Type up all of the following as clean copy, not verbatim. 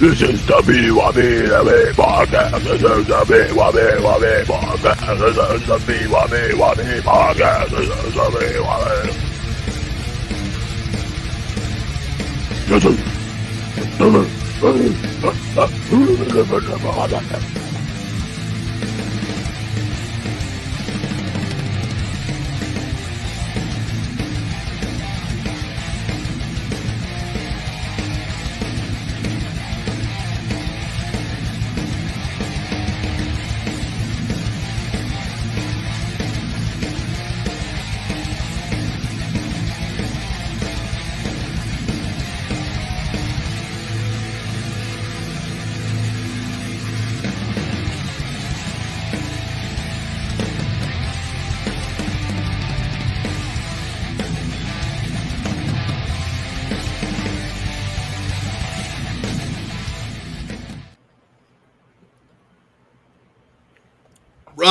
This is the BYB podcast. This is the BYB podcast. This is the BYB podcast. This is the BYB. This is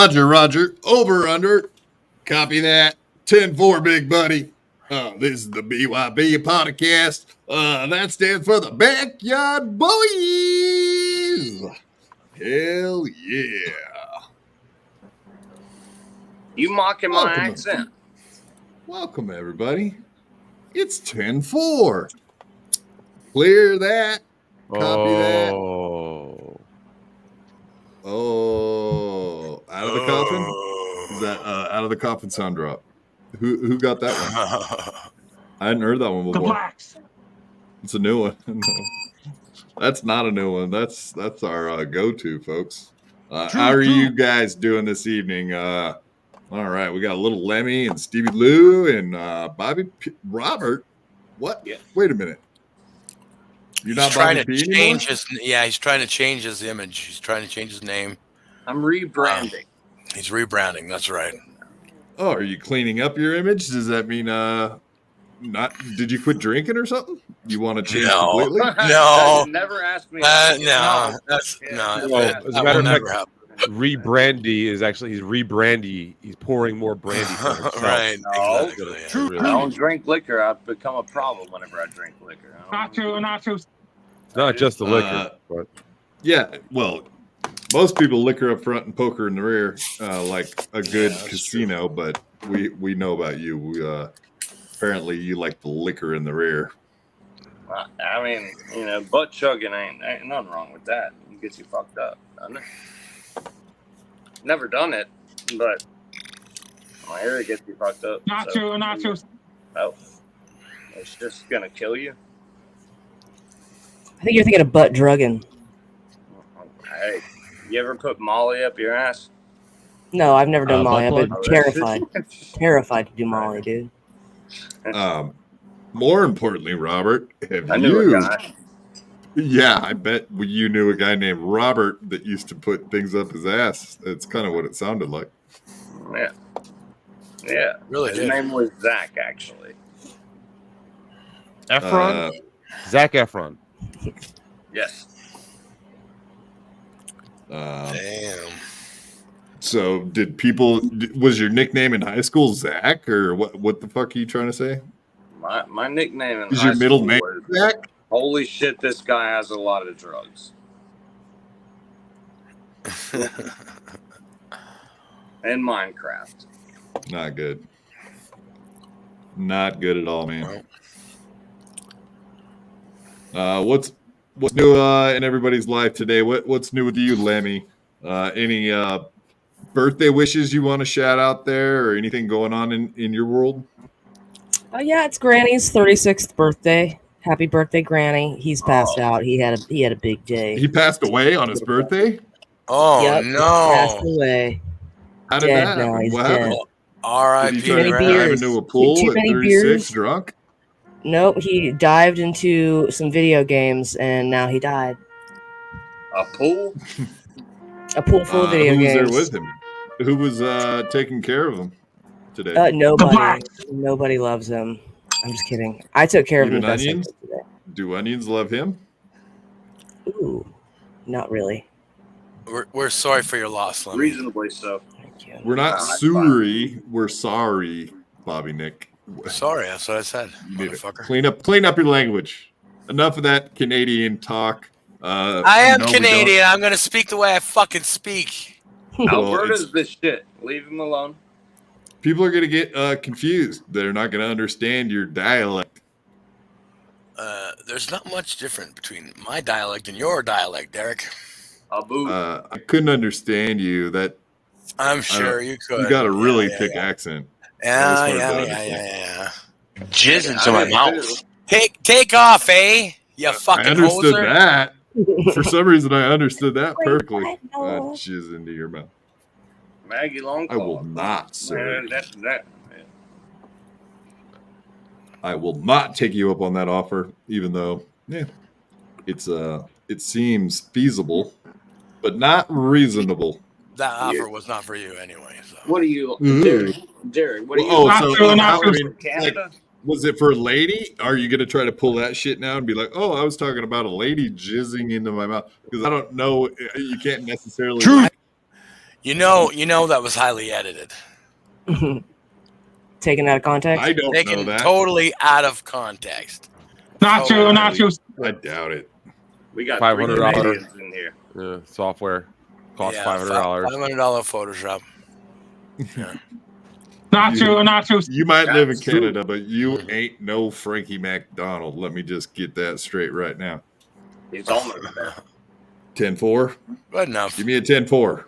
Roger, over, under, copy that, 10-4, big buddy. This is the BYB podcast. That stands for the Backyard Boys. Hell yeah. You mocking my accent. Welcome, everybody. It's 10-4. Clear that, copy that. Oh, out of the coffin? Is that out of the coffin sound drop? Who got that one? I hadn't heard that one before. The blacks. It's a new one. No. That's not a new one. That's our go-to, folks. How are you guys doing this evening? All right, we got a little Lemmy and Stevie Lou and Bobby Robert. What? Yeah. Wait a minute. You're not trying Bobby to P change anymore? he's trying to change his image. He's trying to change his name. I'm rebranding. He's rebranding. That's right. Oh, are you cleaning up your image? Does that mean not? Did you quit drinking or something? You want to change completely? No. Never asked me. No. That's no. As a matter of fact, rebrandy is actually he's rebrandy. He's pouring more brandy for himself. Right. No. Exactly. True. I don't drink liquor. I've become a problem whenever I drink liquor. Not true. It's not just the liquor, but Yeah. Well, most people liquor up front and poker in the rear, like a good casino. True. But we know about you. Apparently, you like the liquor in the rear. I mean, butt chugging ain't nothing wrong with that. It gets you fucked up, doesn't it? Never done it, but I hear it gets you fucked up. Not true. Oh, it's just gonna kill you. I think you're thinking of butt drugging. Hey, you ever put Molly up your ass? No, I've never done Molly. I've been plug? terrified to do Molly, dude. More importantly, Robert, I knew a guy. Yeah, I bet you knew a guy named Robert that used to put things up his ass. It's kind of what it sounded like. Yeah. Really? His name was Zach, actually. Efron, Zac Efron. Yes. Damn. So, was your nickname in high school Zach, or what the fuck are you trying to say? My nickname in Is high your middle school name was, Zach? Holy shit, this guy has a lot of drugs. And Minecraft. Not good. Not good at all, man. What's new in everybody's life today? What's new with you, Lemmy? Any birthday wishes you want to shout out there, or anything going on in your world? Oh yeah, it's Granny's 36th birthday. Happy birthday, Granny. He's passed out. He had a big day. He passed away on his birthday? Oh, yep, no. Passed away. How did Dead that now, happen? he's What dead. happened? R.I.P. Did he try to Many dive beers. into a pool Too at many 36 beers. drunk? Nope, he dived into some video games and now he died. A pool? A pool full of video who was games. there with him? Who was taking care of him today? Nobody. Nobody loves him. I'm just kidding. I took care of him Even the best I onions? could today. Do onions love him? Ooh, not really. We're sorry for your loss, Lemmy. Reasonably so. Thank you. We're not that's sorry. We're sorry, Bobby Nick. Sorry, that's what I said, You need to motherfucker. clean up your language. Enough of that Canadian talk. I am no, we Canadian. I'm going to speak the way I fucking speak. Alberta's the shit. Leave him alone. People are going to get confused. They're not going to understand your dialect. There's not much different between my dialect and your dialect, Derek. I couldn't understand you. That I'm sure you could. You got a really thick accent. Yeah. Jizz into my mouth. Take off, eh? You fucking I understood hoser. that. For some reason, I understood that perfectly. Jizz into your mouth. Maggie Longclaw. I will not, sir. That. I will not take you up on that offer, even though, it seems feasible, but not reasonable. That offer was not for you anyway. So. What are you, Derek? What are you? Canada? Was it for a lady? Are you going to try to pull that shit now and be like, oh, I was talking about a lady jizzing into my mouth? Because I don't know. You can't necessarily. Truth. You know that was highly edited. Taken out of context? I don't Taken know that. Totally out of context. Not true. I doubt it. We got $500 in here. Software costs $500. $500 Photoshop. Yeah. Not true. You might live in Canada, but you ain't no Frankie McDonald. Let me just get that straight right now. He's almost there. 10-4? Good enough. Give me a 10-4.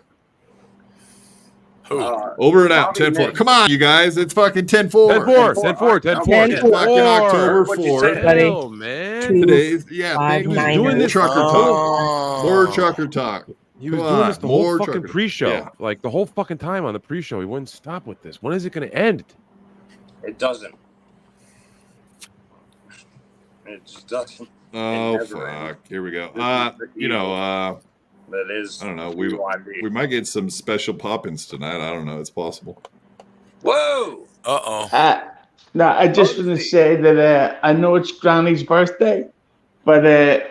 Who? Over and out, 10-4. Come on, you guys. It's fucking 10-4. 10-4. It's fucking October 4th. Oh, man. Today's, He was doing this trucker talk. More trucker talk. He was doing this the whole fucking pre-show. Like, the whole fucking time on the pre-show. He wouldn't stop with this. When is it going to end? It doesn't. It just doesn't. Oh, fuck. Here we go. That is. I don't know. We might get some special pop-ins tonight. I don't know. It's possible. Whoa! No, I just want to say that I know it's Granny's birthday, but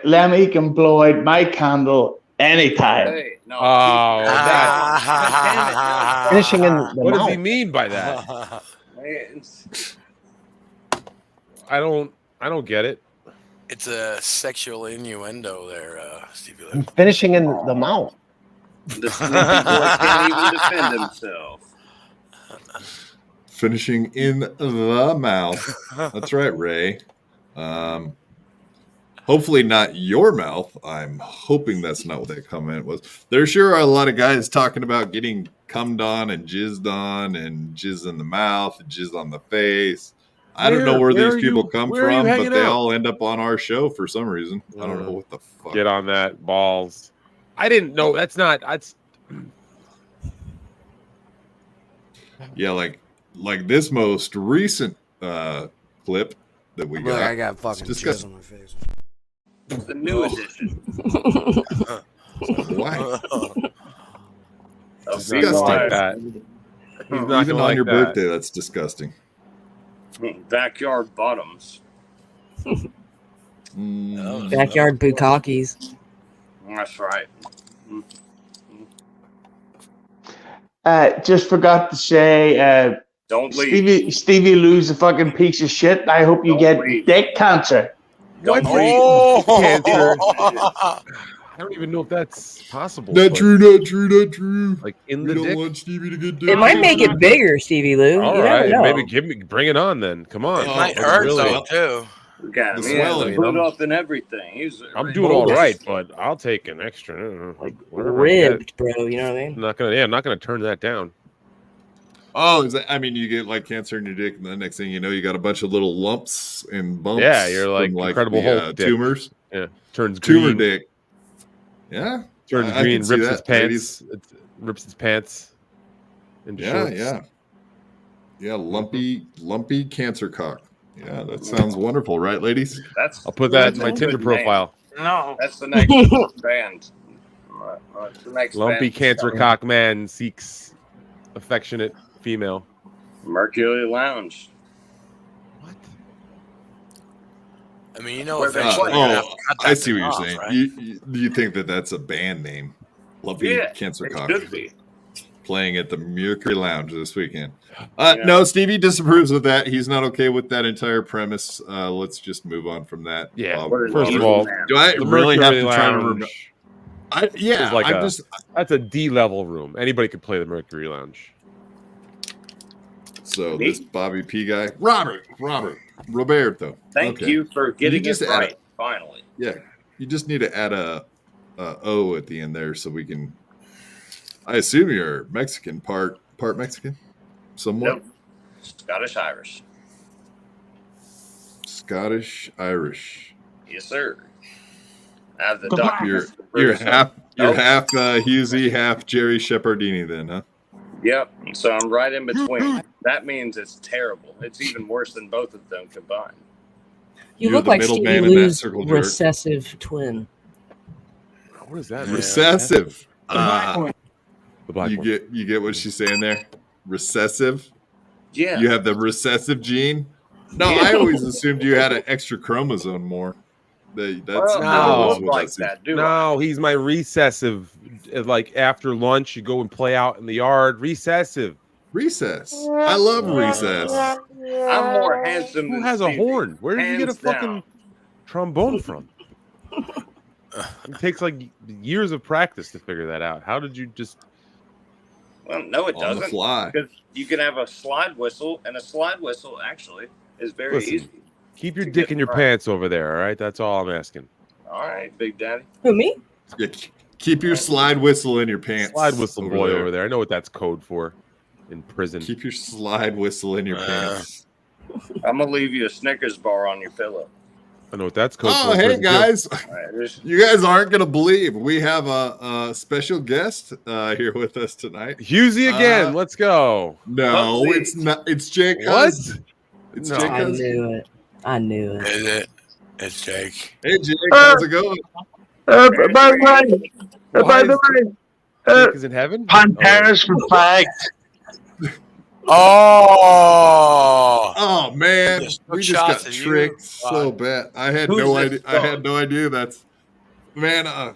Lemmy can blow out my candle anytime. Hey, no. Finishing in the What does mouth. he mean by that? I don't get it. It's a sexual innuendo there, Stevie Lee. Finishing in the mouth. The boy can't even defend himself. Finishing in the mouth. That's right, Ray. Hopefully not your mouth. I'm hoping that's not what that comment was. There sure are a lot of guys talking about getting cummed on and jizzed on and jizz in the mouth and jizz on the face. I don't know where these people come from, but they all end up on our show for some reason. I don't know what the fuck. Get on that, balls. I didn't know. That's Yeah, like this most recent clip that we got. Look, I got fucking jizz on my face. It's the new edition. Why? disgusting. Like that. Even on your birthday, that's disgusting. Backyard bottoms. Backyard bukkakis. That's right. Just forgot to say, don't leave. Stevie Lou's a fucking piece of shit. I hope you get dick cancer. Don't leave. Cancer. I don't even know if that's possible. Not true. Like in we the don't dick. want Stevie to get dick. It might make it bigger, Stevie Lou. All you right, never know. maybe bring it on then. Come on. It might hurt though too. Got him. Put up and everything. I'm doing all right, but I'll take an extra. Like ribbed, bro. You know what I mean? I'm not gonna turn that down. Oh, you get like cancer in your dick, and the next thing you know, you got a bunch of little lumps and bumps. Yeah, you're like from, Incredible Hulk dick. Tumors. Yeah, turns green. Tumor dick. Yeah, turns I green. can see Rips that, his pants. ladies. Rips his pants. Into shorts. Yeah. Lumpy cancer cock. Yeah, that sounds wonderful, right, ladies? I'll put that in my Tinder profile. No, that's the next band. The next Lumpy band. cancer cock man seeks affectionate female. Mercury Lounge. What? I mean, you know, eventually. I see what you're saying. Right? You think that's a band name? Lumpy cancer cock. Should be. playing at the Mercury Lounge this weekend. No, Stevie disapproves of that. He's not okay with that entire premise. Let's just move on from that. Yeah. Bob. First of all, do I the really have Mercury to try to remember? Lounge Yeah, is like I'm just. that's a D level room. Anybody could play the Mercury Lounge. So this Bobby P guy, Roberto. Thank you for getting just it right. Finally. Yeah, you just need to add a O at the end there so we can. I assume you're Mexican, part Mexican, somewhat. Nope. Scottish Irish. Scottish Irish. Yes, sir. I have the Good doctor. You're half Hughezy, half Jerry Shepherdini then, huh? Yep. So I'm right in between. That means it's terrible. It's even worse than both of them combined. You You're look the like middle Stevie man in that Lou's circle jerk. recessive twin. What is that? Recessive. The black one. The black one. You get what she's saying there? Recessive? Yeah. You have the recessive gene? No, I always assumed you had an extra chromosome more. That's Well, No. I don't what look like seems- that, do I? No, he's my recessive. Like after lunch, you go and play out in the yard. Recessive. Recess. I love recess. I'm more handsome Who than has a Stevie. horn? Where did you get a Hands fucking down. trombone from? It takes like years of practice to figure that out. How did you just? Well, no, it On the doesn't. fly. Because you can have a slide whistle, and a slide whistle actually is very Listen, easy. Keep your To dick get in your right. pants over there. All right, that's all I'm asking. All right, Big Daddy. Who, me? Yeah, keep your slide whistle in your pants. Slide whistle boy over there. I know what that's code for in prison. Keep your slide whistle in your pants. I'm gonna leave you a Snickers bar on your pillow. I know what that's code for. Oh, in hey prison, too. guys. All right, there's- You guys aren't going to believe we have a special guest here with us tonight. Hughezy again. Let's go. No, Let's see. it's not. It's Jake. What? It's No. Jake. I knew it. I knew it. Is it? It's Jake. Hey, Jake. How's it going? By the way, Jake is in heaven. Panteras were flagged. Oh, Oh man, Just we took just got shots at you. tricked so bad. I had Who's no this idea. I dog? had no idea. That's man.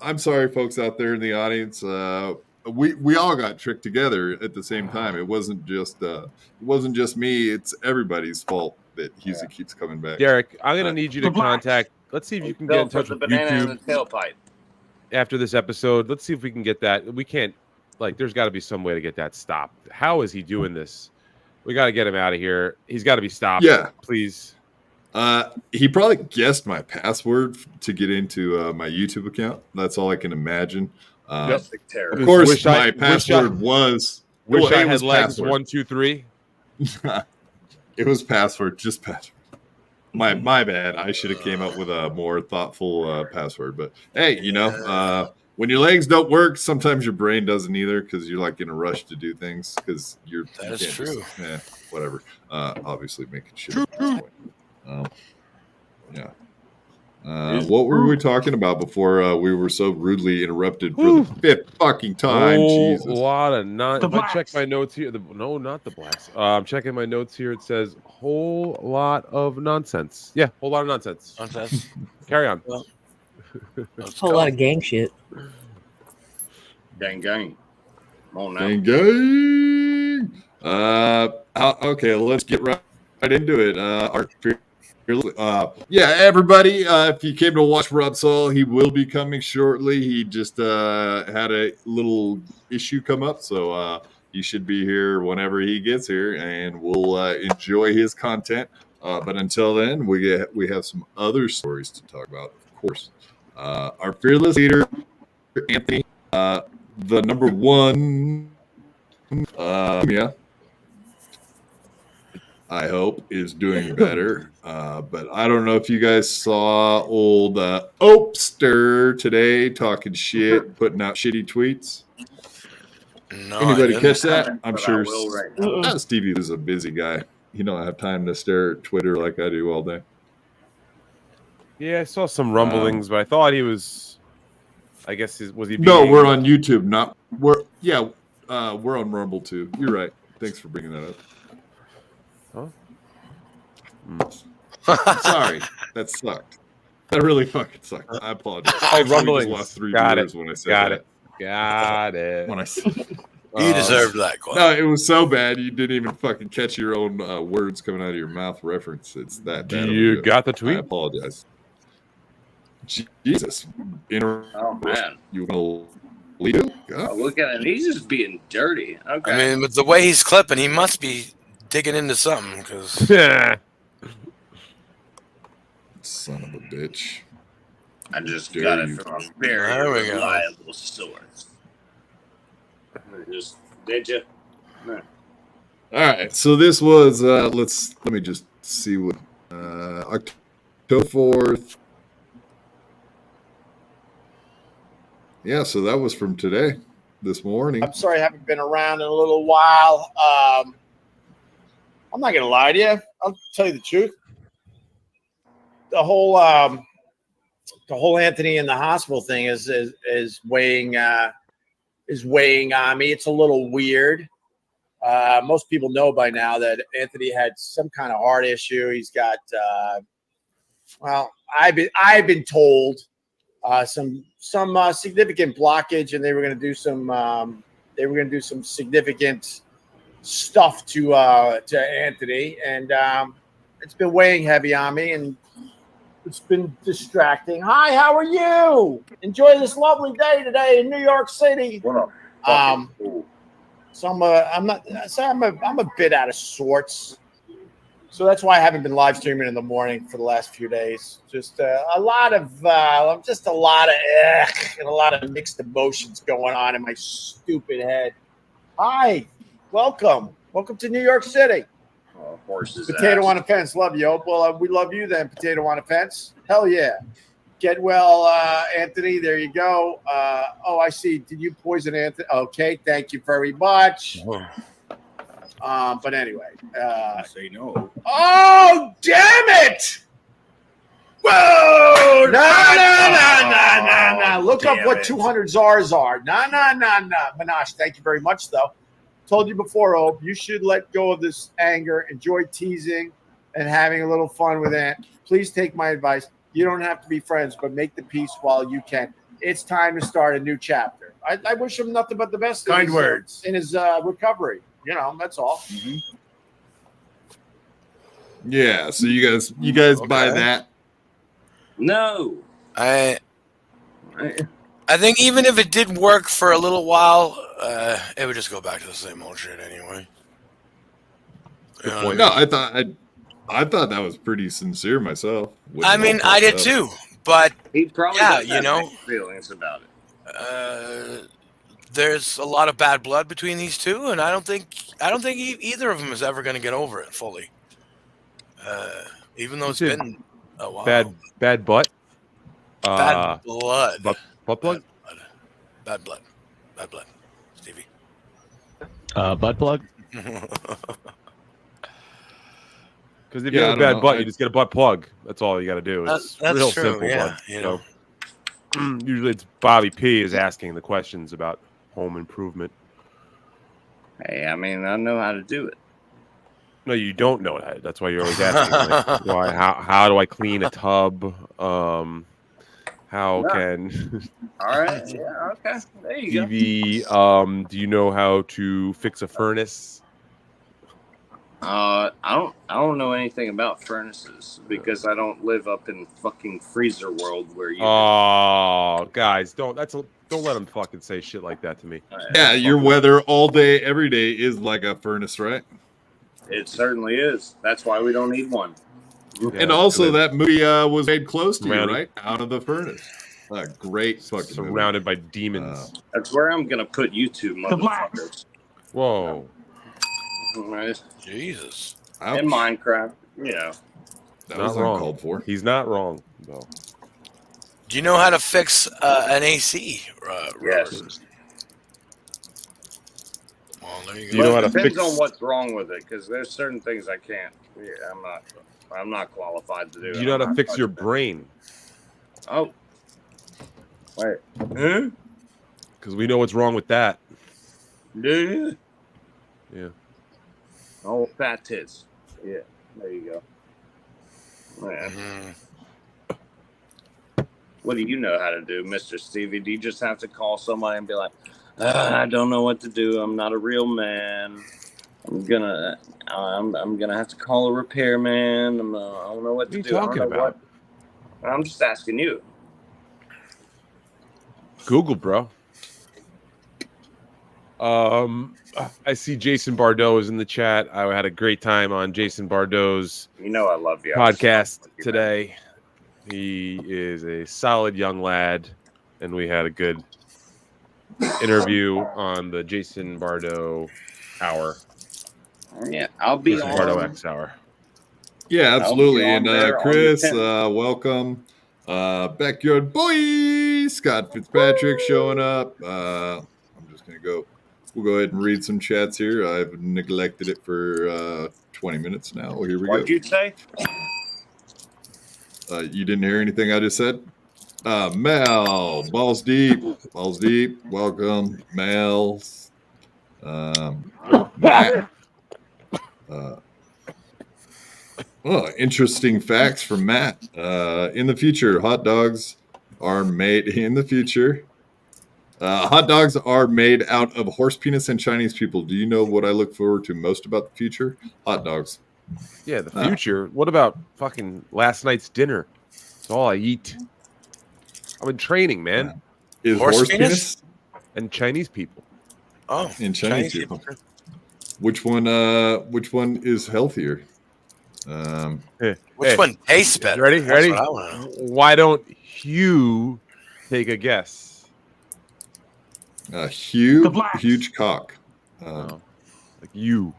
I'm sorry, folks out there in the audience. We all got tricked together at the same time. It wasn't just me. It's everybody's fault that Hughezy keeps coming back. Derek, I'm gonna need you to The blacks. contact. Let's see if you can Bill, get in touch put with the banana in YouTube the tailpipe. after this episode. Let's see if we can get that. We can't. Like, there's got to be some way to get that stopped. How is he doing this? We got to get him out of here. He's got to be stopped. Yeah. Please. He probably guessed my password to get into my YouTube account. That's all I can imagine. Basic terror. Of course, Wish my I- password was. Wish well, I it had was legs. password. 1, 2, 3. It was password, just password. My bad. I should have came up with a more thoughtful password. But hey, when your legs don't work, sometimes your brain doesn't either because you're like in a rush to do things because you That is can't true. Whatever. Obviously making shit up at this point. Yeah. What were we talking about before we were so rudely interrupted for the fifth fucking time? Jesus. Lot of non. The If I check blacks. my notes here, no, not the blacks. I'm checking my notes here. It says whole lot of nonsense. Yeah, whole lot of nonsense. Nonsense. Carry on. Let's Whole go. lot of gang shit. Gang, gang. Come on now. Gang, gang. Okay, let's get right into it. Everybody, if you came to watch Rob Saul, he will be coming shortly. He just had a little issue come up, so he should be here whenever he gets here, and we'll enjoy his content. But until then, we have some other stories to talk about, of course. Our fearless leader, Anthony, the number one, I hope is doing better. But I don't know if you guys saw old Opster today talking shit, putting out shitty tweets. No, Anybody I catch didn't. that? I'm But I sure will right now. Stevie is a busy guy. He don't have time to stare at Twitter like I do all day. Yeah, I saw some rumblings, but I thought he was. I guess was he? No, being- we're on YouTube. We're on Rumble too. You're right. Thanks for bringing that up. Sorry, that sucked. That really fucking sucked. I apologize. Oh, Actually, we just rumblings. lost 3 Got viewers it. when I said Got that. it. Got it. When I said, You deserved that, Glenn. No, it was so bad you didn't even fucking catch your own words coming out of your mouth reference. It's that bad. You got the I tweet? apologize. Jesus. Oh man. You gonna lead it? Oh, look at him. He's just being dirty. Okay. I mean, with the way he's clipping, he must be digging into something. Because son of a bitch. I just got it from a very reliable source. Did you? No. All right, so this was let me just see what October 4th. Yeah, so that was from today, this morning. I'm sorry I haven't been around in a little while. I'm not gonna lie to you. I'll tell you the truth. The whole Anthony in the hospital thing is weighing on me. It's a little weird. Most people know by now that Anthony had some kind of heart issue. He's got I've been told some significant blockage, and they were going to do some significant stuff to Anthony, and it's been weighing heavy on me, and it's been distracting. Hi, how are you? Enjoy this lovely day today in New York City. What up? So I'm a bit out of sorts. So that's why I haven't been live streaming in the morning for the last few days. Just a lot of and a lot of mixed emotions going on in my stupid head. Hi, welcome to New York City. Horses. Potato on a fence, love you. Well, we love you then. Potato on a fence, hell yeah. Get well, Anthony. There you go. I see. Did you poison Anthony? Okay, thank you very much. But anyway, say no. Oh, damn it! Whoa! No. Look up what 200 czars are. No. Minash, thank you very much, though. Told you before, Ope, you should let go of this anger, enjoy teasing and having a little fun with Ant. Please take my advice. You don't have to be friends, but make the peace while you can. It's time to start a new chapter. I wish him nothing but the best. Kind words. In his recovery. You know, that's all. Mm-hmm. Yeah, so you guys buy that? No. I think even if it did work for a little while, it would just go back to the same old shit anyway. No, I thought that was pretty sincere myself. I mean, I did too, but he probably feelings about it. There's a lot of bad blood between these two, and I don't think either of them is ever going to get over it fully. Even though it's been a while. Bad butt. Bad blood. Butt plug. Bad blood. Stevie. Butt plug. Because if you have a bad butt, you just get a butt plug. That's all you got to do. It's that's real true, simple. yeah, Bud. you know. So, usually it's Bobby P is asking the questions about home improvement. Hey, I mean, I know how to do it. No, you don't know that. That's why you're always asking. Like, how do I clean a tub? How can? All right. Yeah. Okay. There you Stevie, go. do you know how to fix a furnace? I don't know anything about furnaces because I don't live up in fucking freezer world where you. Oh, guys, don't let them fucking say shit like that to me. Yeah, your weather all day, every day is like a furnace, right? It certainly is. That's why we don't need one. And also, that movie was made close to you, right? Out of the furnace. A great fucking surrounded by demons. That's where I'm gonna put you two motherfuckers. Whoa. Right. Jesus. In Minecraft, you know. That was uncalled for. He's not wrong, though. Do you know how to fix an AC? Yes. Well, there you go. Do you know how to depends fix? on what's wrong with it, because there's certain things I can't. Yeah, I'm not qualified to do. Do you know how to fix your brain? Oh. Wait. Huh? Because we know what's wrong with that. Do you? Yeah. Oh, fat tits. Yeah, there you go. Yeah. What do you know how to do, Mr. Stevie? Do you just have to call somebody and be like, I don't know what to do. I'm not a real man. I'm gonna have to call a repairman. I don't know what to are you do. I don't talking know about? what. I'm just asking you. Google, bro. I see Jason Bardot is in the chat. I had a great time on Jason Bardot's You know I love you. podcast today. He is a solid young lad, and we had a good interview on the Jason Bardot Hour. Yeah, I'll be Jason on. Bardot X Hour. Yeah, absolutely. on And there on Chris, the 10th. welcome. Backyard Boy, Scott Fitzpatrick showing up. I'm just gonna go. We'll go ahead and read some chats here. I've neglected it for 20 minutes now. Well, here we What'd go. you say? You didn't hear anything I just said? Mel, balls deep, welcome, Mel. Matt. Interesting facts from Matt. In the future, hot dogs are made in the future. Hot dogs are made out of horse penis and Chinese people. Do you know what I look forward to most about the future? Hot dogs. Yeah, the future. What about fucking last night's dinner? It's all I eat. I'm in training, man. Is horse penis? And Chinese people. Oh, and Chinese people. Which one is healthier? Which one tastes better? Ready? That's Ready? what I wanna know. Why don't you take a guess? Huge cock. Like you.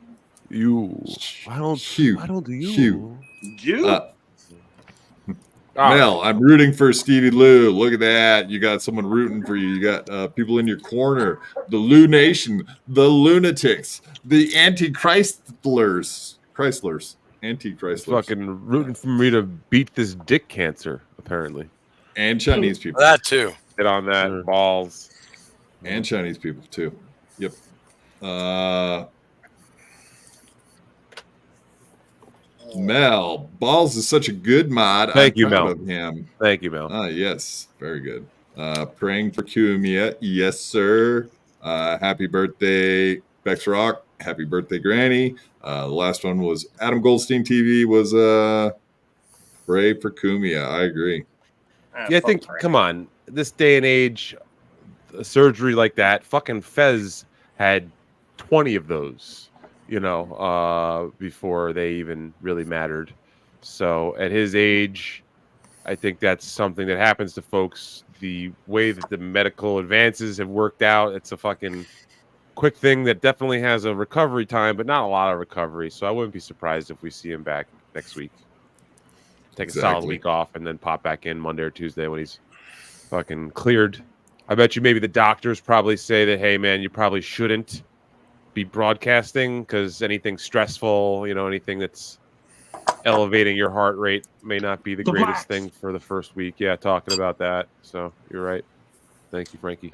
Why don't you? Mel, I'm rooting for Stevie Lou. Look at that. You got someone rooting for you. You got people in your corner. The Lou Nation, the lunatics, the Antichrystlers. Antichrystlers. Fucking rooting for me to beat this dick cancer, apparently. And Chinese people. That too. Get on that. Balls. And Chinese people too. Yep. Mel, Balls is such a good mod. Thank I'm you, proud Mel. of him. Thank you, Mel. Yes, very good. Praying for Kumia. Yes, sir. Happy birthday, Bex Rock. Happy birthday, Granny. The last one was Adam Goldstein TV was pray for Kumia. I agree. Yeah, I think, come on, this day and age, a surgery like that, fucking Fez had 20 of those, before they even really mattered. So at his age, I think that's something that happens to folks. The way that the medical advances have worked out, it's a fucking quick thing that definitely has a recovery time, but not a lot of recovery. So I wouldn't be surprised if we see him back next week. Take a solid week off and then pop back in Monday or Tuesday when he's fucking cleared. I bet you maybe the doctors probably say that, hey, man, you probably shouldn't be broadcasting because anything stressful, anything that's elevating your heart rate may not be the greatest thing for the first week. Yeah, talking about that. So you're right. Thank you, Frankie.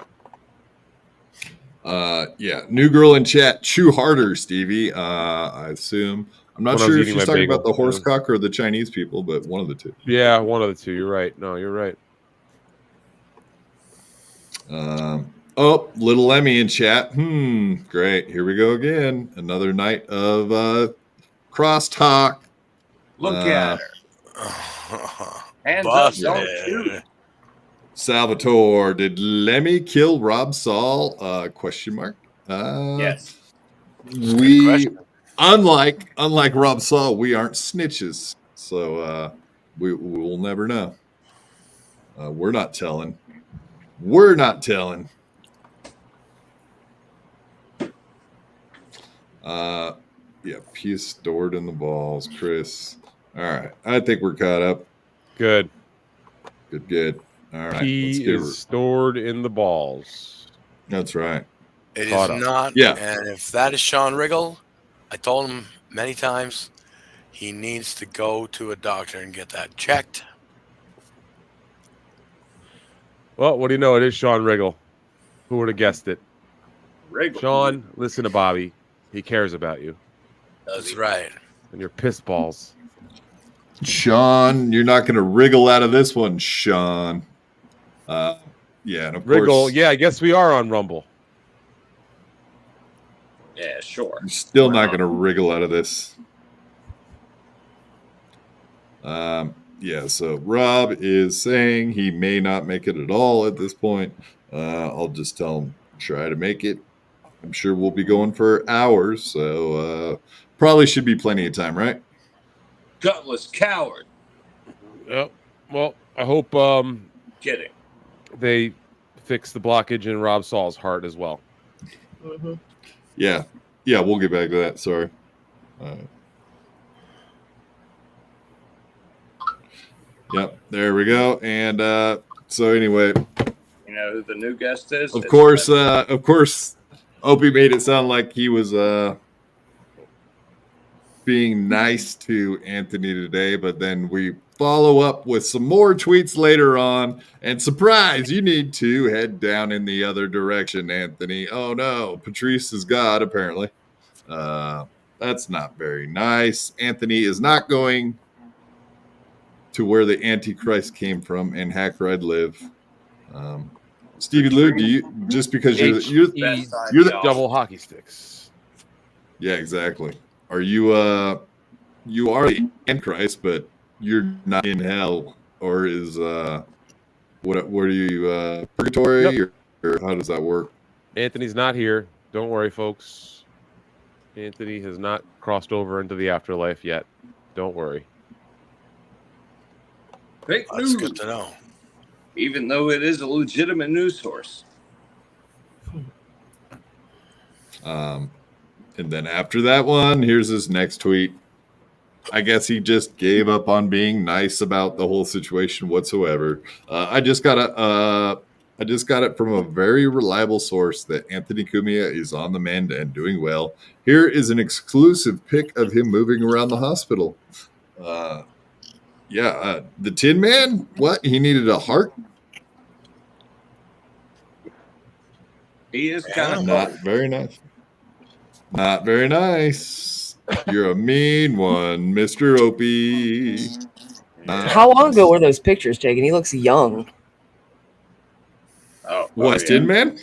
Yeah, new girl in chat. Chew harder, Stevie. I assume. I'm not sure if she's talking about the horse cock or the Chinese people, but one of the two. Yeah, one of the two. You're right. No, you're right. Little Lemmy in chat. Great. Here we go again. Another night of crosstalk. Look at her. Hands up, don't shoot. Salvatore, did Lemmy kill Rob Saul? Question mark. Yes. We unlike Rob Saul, we aren't snitches, so we'll never know. We're not telling. Yeah, peace stored in the balls, Chris. All right, I think we're caught up. Good. All right, He is stored in the balls. That's right. It is not. Yeah. And if that is Sean Riggle, I told him many times he needs to go to a doctor and get that checked. Well, what do you know? It is Sean Riggle. Who would have guessed it? Riggle. Sean, listen to Bobby. He cares about you. That's right. And your piss balls. Sean, you're not going to wriggle out of this one, Sean. Yeah, and of Riggle. course, Yeah, I guess we are on Rumble. Yeah, sure. You're still not going to wriggle out of this. Yeah, so Rob is saying he may not make it at all at this point. I'll just tell him, try to make it. I'm sure we'll be going for hours, so probably should be plenty of time, right? Gutless coward. Yep. Well, I hope Kidding. they fix the blockage in Rob Saul's heart as well. Mm-hmm. Yeah, we'll get back to that. Sorry. Yep, there we go. And so anyway, You know who the new guest is? of course, Opie made it sound like he was being nice to Anthony today, but then we follow up with some more tweets later on, and surprise, you need to head down in the other direction, Anthony. Oh no, Patrice is God, apparently. That's not very nice. Anthony is not going to where the Antichrist came from and Hackride live. Stevie Lou, do you, just because you're the double hockey sticks? Yeah, exactly. Are you you are the Antichrist, but you're not in hell, or is what are you purgatory, Yep. or how does that work? Anthony's not here. Don't worry, folks. Anthony has not crossed over into the afterlife yet. Don't worry. Fake That's news. good to know. Even though it is a legitimate news source. And then after that one, here's his next tweet. I guess he just gave up on being nice about the whole situation whatsoever. I just got it from a very reliable source that Anthony Cumia is on the mend and doing well. Here is an exclusive pic of him moving around the hospital. The Tin Man? What? He needed a heart? He is kind of Not very nice. Not very nice. You're a mean one, Mr. Opie. How long ago were those pictures taken? He looks young. What, Tin Man?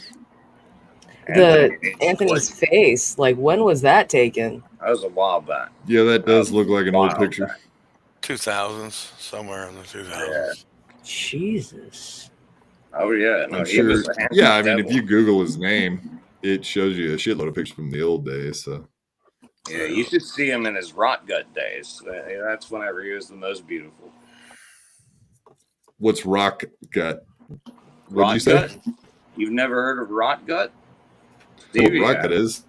Anthony's face. Like, when was that taken? That was a while back. Yeah, that does look like an old picture. 2000s, somewhere in the 2000s. Yeah. Jesus. Oh yeah, no, I'm he sure. was a handsome Yeah, I mean, devil. if you Google his name, it shows you a shitload of pictures from the old days. So Yeah, you should see him in his rot gut days. That's whenever he was the most beautiful. what's rock gut? What'd Rot you say? gut? You've never heard of rot gut? What Stevie, rock gut is?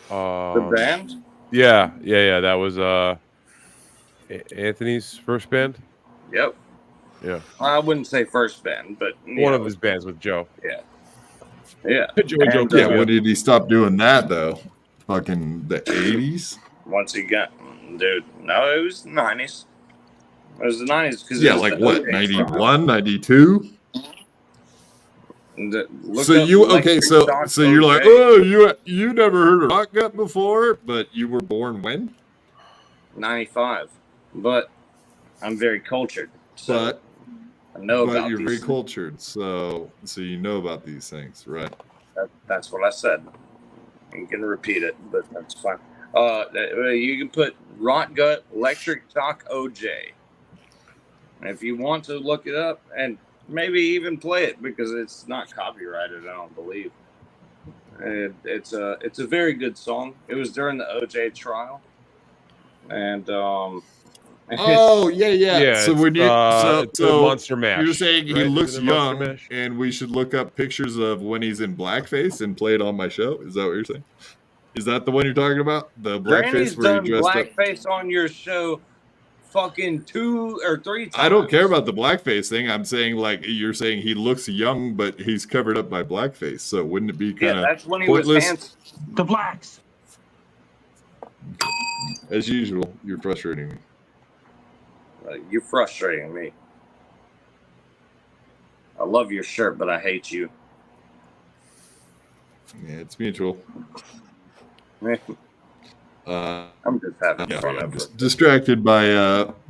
the band? Yeah. That was Anthony's first band. Yep. Yeah. I wouldn't say first band, but One of his bands with Joe. Yeah. Yeah. Yeah, when did he stop doing that though? Fucking the 80s? Once he got, dude, no, it was the 90s. It was the 90s because Yeah, like what, 91, 92? So you're like, oh, you never heard of rock gut before, but you were born when? 95, but I'm very cultured, so I know about you're these very things. cultured, so you know about these things, right? That's what I said. I'm gonna repeat it, but that's fine. You can put rot gut electric shock OJ, and if you want to look it up and maybe even play it because it's not copyrighted, I don't believe. It's a very good song. It was during the OJ trial, and Oh yeah. So when you it's a Monster Mash. You're saying he right? looks Is it Monster young, Mash? and we should look up pictures of when he's in blackface and play it on my show. Is that what you're saying? Is that the one you're talking about? The Granny's blackface where done he dressed up? blackface on your show fucking 2 or 3 times. I don't care about the blackface thing. I'm saying like you're saying he looks young, but he's covered up by blackface. So wouldn't it be kind of that's when he pointless? was handsome. The blacks. As usual, you're frustrating me. You're frustrating me. I love your shirt, but I hate you. Yeah, it's mutual. I'm just having fun. I'm just distracted by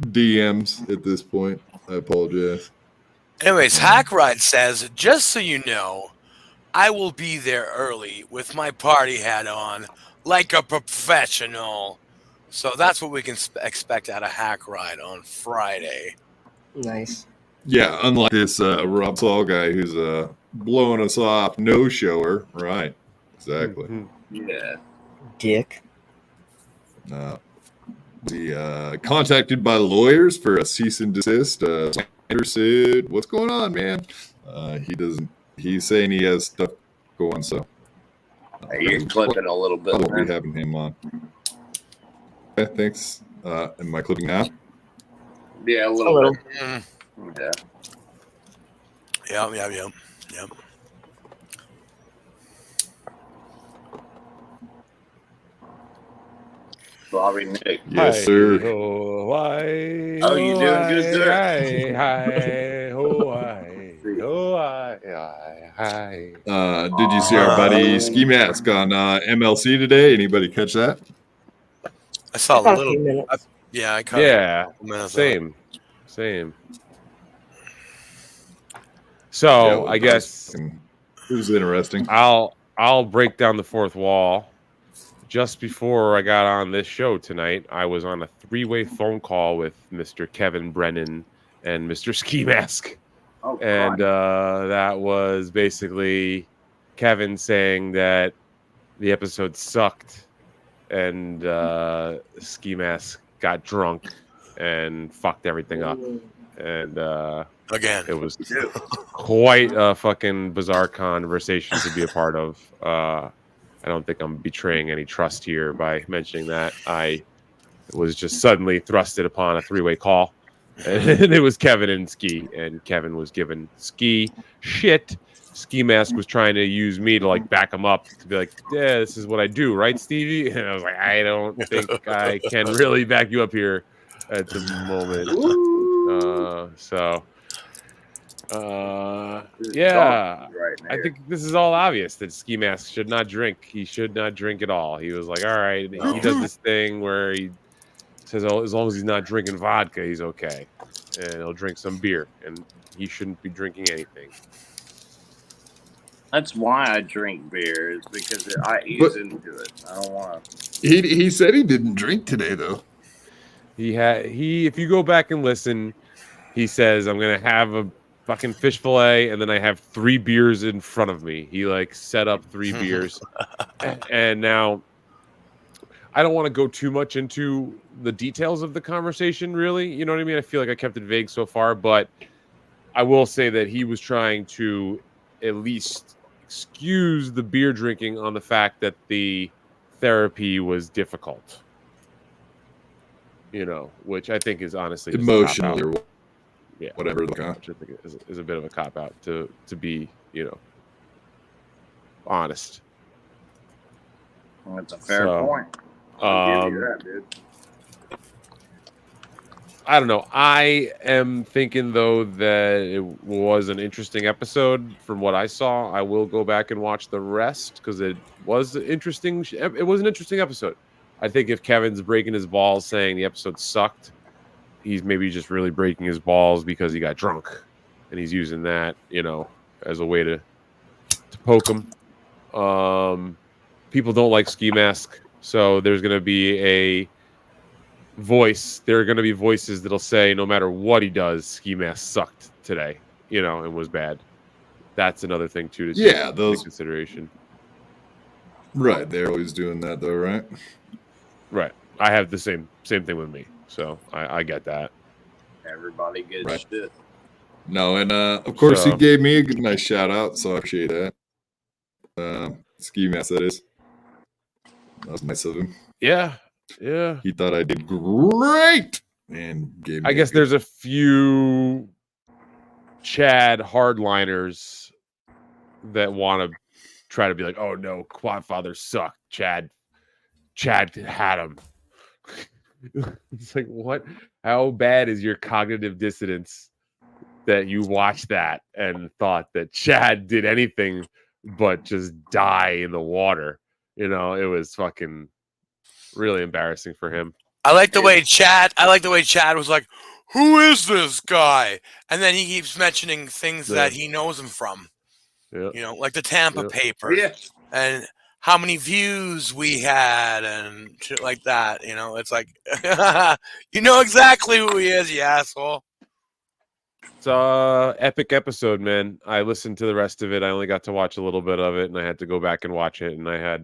DMs at this point. I apologize. Anyways, Hackride says, just so you know, I will be there early with my party hat on, like a professional. So that's what we can expect out of Hack Ride on Friday. Nice. Yeah, unlike this Rob Saul guy who's blowing us off, no shower. Right. Exactly. Yeah. Dick. The contacted by lawyers for a cease and desist. Said, what's going on, man? He doesn't. He's saying he has stuff going. So you're clipping a little bit. I won't be having him on. Okay, thanks. Am I clipping now? Yeah, a little bit. Yeah. Yep. Bobby Nick. Yes, sir. Oh, you doing good, sir? Did you see our buddy Ski Mask on MLC today? Anybody catch that? I saw a About a little. few minutes. Yeah, I caught Yeah, same. So I guess it was interesting. I'll break down the fourth wall. Just before I got on this show tonight, I was on a 3-way phone call with Mr. Kevin Brennan and Mr. Ski Mask. Oh, and that was basically Kevin saying that the episode sucked and Ski Mask got drunk and fucked everything up. And again, it was quite a fucking bizarre conversation to be a part of. I don't think I'm betraying any trust here by mentioning that. I was just suddenly thrusted upon a 3-way call. And it was Kevin and Ski. And Kevin was giving Ski shit. Ski Mask was trying to use me to like back him up to be like, yeah, this is what I do, right, Stevie? And I was like, I don't think I can really back you up here at the moment. Yeah, I think this is all obvious that Ski Mask should not drink. He should not drink at all. He was like, all right. He does this thing where he says, oh, as long as he's not drinking vodka, he's okay. And he'll drink some beer. And he shouldn't be drinking anything. That's why I drink beer, is because I ease into it. I don't want to. He said he didn't drink today, though. If you go back and listen, he says, I'm going to have a fucking fish fillet, and then I have 3 beers in front of me. He like set up 3 beers. And now I don't want to go too much into the details of the conversation, really. You know what I mean? I feel like I kept it vague so far, but I will say that he was trying to at least excuse the beer drinking on the fact that the therapy was difficult. You know, which I think is honestly emotionally or whatever. Which I think is a bit of a cop out to be, you know, honest. Well, that's a fair point. I'll give you that, dude. I don't know. I am thinking, though, that it was an interesting episode from what I saw. I will go back and watch the rest because it was interesting. It was an interesting episode. I think if Kevin's breaking his balls saying the episode sucked, he's maybe just really breaking his balls because he got drunk. And he's using that, you know, as a way to poke him. People don't like Ski Mask, so there's going to be a voice. There are going to be voices that'll say no matter what he does, Ski Mask sucked today, you know, and was bad. That's another thing too to take consideration. Right, they're always doing that though, right? Right. I have the same thing with me, so I get that. Everybody gets shit. No, and of course he gave me a nice shout out, so I appreciate that. Ski Mask, that is. That was nice of him. Yeah. He thought I did great, and gave me. I guess there's a few Chad hardliners that want to try to be like, "Oh no, Quadfather sucked. Chad had him." It's like, what? How bad is your cognitive dissonance that you watched that and thought that Chad did anything but just die in the water? You know, it was fucking really embarrassing for him. I like the way Chad was like, "Who is this guy?" And then he keeps mentioning things that he knows him from. You know, like the Tampa paper. Yeah. And how many views we had and shit like that. You know, it's like, you know exactly who he is, you asshole. It's a epic episode, man. I listened to the rest of it. I only got to watch a little bit of it, and I had to go back and watch it. And I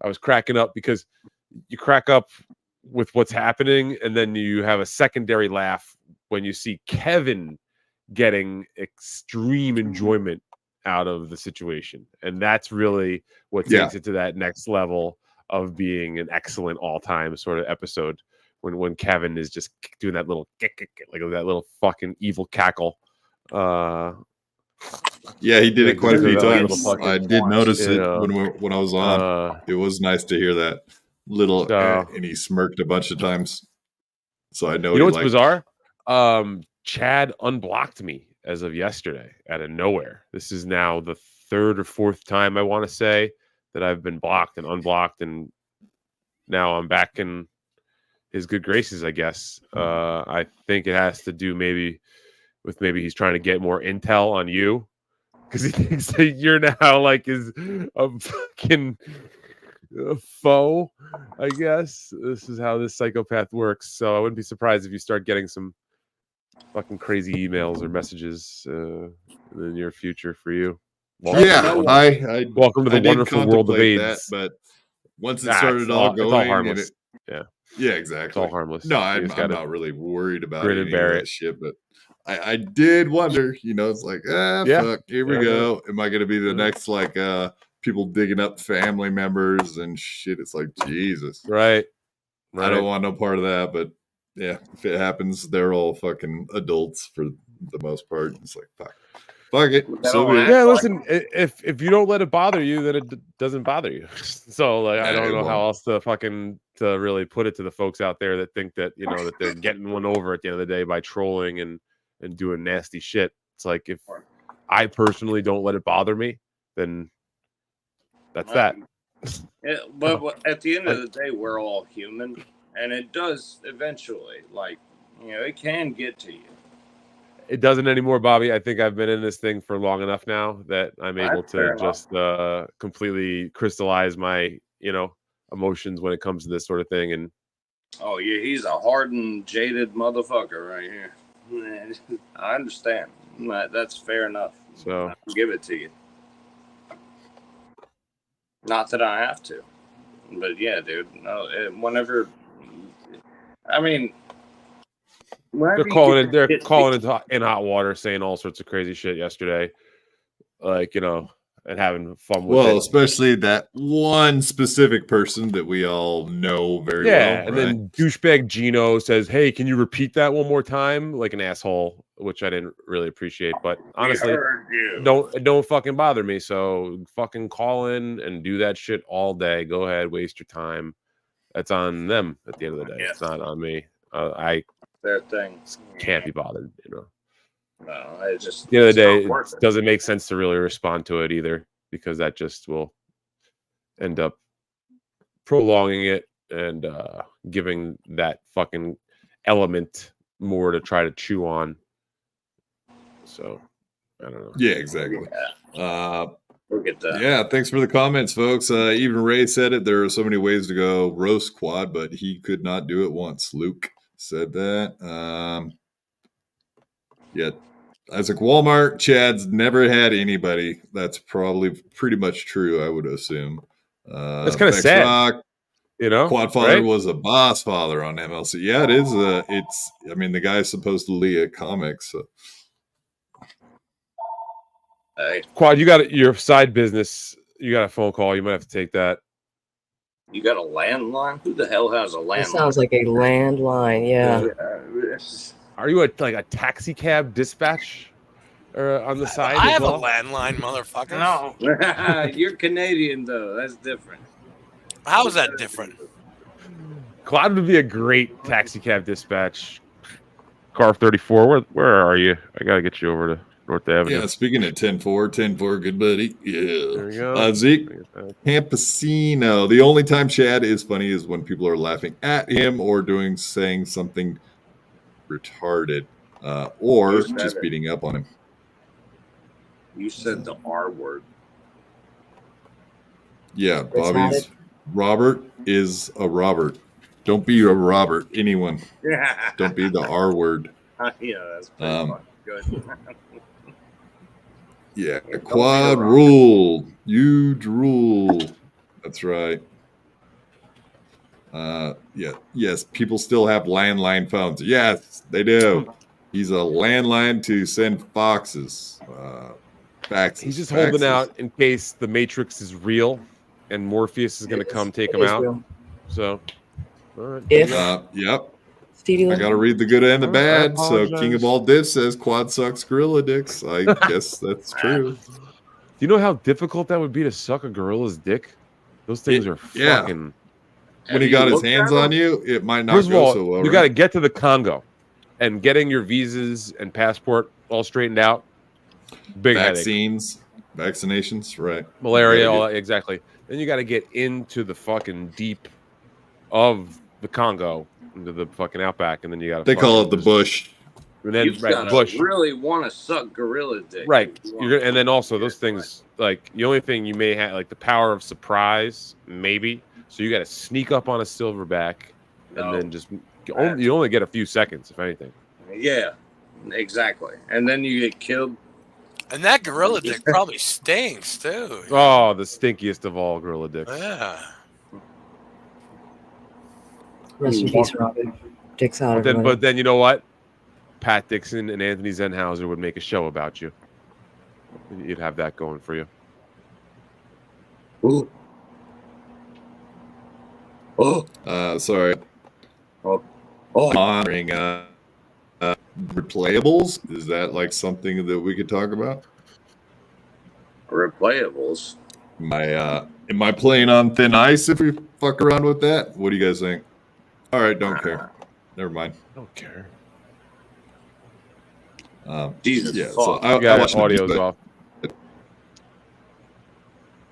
was cracking up because you crack up with what's happening, and then you have a secondary laugh when you see Kevin getting extreme enjoyment out of the situation, and that's really what takes it to that next level of being an excellent all-time sort of episode. When Kevin is just doing that little like that little fucking evil cackle. Yeah, he did it quite a few times. I did notice it when I was on. It was nice to hear that little, and he smirked a bunch of times. So I know. You know what's bizarre? Chad unblocked me as of yesterday out of nowhere. This is now the third or fourth time I want to say that I've been blocked and unblocked, and now I'm back in his good graces, I guess. I think it has to do maybe he's trying to get more intel on you because he thinks that you're now like his fucking foe, I guess. This is how this psychopath works. So I wouldn't be surprised if you start getting some fucking crazy emails or messages in the near future for you. Welcome welcome to the wonderful world of AIDS. That, but once it started all going, it's all harmless. Yeah, exactly. It's all harmless. No, I'm not really worried about grin and bear that shit, but I did wonder, it's like, fuck, here we go. Am I going to be the next, like, people digging up family members and shit? It's like, Jesus. Right. I don't want no part of that, but yeah, if it happens, they're all fucking adults for the most part. It's like, fuck it. So listen, if you don't let it bother you, then it doesn't bother you. So like, I don't know how else to really put it to the folks out there that think that, that they're getting one over at the end of the day by trolling and doing nasty shit. It's like, if I personally don't let it bother me, then that's that. But at the end of the day, we're all human, and it does eventually, like, it can get to you. It doesn't anymore, Bobby. I think I've been in this thing for long enough now that I'm able to just completely crystallize my, emotions when it comes to this sort of thing. And oh yeah, he's a hardened, jaded motherfucker right here. I understand. That's fair enough. So I'll give it to you. Not that I have to, but yeah, dude. No, whenever. I mean. They're calling it in hot water, saying all sorts of crazy shit yesterday, like, and having fun with it. Well, especially that one specific person that we all know very well. Yeah, and then douchebag Gino says, "Hey, can you repeat that one more time?" Like an asshole, which I didn't really appreciate. But honestly, don't fucking bother me. So fucking call in and do that shit all day. Go ahead, waste your time. That's on them at the end of the day. It's not on me. Their thing can't be bothered, No, it just the other day it doesn't make sense to really respond to it either, because that just will end up prolonging it and giving that fucking element more to try to chew on. So I don't know. Yeah, exactly. We'll get that. Yeah, thanks for the comments, folks. Even Ray said it. There are so many ways to go roast Quad, but he could not do it once. Luke said that. Yeah, Isaac Walmart, Chad's never had anybody. That's probably pretty much true, I would assume. That's kind of sad. Rock, Quad Father was a boss father on MLC. Yeah, it is. I mean, the guy's supposedly a comic, so. Quad, you got your side business. You got a phone call. You might have to take that. You got a landline? Who the hell has a landline? That sounds like a landline, yeah. Are you like a taxi cab dispatch on the side? I have a landline, motherfucker. No. You're Canadian, though. That's different. How is that different? Cloud would be a great taxi cab dispatch. Car 34, where are you? I got to get you over to North Avenue. Yeah, speaking of 10-4, good buddy. Yeah. There you go. Zeke Campesino. The only time Chad is funny is when people are laughing at him or saying something retarded or just beating up on him. You said the R word. Yeah, It's not Bobby's Robert is a Robert. Don't be a Robert. Anyone. Don't be the R word. Yeah, that's pretty fucking good. Yeah, Don't be a quad Robert. rule. Huge rule. That's right. Yeah, yes, people still have landline phones. Yes, they do. He's a landline to send foxes. Faxes. He's just holding faxes. out in case the Matrix is real and Morpheus is going to come take him is out. real. So, all right. If Yep. Stevie I got to read the good and the I bad. So apologize. King of all dicks says quad sucks gorilla dicks. I guess that's true. Do you know how difficult that would be to suck a gorilla's dick? Those things are yeah. fucking. When he got his hands on you, it might not First of go all, so well. you right? got to get to the Congo, and getting your visas and passport all straightened out. Big vaccines, vaccinations, right? Malaria, You gotta all that, exactly. Then you got to get into the fucking deep of the Congo, into the fucking outback, and then you got to. They call it the bush. And then You've right, gotta bush. really want to suck gorilla dick. Right. if you want And then also those things, like the only thing you may have, like the power of surprise, maybe. So you got to sneak up on a silverback, and then just you only get a few seconds, if anything. Yeah, exactly. And then you get killed. And that gorilla dick probably stinks too. Oh, the stinkiest of all gorilla dicks. Yeah. Rest in peace, Robin. Dick's out. But then you know what? Pat Dixon and Anthony Zenhauser would make a show about you. You'd have that going for you. Ooh. Oh. Sorry. Oh. Honoring replayables. Is that like something that we could talk about? Replayables. Am I playing on thin ice if we fuck around with that? What do you guys think? All right, don't care. Never mind. Don't care. Jesus. Yeah, fuck. so I got watched audio's it, off.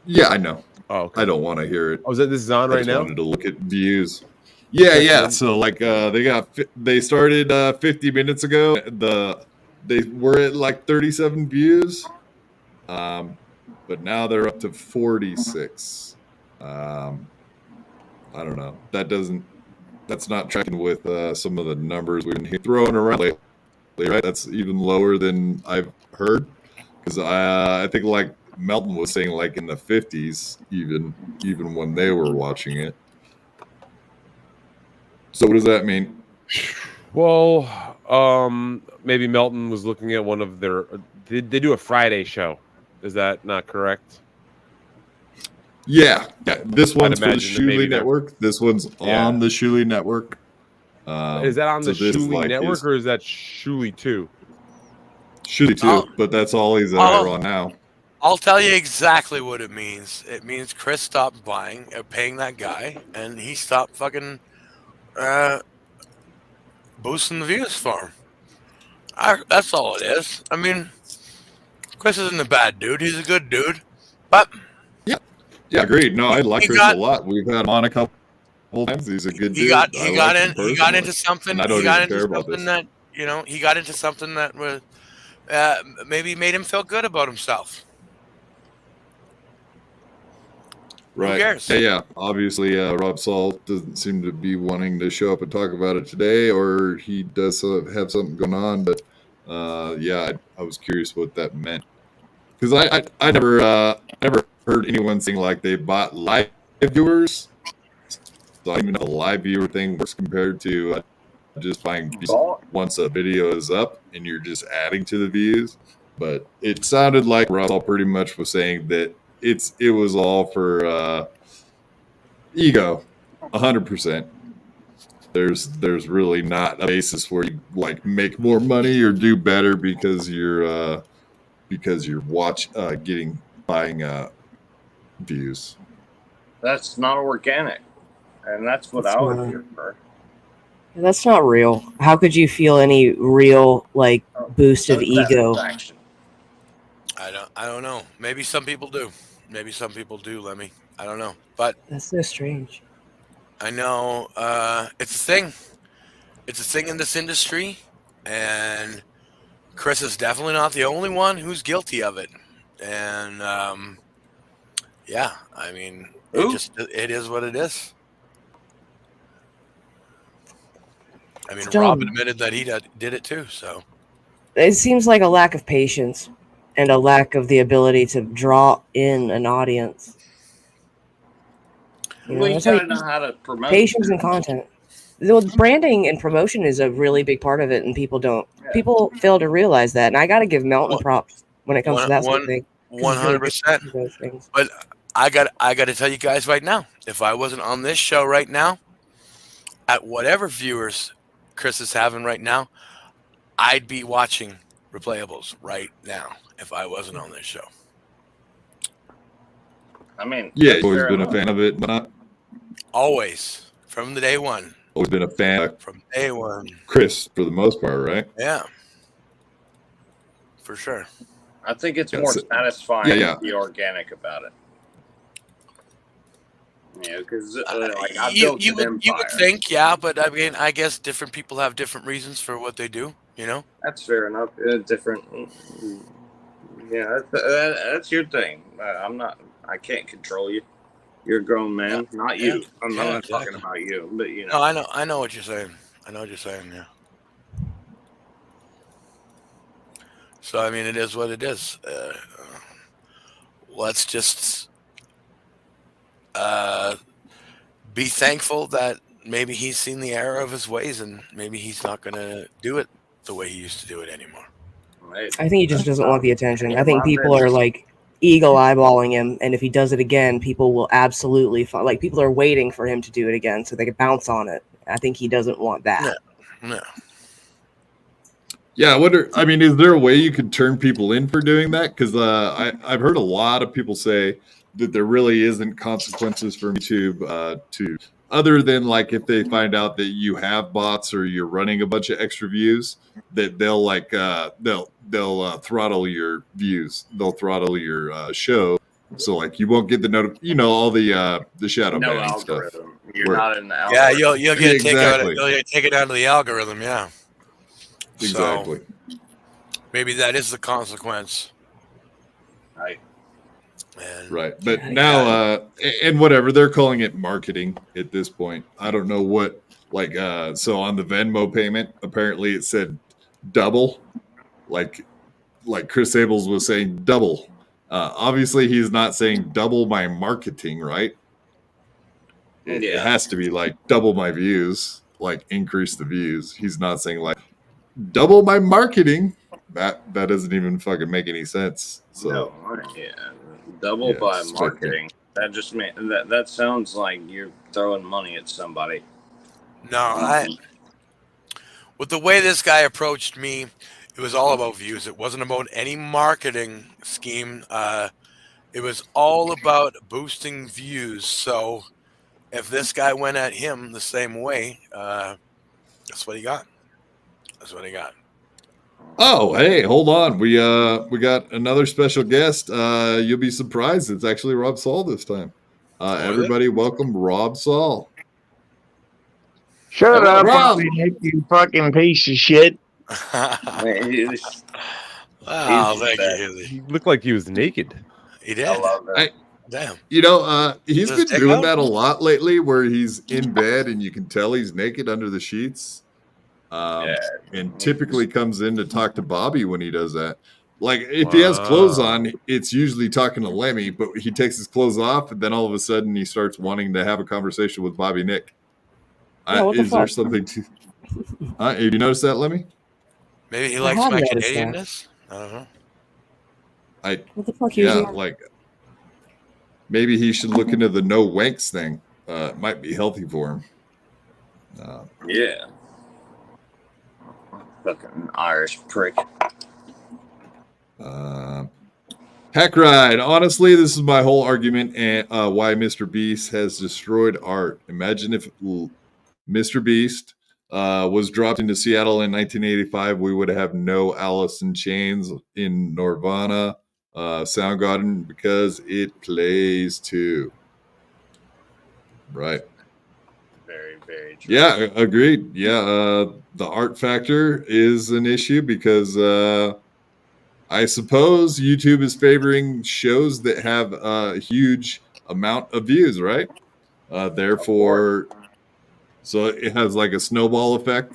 Yeah, I know. Oh, okay. I don't want to hear it. Oh, this is on I right just now? wanted to look at views. Yeah. So like they started 50 minutes ago. They were at like 37 views, but now they're up to 46. I don't know. That's not tracking with some of the numbers we've been throwing around lately. Right? That's even lower than I've heard, because I think like Melton was saying like in the 50s, even when they were watching it. So what does that mean? Well, maybe Melton was looking at one of their. They do a Friday show. Is that not correct? Yeah. This one's for the imagine that maybe Shuli they're- Network. This one's on the Shuli Network. Is that on so the this, Shuli like, Network is or is that Shuli 2? Shuli too? But that's all he's on now. I'll tell you exactly what it means. It means Chris stopped paying that guy, and he stopped fucking boosting the views for him. That's all it is. I mean, Chris isn't a bad dude. He's a good dude. But Yeah, agreed. No, I like He Chris got- a lot. We've had him on a couple times. He's a good dude. he got I he like got him in he got personally. into something. And I don't He got even into care about something this. that he got into something that was maybe made him feel good about himself. Right. cares? Yeah. Obviously, Rob Saul doesn't seem to be wanting to show up and talk about it today, or he does have something going on. But yeah, I was curious what that meant, because I never heard anyone saying like they bought live viewers. So I don't even know how the live viewer thing works compared to just buying views once a video is up and you're just adding to the views. But it sounded like Russell pretty much was saying that it was all for ego, 100%. There's really not a basis where you like make more money or do better because you're buying views. That's not organic, and that's what I would prefer. That's not real. How could you feel any real like boost of ego? I don't know. Maybe some people do. Maybe some people do, Lemmy. I don't know. But That's so strange. I know it's a thing. It's a thing in this industry, and Chris is definitely not the only one who's guilty of it. and yeah, I mean, it is what it is. I mean, Rob admitted that he did it too. So it seems like a lack of patience and a lack of the ability to draw in an audience. Well, you gotta know how to promote. Patience and content. The branding and promotion is a really big part of it, and people don't. Yeah. People fail to realize that, and I got to give Melton props when it comes to that sort of thing. 100%. But I got to tell you guys right now, if I wasn't on this show right now, at whatever viewers Chris is having right now, I'd be watching Replayables right now if I wasn't on this show. I mean, yeah, you've always been a fan of it, but not always from the day one. Always been a fan from day one. Chris, for the most part, right? Yeah, for sure. I think it's more satisfying to be organic about it. Yeah, because like I built an empire. You would think, yeah, but I mean, I guess different people have different reasons for what they do. You know, that's fair enough. Different. Yeah, that's your thing. I'm not. I can't control you. You're a grown man, not you. I'm not talking about you, but you know. No, I know what you're saying. I know what you're saying. Yeah. So I mean, it is what it is. Let's just be thankful that maybe he's seen the error of his ways, and maybe he's not going to do it the way he used to do it anymore. Right. I think he just doesn't want the attention. I think people are like eagle eyeballing him, and if he does it again, people will absolutely like. People are waiting for him to do it again so they can bounce on it. I think he doesn't want that. No. Yeah, I wonder. I mean, is there a way you could turn people in for doing that? Because I've heard a lot of people say that there really isn't consequences from YouTube to other than like if they find out that you have bots or you're running a bunch of extra views, that they'll like they'll throttle your views. They'll throttle your show. So like you won't get the all the shadow banning stuff. You're not in the algorithm. Yeah, you'll get you'll take it out of the algorithm. Yeah. Exactly. So, maybe that is the consequence. Right. Right. But now, and whatever, they're calling it marketing at this point. I don't know what, like, so on the Venmo payment, apparently it said double, like Chris Sables was saying double. Obviously, he's not saying double my marketing, right? It has to be like double my views, like increase the views. He's not saying like, double my marketing. That doesn't even fucking make any sense. So double by marketing. That just that sounds like you're throwing money at somebody. No, with the way this guy approached me, it was all about views. It wasn't about any marketing scheme. It was all about boosting views. So if this guy went at him the same way, that's what he got. That's what he got. Oh, hey, hold on. We got another special guest. You'll be surprised. It's actually Rob Saul this time. Everybody, welcome Rob Saul. Shut up, Rob. you fucking piece of shit. Wow, thank you. He looked like he was naked. He did. I love that. Damn. He's been doing that a lot lately, where he's in bed and you can tell he's naked under the sheets. And typically comes in to talk to Bobby when he does that. Like if he has clothes on, it's usually talking to Lemmy, but he takes his clothes off and then all of a sudden he starts wanting to have a conversation with Bobby Nick. Is there something to have you noticed that, Lemmy? Maybe he likes my Canadianness. I don't know. What the fuck? Like maybe he should look into the no wanks thing. It might be healthy for him. Fucking Irish prick. Heck ride. Honestly, this is my whole argument and why Mr. Beast has destroyed art. Imagine if Mr. Beast was dropped into Seattle in 1985, we would have no Alice in Chains in Nirvana, Soundgarden, because it plays too. Right. Very, very true. Yeah, agreed. Yeah, the art factor is an issue because I suppose YouTube is favoring shows that have a huge amount of views, right? Therefore, so it has like a snowball effect.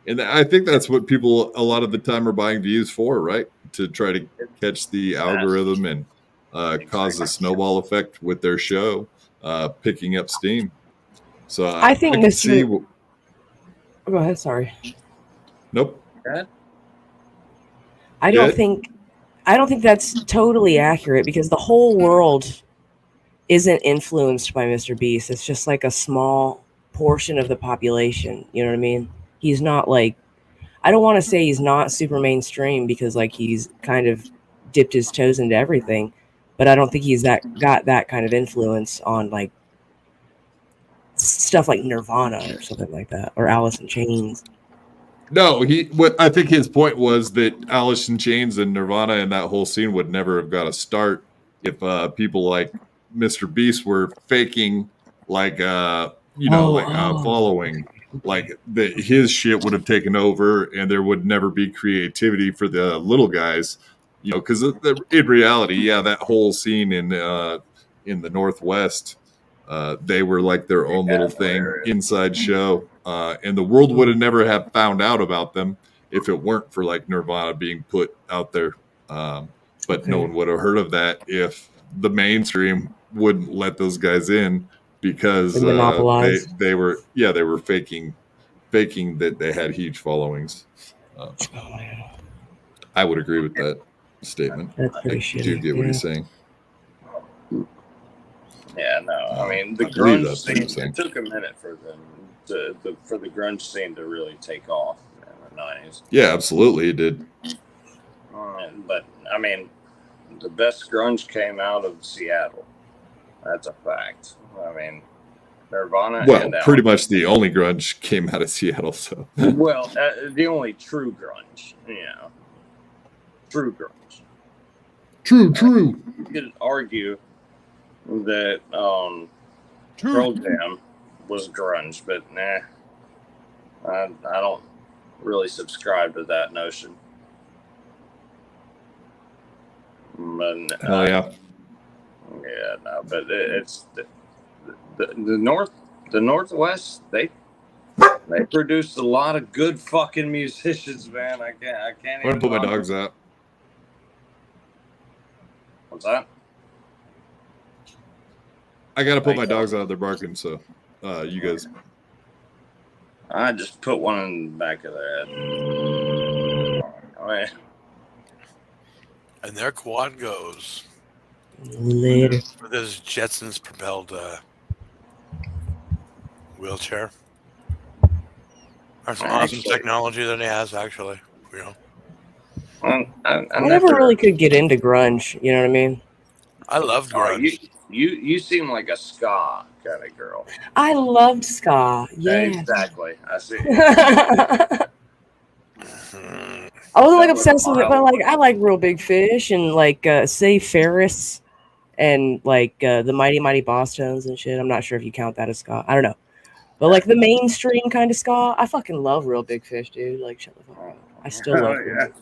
And I think that's what people a lot of the time are buying views for, right? To try to catch the algorithm and cause a snowball effect with their show picking up steam. So I think can see. Go ahead. Sorry. Nope. I don't think that's totally accurate because the whole world isn't influenced by Mr. Beast. It's just like a small portion of the population. You know what I mean? He's not like, I don't want to say he's not super mainstream because like he's kind of dipped his toes into everything, but I don't think he's got that kind of influence on like stuff like Nirvana or something like that, or Alice in Chains. No, what I think his point was that Alice in Chains and Nirvana and that whole scene would never have got a start if people like Mr. Beast were faking like following, like that his shit would have taken over and there would never be creativity for the little guys, you know, because in reality, yeah, that whole scene in the Northwest, they were like their own little thing, inside show, and the world would have never have found out about them if it weren't for like Nirvana being put out there. But no one would have heard of that if the mainstream wouldn't let those guys in because they were faking that they had huge followings. I would agree with that statement. That's pretty I shitty. do get what he's saying. Yeah, no. I mean, the grunge scene. It took a minute for them for the grunge scene to really take off in the 90s. Yeah, absolutely, it did. But I mean, the best grunge came out of Seattle. That's a fact. I mean, Nirvana. Well, pretty much the only grunge came out of Seattle. So. Well, the only true grunge. Yeah, true grunge. True. You could argue that Pearl Jam was grunge, but nah, I don't really subscribe to that notion. But, yeah, no, but it's the Northwest. They produced a lot of good fucking musicians, man. I can't. I'm gonna put my dogs out. What's that? I gotta put my dogs out. They're barking. So, you guys. I just put one in the back of their head. Oh, yeah. And their quad goes. Later. With his Jetsons propelled wheelchair. That's some awesome technology that he has, actually. You know. I never really could get into grunge. You know what I mean? I loved grunge. You seem like a ska kind of girl. I loved ska. Yeah. Exactly. I see. I wasn't like obsessed with it, but like I like Real Big Fish and like say Ferris and like the Mighty Mighty Boss Tones and shit. I'm not sure if you count that as ska. I don't know. But like the mainstream kind of ska, I fucking love Real Big Fish, dude. Like shut the fuck up. I still love it.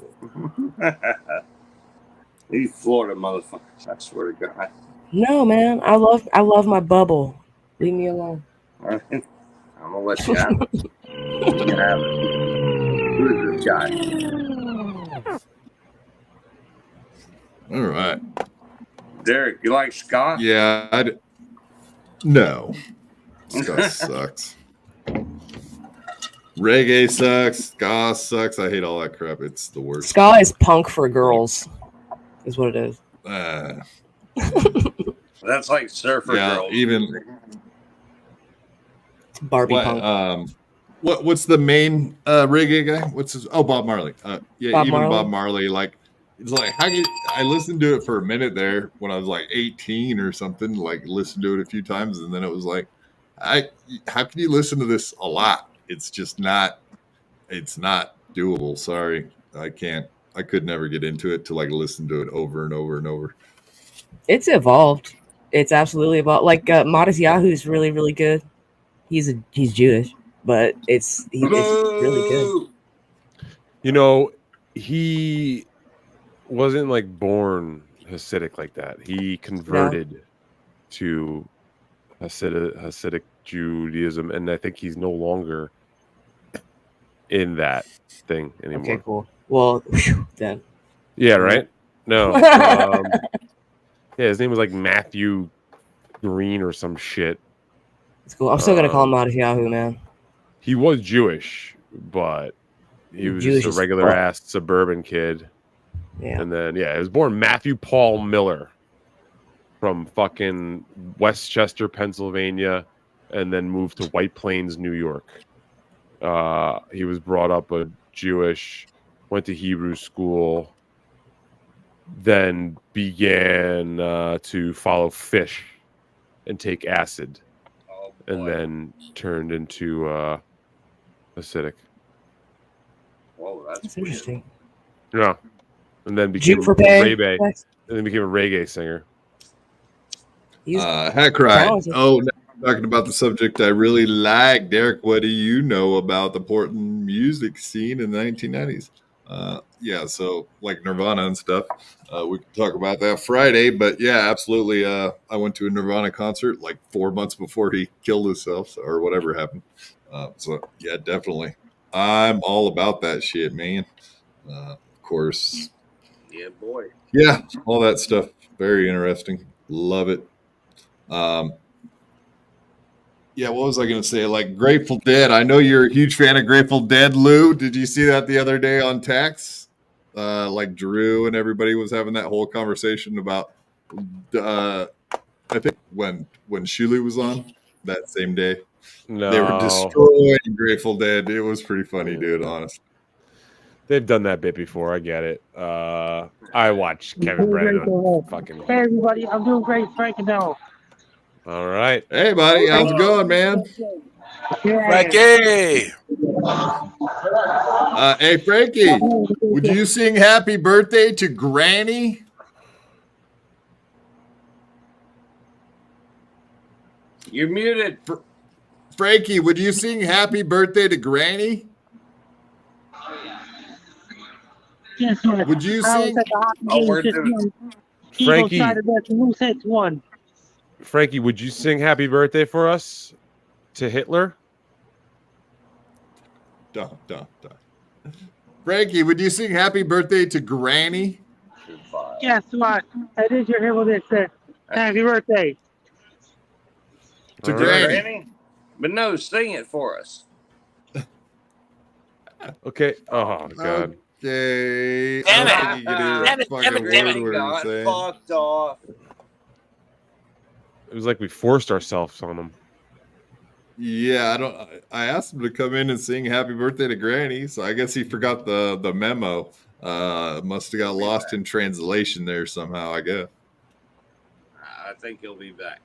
These Florida motherfuckers, I swear to God. No, man. I love my bubble. Leave me alone. I'm gonna let you have it. You can have it. Who's this guy? All right. Derek, you like ska? Yeah. No. Ska sucks. Reggae sucks. Ska sucks. I hate all that crap. It's the worst. Ska is punk for girls, is what it is. That's like surfer girls. Even Barbie punk. What's the main reggae guy? What's his? Oh, Bob Marley. Bob Marley. Like, it's like I listened to it for a minute there when I was like 18 or something. Like, listened to it a few times, and then it was like, how can you listen to this a lot? It's just not. It's not doable. Sorry, I can't. I could never get into it to like listen to it over and over and over. It's evolved. It's absolutely evolved. Like Modest Yahoo's really, really good. He's Jewish, but it's really good. You know, he wasn't like born Hasidic like that. He converted to Hasidic Judaism, and I think he's no longer in that thing anymore. Okay, cool. Well, then. Yeah, right? No. Yeah, his name was like Matthew Green or some shit. It's cool. I'm still gonna call him out of Yahoo, man. He was Jewish, but he was Jewish just a as regular fuck. ass suburban kid. Yeah. And then he was born Matthew Paul Miller from fucking Westchester, Pennsylvania, and then moved to White Plains, New York. He was brought up a Jewish, went to Hebrew school, then began to follow fish and take acid, and then turned into Hasidic. Whoa, That's interesting. Yeah, and then became Jew for pay. and then became a reggae singer. Heck right. Oh, now we're talking about the subject I really like. Derek, what do you know about the Portland music scene in the 1990s? Yeah, so like Nirvana and stuff. We can talk about that Friday, but yeah, absolutely. I went to a Nirvana concert like 4 months before he killed himself or whatever happened. So yeah, definitely. I'm all about that shit, man. Of course. Yeah, boy. Yeah, all that stuff. Very interesting. Love it. Yeah, what was I going to say? Like Grateful Dead. I know you're a huge fan of Grateful Dead, Lou. Did you see that the other day on Tax? Like Drew and everybody was having that whole conversation about, I think when Shulu was on that same day, they were destroying Grateful Dead. It was pretty funny, dude, honestly. They've done that bit before. I get it. I watched Kevin Brennan. Fucking. Hey everybody, I'm doing great, Frank and Del. All right. Hey, buddy, how's it going, man? Frankie. Hey, Frankie, would you sing "Happy Birthday" to Granny? You're muted. Frankie, would you sing "Happy Birthday" to Granny? Yes, sir. Would you sing? Frankie, would you sing "Happy Birthday" for us to Hitler? Duh. Frankie, would you sing "Happy Birthday" to Granny? Guess what? I did your hear what it said. Happy birthday. To Granny. But no, sing it for us. Okay. Oh, God. Okay. Damn it. Damn it. Fucked off. It was like we forced ourselves on him. Yeah, I asked him to come in and sing "Happy Birthday" to Granny, so I guess he forgot the memo. Must have got lost in translation there somehow, I guess. I think he'll be back.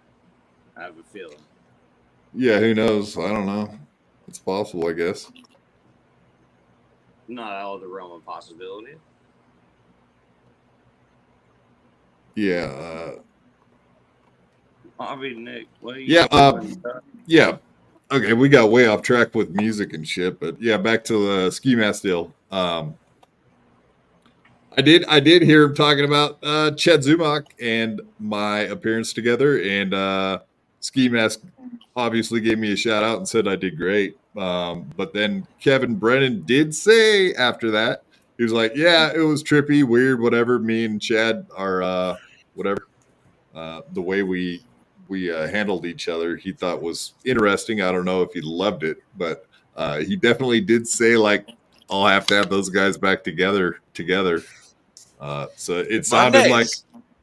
I have a feeling. Yeah, who knows? I don't know. It's possible, I guess. Not out of the realm of possibility. Yeah. Bobby, Nick, what are you doing? Yeah. Okay, we got way off track with music and shit, but yeah, back to the Ski Mask deal. I did hear him talking about Chet Zumach and my appearance together, and Ski Mask obviously gave me a shout out and said I did great. But then Kevin Brennan did say after that, he was like, yeah, it was trippy, weird, whatever. Me and Chad are whatever. The way we handled each other, he thought was interesting. I don't know if he loved it, but he definitely did say, like, I'll have to have those guys back together. So it sounded like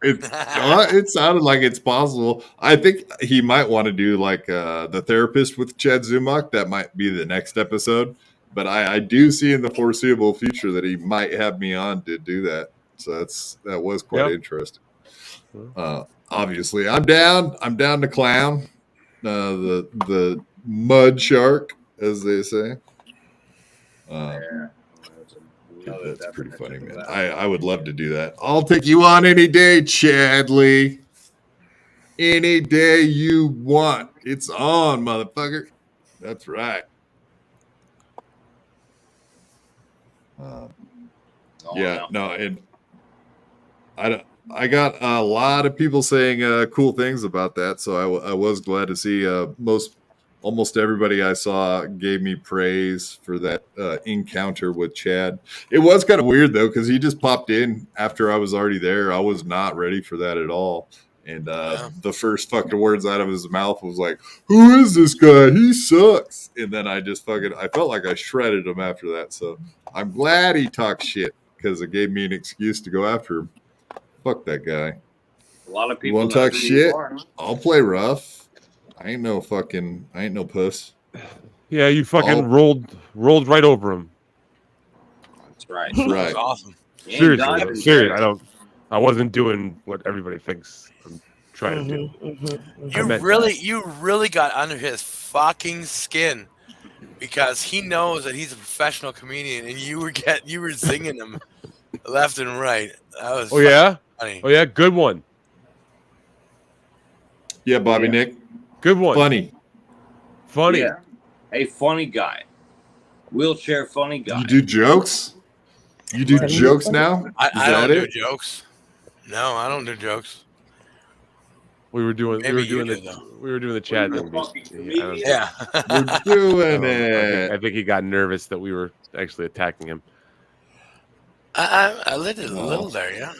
it sounded like it's possible. I think he might want to do like the therapist with Chad Zumach. That might be the next episode. But I do see in the foreseeable future that he might have me on to do that. So that was quite interesting. Obviously, I'm down. I'm down to clown. The mud shark, as they say. That's pretty funny, man. I would love to do that. I'll take you on any day, Chadley. Any day you want. It's on, motherfucker. That's right. Yeah, no, and I got a lot of people saying cool things about that, so I was glad to see almost everybody I saw gave me praise for that encounter with Chad. It was kind of weird though, because he just popped in after I was already there. I was not ready for that at all. And the first fucking words out of his mouth was like, "Who is this guy? He sucks." And then I felt like I shredded him after that. So I'm glad he talked shit because it gave me an excuse to go after him. Fuck that guy. A lot of You people want to talk know who shit? you are. I'll play rough. I ain't no puss. Yeah, you fucking rolled right over him. That's right. That's right. That's awesome. Seriously. I wasn't doing what everybody thinks I'm trying to do. You really got under his fucking skin because he knows that he's a professional comedian, and you were zinging him left and right. That was funny. Oh yeah, good one. Yeah, Bobby Nick. Good one. Funny. Yeah. A funny guy. Wheelchair funny guy. You do jokes? You do jokes now? I don't do jokes. No, I don't do jokes. We were doing the chat thing. Yeah. We're doing it. I think he got nervous that we were actually attacking him. I lit it a little there, yeah.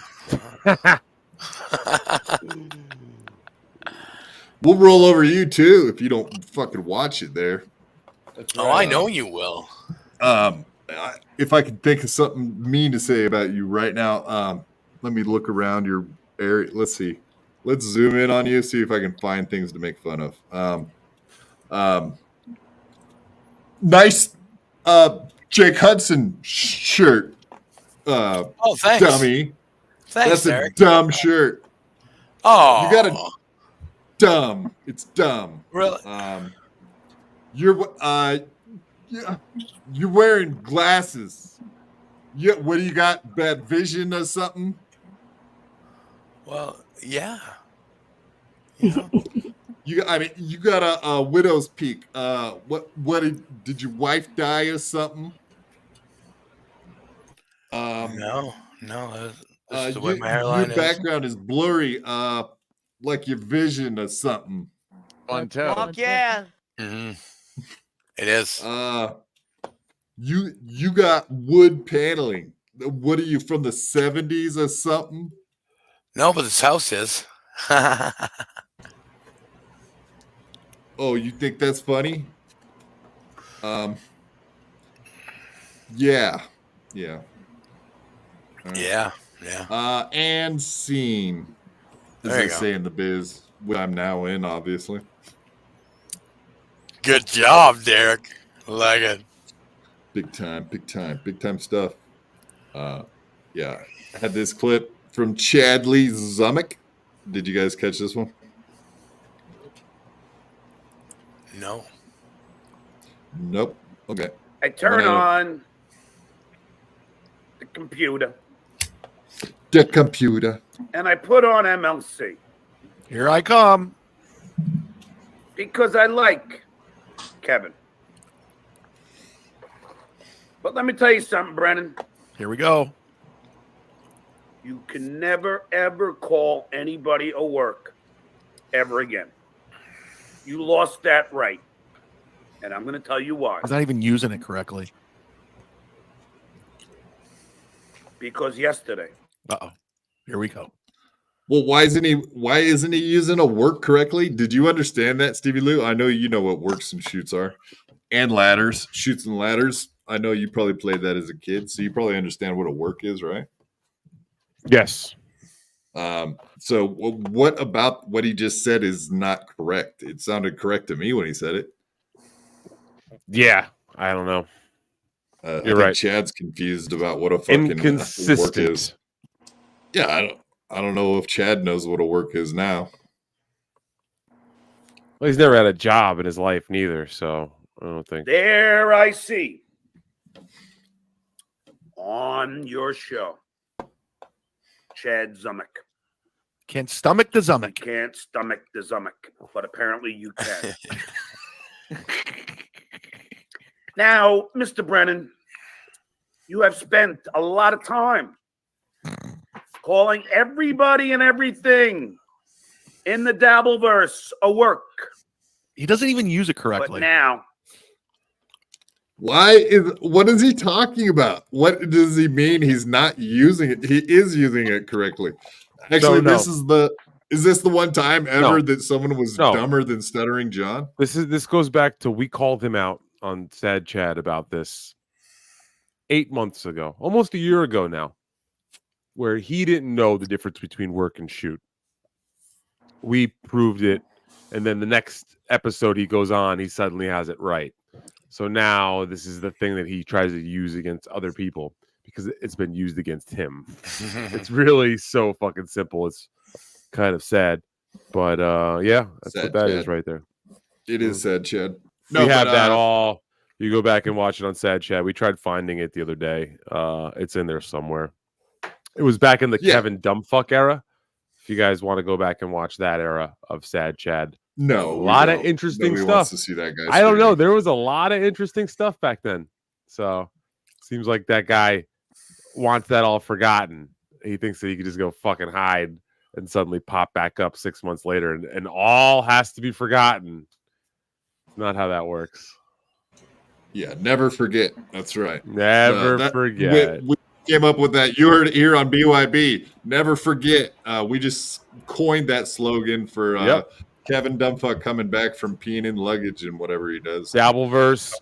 We'll roll over you too if you don't fucking watch it there. I know you will. If I could think of something mean to say about you right now, let me look around your area. Let's see. Let's zoom in on you, see if I can find things to make fun of. Nice Jake Hudson shirt. Thanks. Dummy. Thanks, That's Eric. a dumb shirt. Oh. You got a dumb. It's dumb. Really? You're wearing glasses. Yeah, what do you got? Bad vision or something? Well, yeah. You got a widow's peak. What did your wife die or something? No. This is the way my hairline your background is blurry. Like your vision or something. Fuck yeah. Mm-hmm. It is. You got wood paneling. What are you, from the 70s or something? No, but this house is. Oh, you think that's funny? Yeah. Yeah. And scene, as they say in the biz, which I'm now in, obviously. Good job, Derek. Like it. Big time stuff. Yeah. I had this clip from Chadley Zumick. Did you guys catch this one? No. Nope. Okay. I turn on the computer. And I put on MLC. Here I come. Because I like Kevin. But let me tell you something, Brennan. Here we go. You can never, ever call anybody a work ever again. You lost that right. And I'm going to tell you why. I was not even using it correctly. Because yesterday. Uh-oh. Here we go. Well, why isn't he using a work correctly? Did you understand that, Stevie Lou? I know you know what works and shoots are. And ladders. Shoots and ladders. I know you probably played that as a kid, so you probably understand what a work is, right? Yes. So what about what he just said is not correct? It sounded correct to me when he said it. Yeah, I don't know. You're right. Chad's confused about what a fucking work is. Yeah, I don't know if Chad knows what a work is now. Well, he's never had a job in his life neither, so I don't think. There I see on your show, Chad Zumick. Can't stomach the Zumick. Can't stomach the Zumick, but apparently you can. Now, Mr. Brennan, you have spent a lot of time calling everybody and everything in the Dabbleverse a work. He doesn't even use it correctly. But now, what is he talking about? What does he mean he's not using it? He is using it correctly. Actually, is this the one time ever that someone was dumber than Stuttering John? This goes back to, we called him out on Sad Chad about this 8 months ago, almost a year ago now, where he didn't know the difference between work and shoot. We proved it, and then the next episode he goes on, he suddenly has it right. So now this is the thing that he tries to use against other people because it's been used against him. It's really so fucking simple. It's kind of sad, but yeah, that's sad, what that Chad. is right there. It is sad, Chad. We have that all. You go back and watch it on Sad Chat. We tried finding it the other day. It's in there somewhere. It was back in the Kevin Dumbfuck era. If you guys want to go back and watch that era of Sad Chad. No, a lot of interesting Nobody stuff. wants to see that guy. I don't know. There was a lot of interesting stuff back then. So seems like that guy wants that all forgotten. He thinks that he could just go fucking hide and suddenly pop back up 6 months later, and all has to be forgotten. It's not how that works. Yeah, never forget. That's right. Never forget. We came up with that. You heard it here on BYB. Never forget. We just coined that slogan for Kevin Dumbfuck coming back from peeing in luggage and whatever he does. Dabbleverse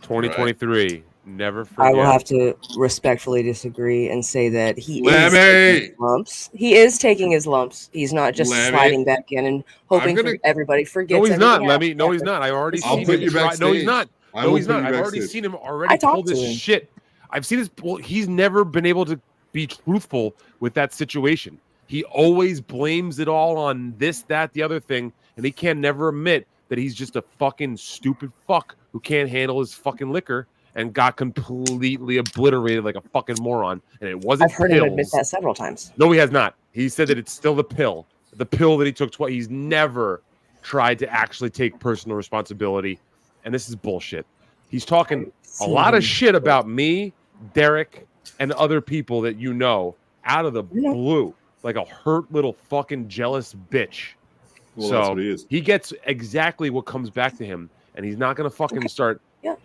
2023. Right. Never forget. I will have to respectfully disagree and say that he is taking his lumps. He is taking his lumps. He's not just sliding back in and hoping for everybody forgets. No, he's not, Lemmy. No, Ever. he's not. I've already I'll seen put him you try. backstage. No, he's not. No, he's not. I've already seen him already I pull talked this to him. shit. I've seen his. Well, he's never been able to be truthful with that situation. He always blames it all on this, that, the other thing, and he can never admit that he's just a fucking stupid fuck who can't handle his fucking liquor and got completely obliterated like a fucking moron. And it wasn't. I've heard him admit that several times. No, he has not. He said that it's still the pill that he took twice. He's never tried to actually take personal responsibility, and this is bullshit. He's talking a lot of shit about me, Derek, and other people that you know out of the blue, like a hurt little fucking jealous bitch. Well, so that's what he is. He gets exactly what comes back to him, and he's not gonna fucking start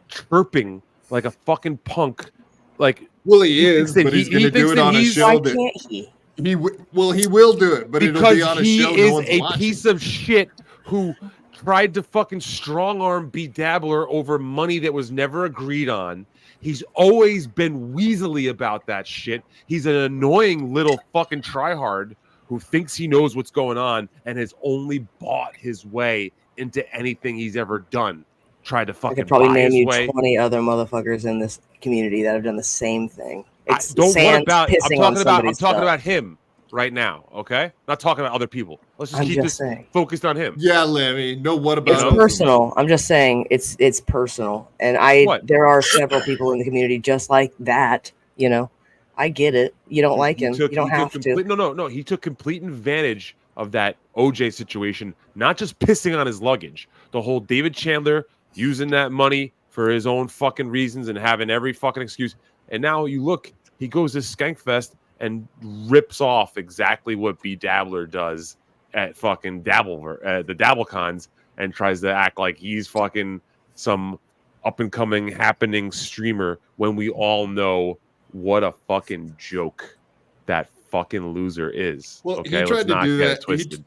chirping like a fucking punk. Like, well, he is, but he's going to do it on a show. Why can't he? He will do it, but it'll be on a show. He no is a watching. piece of shit who tried to fucking strong arm B Dabbler over money that was never agreed on. He's always been weaselly about that shit. He's an annoying little fucking tryhard who thinks he knows what's going on and has only bought his way into anything he's ever done. Tried to I fucking could probably buy name his you way. 20 other motherfuckers in this community that have done the same thing. It's What Sans about? I'm pissing on talking somebody's stuff. about him right now. Okay, not talking about other people. Let's just I'm keep just this saying. focused on him. Yeah, Lemmy. No, what about It's him? personal. I'm just saying it's personal, and there are several people in the community just like that. You know, I get it. You don't like him. You don't have to. No. He took complete advantage of that OJ situation, not just pissing on his luggage. The whole David Chandler using that money for his own fucking reasons and having every fucking excuse. And now you look, he goes to Skankfest and rips off exactly what B Dabbler does at fucking the DabbleCons and tries to act like he's fucking some up and coming happening streamer when we all know what a fucking joke that fucking loser is. Well, okay, he tried to do that. Twisted.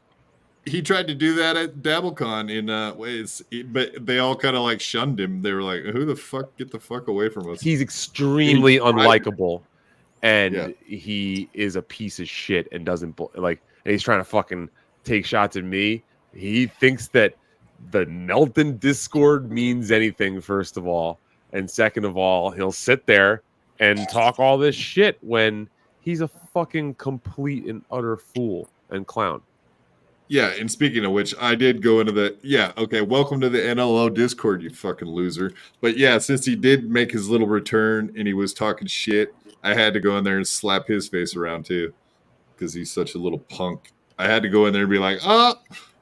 He tried to do that at DabbleCon in ways, but they all kind of like shunned him. They were like, "Who the fuck? Get the fuck away from us!" He's extremely unlikable, and he is a piece of shit and doesn't like. And he's trying to fucking take shots at me. He thinks that the Nelton Discord means anything. First of all, and second of all, he'll sit there and talk all this shit when he's a fucking complete and utter fool and clown. Yeah, and speaking of which, I did go into the welcome to the NLO Discord, you fucking loser. But yeah, since he did make his little return and he was talking shit, I had to go in there and slap his face around too, because he's such a little punk. I had to go in there and be like,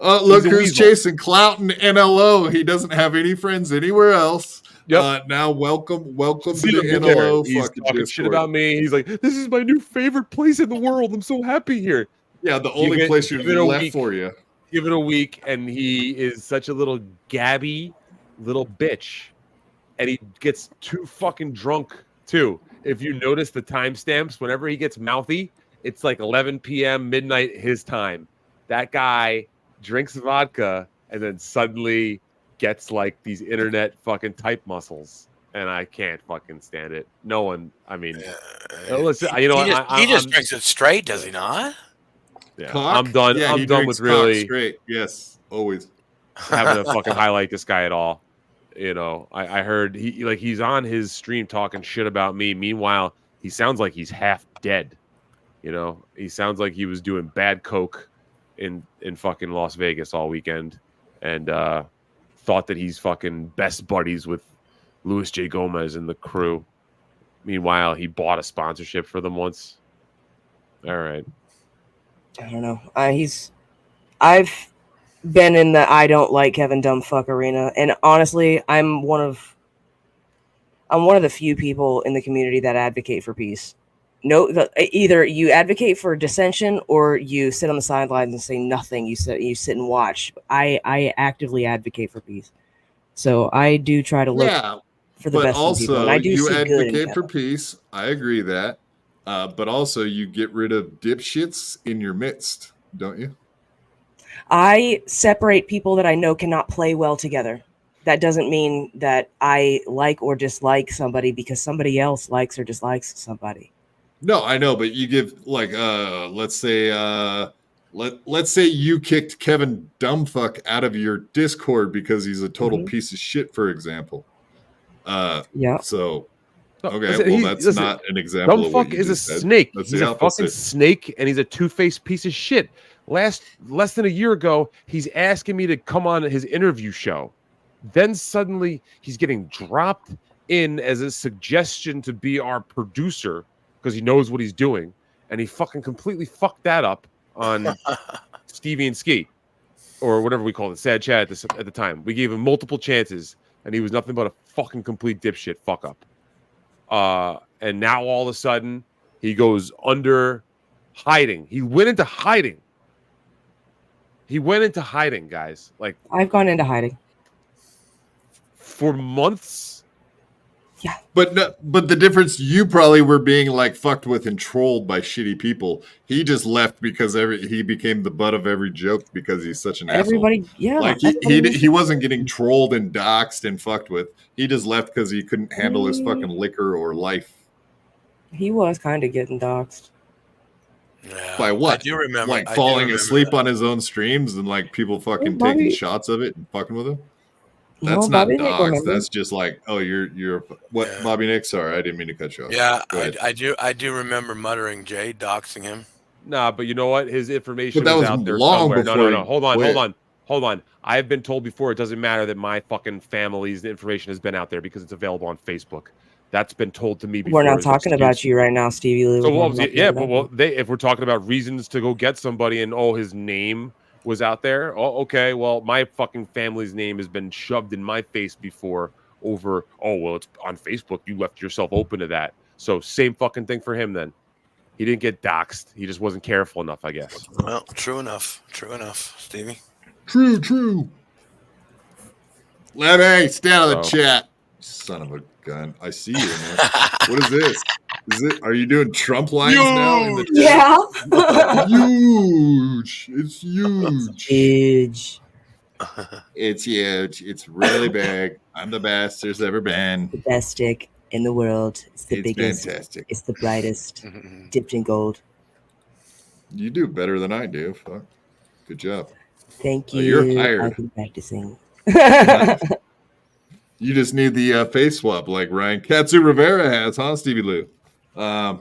look who's chasing clout in NLO. He doesn't have any friends anywhere else. Yep. Now welcome See to the him there. NLO He's fucking talking Discord. shit about me. He's like, "This is my new favorite place in the world. I'm so happy here." Yeah, the only place you're left for you. Give it a week, and he is such a little gabby little bitch, and he gets too fucking drunk too. If you notice the timestamps, whenever he gets mouthy, it's like 11 p.m. midnight his time. That guy drinks vodka and then suddenly gets like these internet fucking type muscles, and I can't fucking stand it. No one. I mean, listen. You know, he just drinks it straight, does he not? Yeah, Cock? I'm done. Yeah, I'm he done drinks with really cock straight. Yes, always having to fucking highlight this guy at all. You know, I heard he's on his stream talking shit about me. Meanwhile, he sounds like he's half dead. You know, he sounds like he was doing bad coke in fucking Las Vegas all weekend, and thought that he's fucking best buddies with Luis J. Gomez and the crew. Meanwhile, he bought a sponsorship for them once. All right. I don't know. I've been in the I don't like Kevin Dumbfuck arena, and honestly, I'm one of the few people in the community that advocate for peace. Either you advocate for dissension or you sit on the sidelines and say nothing. You sit and watch. I actively advocate for peace, so I do try to look for the best in people. And I do you see good in advocate for Kevin. peace. I agree that, but also you get rid of dipshits in your midst, don't you? I separate people that I know cannot play well together. That doesn't mean that I like or dislike somebody because somebody else likes or dislikes somebody. No, I know, but you give like let's say let's say you kicked Kevin Dumbfuck out of your Discord because he's a total piece of shit, for example. Yeah. So okay, Listen, that's not an example of what Dumbfuck you is a just said. snake. That's He's the a fucking opposite. snake, and he's a two-faced piece of shit. Less than a year ago, he's asking me to come on his interview show. Then suddenly he's getting dropped in as a suggestion to be our producer because he knows what he's doing, and he fucking completely fucked that up on Stevie and Ski, or whatever we called it, Sad Chat at the time. We gave him multiple chances, and he was nothing but a fucking complete dipshit fuck up. And now all of a sudden he goes under hiding. He went into hiding. Guys. Like, I've gone into hiding for months. Yeah. But the difference, you probably were being like fucked with and trolled by shitty people. He just left because he became the butt of every joke because he's such an Everybody, asshole. yeah. Like he wasn't getting trolled and doxxed and fucked with. He just left because he couldn't handle his fucking liquor or life. He was kind of getting doxxed. Yeah, By what? I do remember. Like I do falling remember asleep that. on his own streams and like people fucking Bobby- taking shots of it and fucking with him. No, That's not Bobby Nick dogs. remember. That's just like, oh, you're what? Yeah. Bobby Nick. Sorry, I didn't mean to cut you off. Yeah, Go ahead. I do remember muttering Jay doxing him. Nah, but you know what? His information But that was out there long somewhere. before No. he Hold on. I've been told before it doesn't matter that my fucking family's information has been out there because it's available on Facebook. That's been told to me before. We're not as an talking about excuse. you right now, Stevie Lou. So We're well, talking about yeah, you. but if we're talking about reasons to go get somebody and his name was out there, okay, well my fucking family's name has been shoved in my face before over. Oh well, it's on Facebook. You left yourself open to that. So same fucking thing for him then. He didn't get doxxed. He just wasn't careful enough, I guess. Well, true enough, Stevie. True. Lemmy, stay out of the So- chat. Son of a gun. I see you, man. What is this? Are you doing Trump lines now? In the chat? Yeah. Huge. It's huge. Huge. It's huge. It's really big. I'm the best there's ever been. The best stick in the world. It's the It's biggest. fantastic. It's the brightest. Dipped in gold. You do better than I do. Fuck. Good job. Thank Oh, you. you're hired. I've been practicing. You just need the face swap like Ryan Katsu Rivera has, huh, Stevie Lou? Yeah.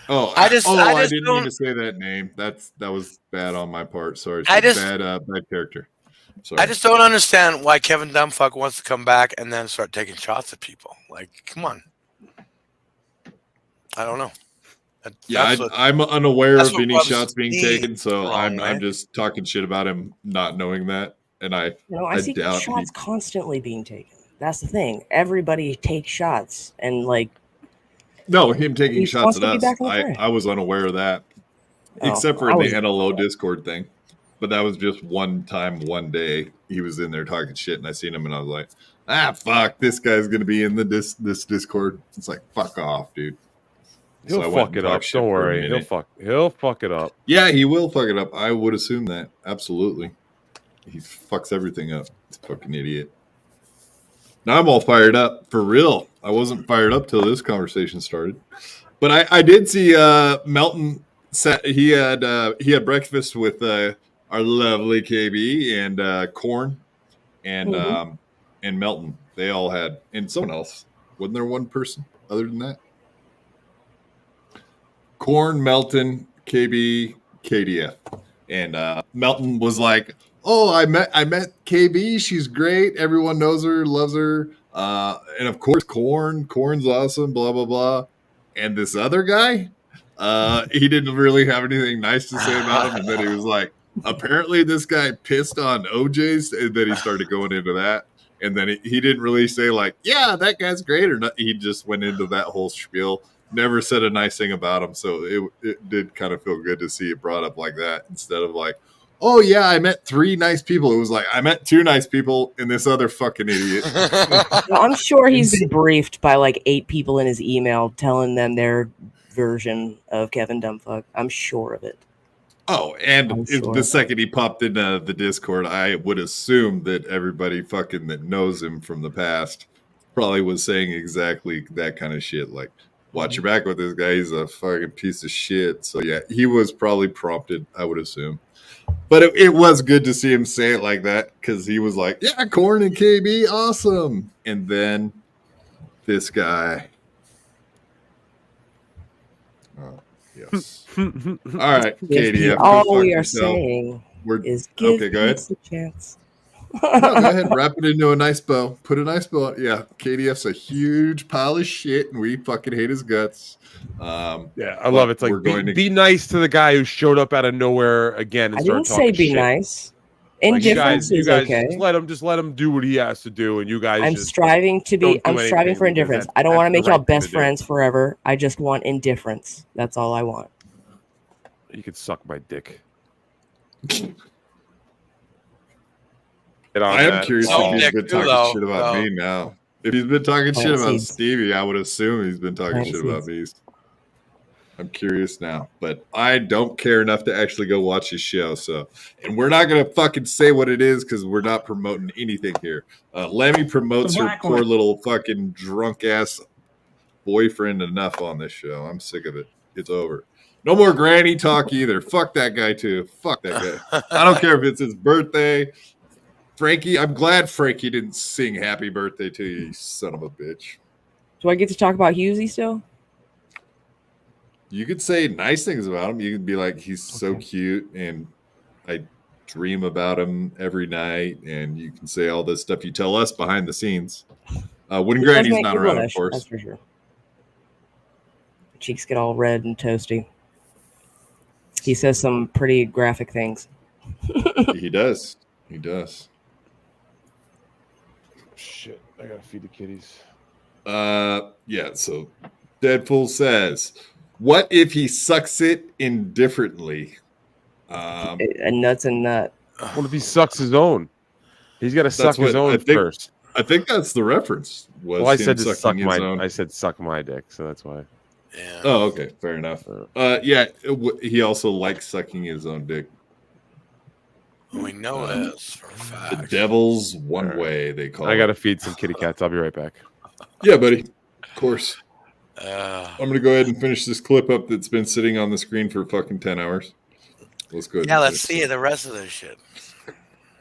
Oh, I just didn't don't- mean to say that name. That was bad on my part. Sorry. I just- bad character. Sorry. I just don't understand why Kevin Dumbfuck wants to come back and then start taking shots at people. Like, come on. I don't know. I'm unaware that's of what any rubs shots being me taken, so wrong, I'm right? just talking shit about him not knowing that, and I I see doubt shots constantly being taken. That's the thing. Everybody takes shots, and like, No, him taking he shots wants at to be us. back in the fray. I was unaware of that, Oh, except for I the was- NLO Discord thing. But that was just one time, one day. He was in there talking shit, and I seen him, and I was like, fuck, this guy's gonna be in this Discord. It's like, fuck off, dude. He'll So I went fuck and it talked up. shit Don't for a worry. He'll minute. fuck it up. Yeah, he will fuck it up. I would assume that. Absolutely. He fucks everything up. He's a fucking idiot. Now I'm all fired up for real. I wasn't fired up till this conversation started. But I did see Melton he had breakfast with our lovely KB and Corn and Melton. They all had, and someone else. Wasn't there one person other than that? Corn, Melton, KB, KDF. And Melton was like, "Oh, I met KB. She's great. Everyone knows her, loves her. And of course, Corn's awesome. Blah blah blah." And this other guy, he didn't really have anything nice to say about him. And then he was like, "Apparently, this guy pissed on OJ's." And then he started going into that. And then he didn't really say like, "Yeah, that guy's great," or not. He just went into that whole spiel. Never said a nice thing about him, so it did kind of feel good to see it brought up like that instead of like, "Oh yeah, I met 3 nice people." It was like, I met 2 nice people and this other fucking idiot. Well, I'm sure he's been briefed by like 8 people in his email telling them their version of Kevin Dumbfuck. I'm sure of it. Oh, and sure. the second he popped into the Discord, I would assume that everybody fucking that knows him from the past probably was saying exactly that kind of shit. Like, watch your back with this guy. He's a fucking piece of shit. So yeah, he was probably prompted, I would assume. But it was good to see him say it like that because he was like, "Yeah, Corn and KB, awesome." And then this guy. Oh, yes. All right, KDF. All we are saying is give okay, go ahead. us a chance. No, go ahead. Wrap it into a nice bow. Put a nice bow. Yeah, KDF's a huge pile of shit, and we fucking hate his guts. Yeah, I love it. It's like be nice to the guy who showed up out of nowhere again. And I didn't say be nice. Indifference is okay. Just let him do what he has to do, and you guys. I'm striving for indifference. I don't want to make y'all best friends forever. I just want indifference. That's all I want. You could suck my dick. I am curious if he's been talking shit about me now. If he's been talking shit about Stevie, I would assume he's been talking shit about me. I'm curious now, but I don't care enough to actually go watch his show. So, and we're not gonna fucking say what it is because we're not promoting anything here. Lemmy promotes her poor little fucking drunk ass boyfriend enough on this show. I'm sick of it. It's over. No more granny talk either. Fuck that guy too. Fuck that guy. I don't care if it's his birthday. Frankie, I'm glad Frankie didn't sing happy birthday to you, you son of a bitch. Do I get to talk about Hughezy still? You could say nice things about him. You could be like, he's so cute, and I dream about him every night, and you can say all this stuff you tell us behind the scenes. When Granny's not around, of course. That's for sure. Cheeks get all red and toasty. He says some pretty graphic things. He does. He does. Shit, I gotta feed the kitties. Yeah, so Deadpool says, what if he sucks it indifferently? A nut's a nut. What if he sucks his own? He's got to suck his own first. I think that's the reference. Well, I said to suck my. I said suck my dick, so that's why. Yeah. Oh, okay, fair enough. Yeah, he also likes sucking his own dick. We know this for a fact. The devil's one way, they call it. I got to feed some kitty cats. I'll be right back. Yeah, buddy. Of course. I'm going to go ahead and finish this clip up that's been sitting on the screen for fucking 10 hours. Let's go ahead. Yeah, let's see the rest of this shit.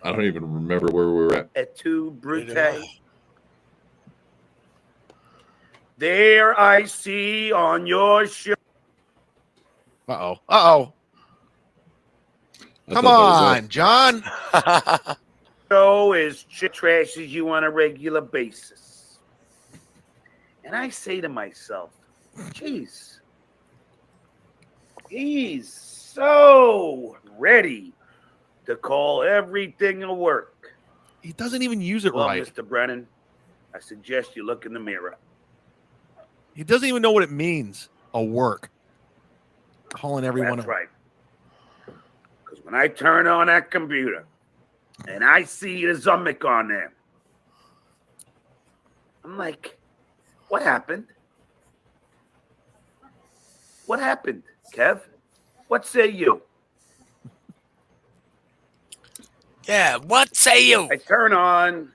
I don't even remember where we were at. Et tu, Brute? There I see on your show. Uh-oh. Uh-oh. Come on, John. Show is trashes you on a regular basis. And I say to myself, geez, he's so ready to call everything a work. He doesn't even use it right. Mr. Brennan, I suggest you look in the mirror. He doesn't even know what it means. A work. Calling everyone. That's right. Because when I turn on that computer and I see the Zumic on there, I'm like, what happened? What happened, Kev? What say you? Yeah, what say you? I turn on.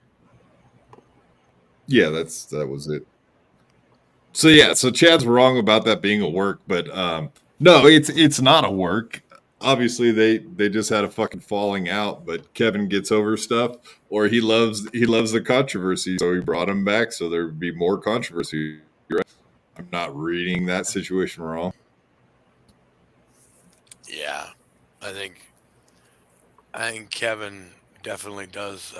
Yeah, that was it. So yeah, so Chad's wrong about that being a work, but no, it's not a work. Obviously, they just had a fucking falling out, but Kevin gets over stuff, or he loves the controversy, so he brought him back so there would be more controversy. I'm not reading that situation wrong. Yeah, I think Kevin definitely does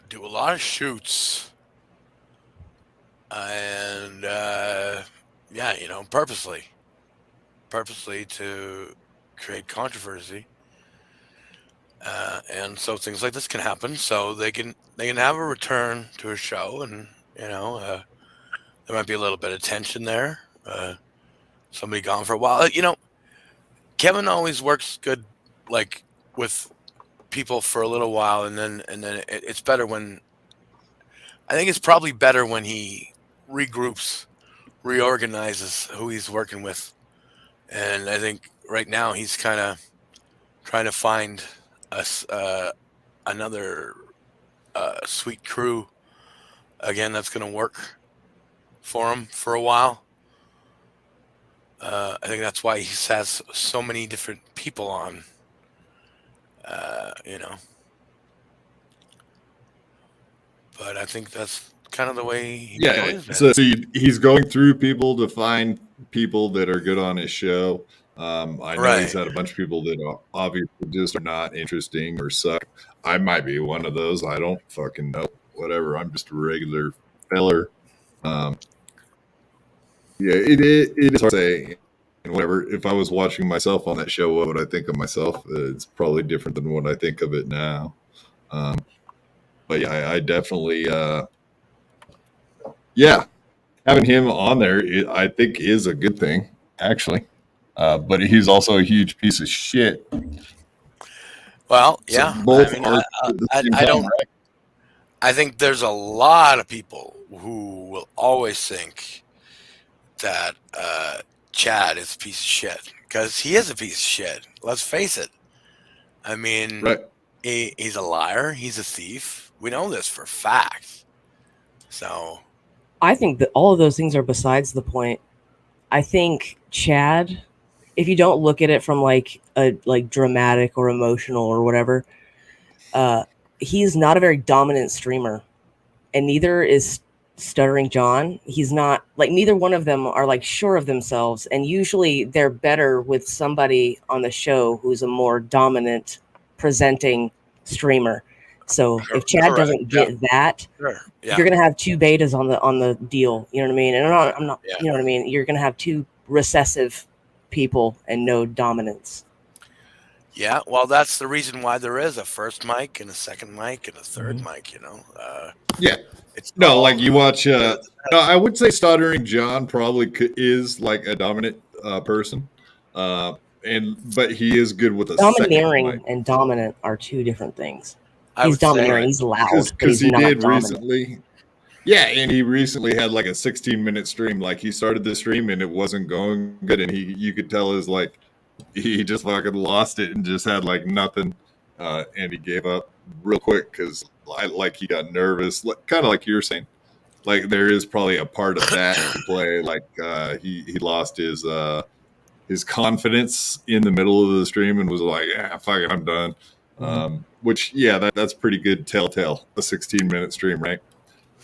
do a lot of shoots, and yeah, you know, purposely to create controversy, and so things like this can happen. So they can have a return to a show, and you know, there might be a little bit of tension there. Somebody gone for a while, you know. Kevin always works good, like with people for a little while, and then it's better when. I think it's probably better when he regroups, reorganizes who he's working with, and I think right now he's kind of trying to find us another sweet crew again that's going to work for him for a while. I think that's why he has so many different people on. You know, but I think that's kind of the way he plays it. So he's going through people to find people that are good on his show. I know he's had a bunch of people that obviously just are not interesting or suck. I might be one of those. I don't fucking know. Whatever. I'm just a regular feller. Yeah, it is hard to say. And whatever. If I was watching myself on that show, what would I think of myself? It's probably different than what I think of it now. But yeah, I definitely, yeah, having him on there, I think is a good thing, actually. But he's also a huge piece of shit. Well, yeah, So both I mean, are I don't. Right? I think there's a lot of people who will always think that Chad is a piece of shit because he is a piece of shit. Let's face it. I mean, he's a liar. He's a thief. We know this for fact. So I think that all of those things are besides the point. I think Chad, if you don't look at it from like a dramatic or emotional or whatever, he's not a very dominant streamer, and neither is Stuttering John. He's not like, neither one of them are like sure of themselves, and usually they're better with somebody on the show who's a more dominant presenting streamer. So if Chad doesn't get that, you're gonna have two betas on the deal. You know what I mean? And I'm not. You know what I mean? You're gonna have two recessive people and no dominance. yeah, well, that's the reason why there is a first mic and a second mic and a third mic. You know. Yeah. It's no, like you watch. No, I would say Stuttering John probably is like a dominant person, but he is good with a domineering and dominant are two different things. He's domineering. He's loud because he did dominant. recently. Yeah, and he recently had like a 16-minute stream. Like he started the stream and it wasn't going good, and you could tell his like he just fucking lost it and just had like nothing, and he gave up real quick because he got nervous, kind of like you were saying. Like there is probably a part of that to play. Like he lost his confidence in the middle of the stream and was like, "Yeah, fuck it, I'm done." Which that's pretty good telltale. A 16-minute stream, right?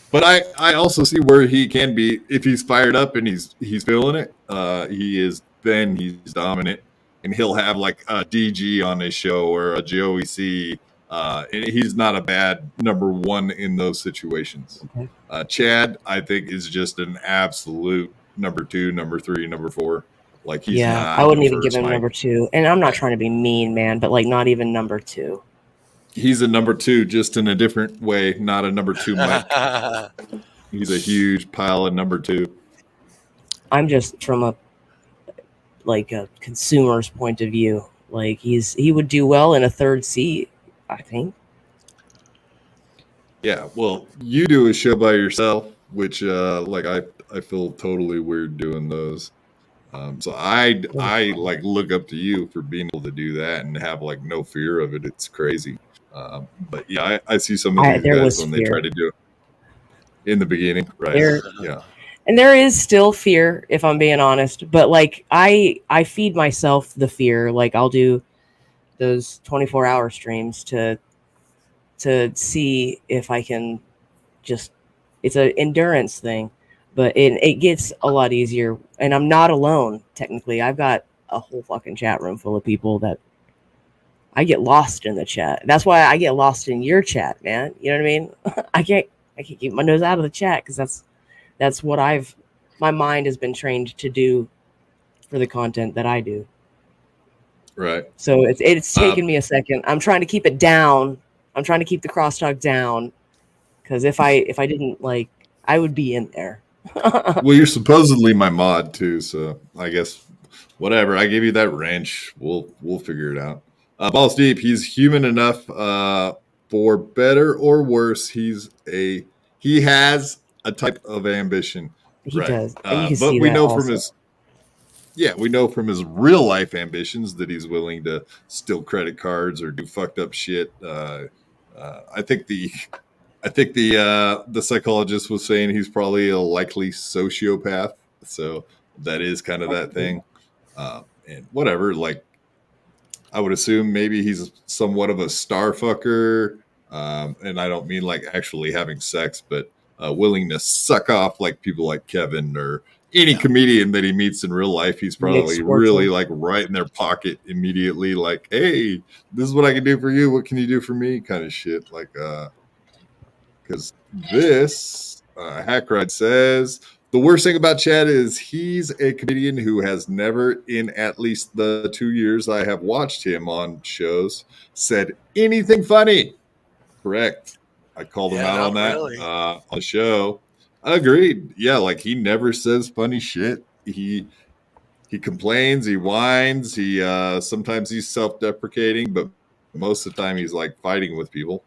But I also see where he can be if he's fired up and he's feeling it. He's dominant, and he'll have like a DG on his show or a Joey C. And he's not a bad number one in those situations. Chad, I think, is just an absolute number 2, number 3, number 4. Like he's not I wouldn't even give him number 2. And I'm not trying to be mean, man, but like not even number 2. He's a number 2, just in a different way, not a number 2 Mike. He's a huge pile of number 2. I'm just from a consumer's point of view. Like he would do well in a third seat, I think. Yeah, well, you do a show by yourself, which I feel totally weird doing those. So I like look up to you for being able to do that and have like no fear of it. It's crazy. But yeah, I see some of these guys when they try to do it in the beginning, right? Yeah. And there is still fear, if I'm being honest. But like I feed myself the fear. Like I'll do those 24-hour streams to see if I can just. It's an endurance thing, but it gets a lot easier. And I'm not alone. Technically, I've got a whole fucking chat room full of people that I get lost in the chat. That's why I get lost in your chat, man. You know what I mean? I can't keep my nose out of the chat because that's what my mind has been trained to do for the content that I do. Right. So it's taken me a second. I'm trying to keep it down. I'm trying to keep the crosstalk down because if I didn't, like, I would be in there. Well, you're supposedly my mod too, so I guess whatever. I give you that wrench. We'll figure it out. Balls deep. He's human enough. For better or worse, he has a type of ambition. He does. And you can but see we that know also. we know from his real life ambitions that he's willing to steal credit cards or do fucked up shit. I think the psychologist was saying he's probably a likely sociopath. So that is kind of that thing. And whatever, like, I would assume maybe he's somewhat of a star fucker. And I don't mean like actually having sex, but willing to suck off like people like Kevin or any comedian that he meets in real life. He's probably really like right in their pocket immediately. Like, hey, this is what I can do for you. What can you do for me? Kind of shit. Like, because this Hackride says the worst thing about Chad is he's a comedian who has never, in at least the 2 years I have watched him on shows, said anything funny. Correct. I called him out on that on the show. Agreed. Yeah, like he never says funny shit. He complains, he whines, he sometimes he's self-deprecating, but most of the time he's like fighting with people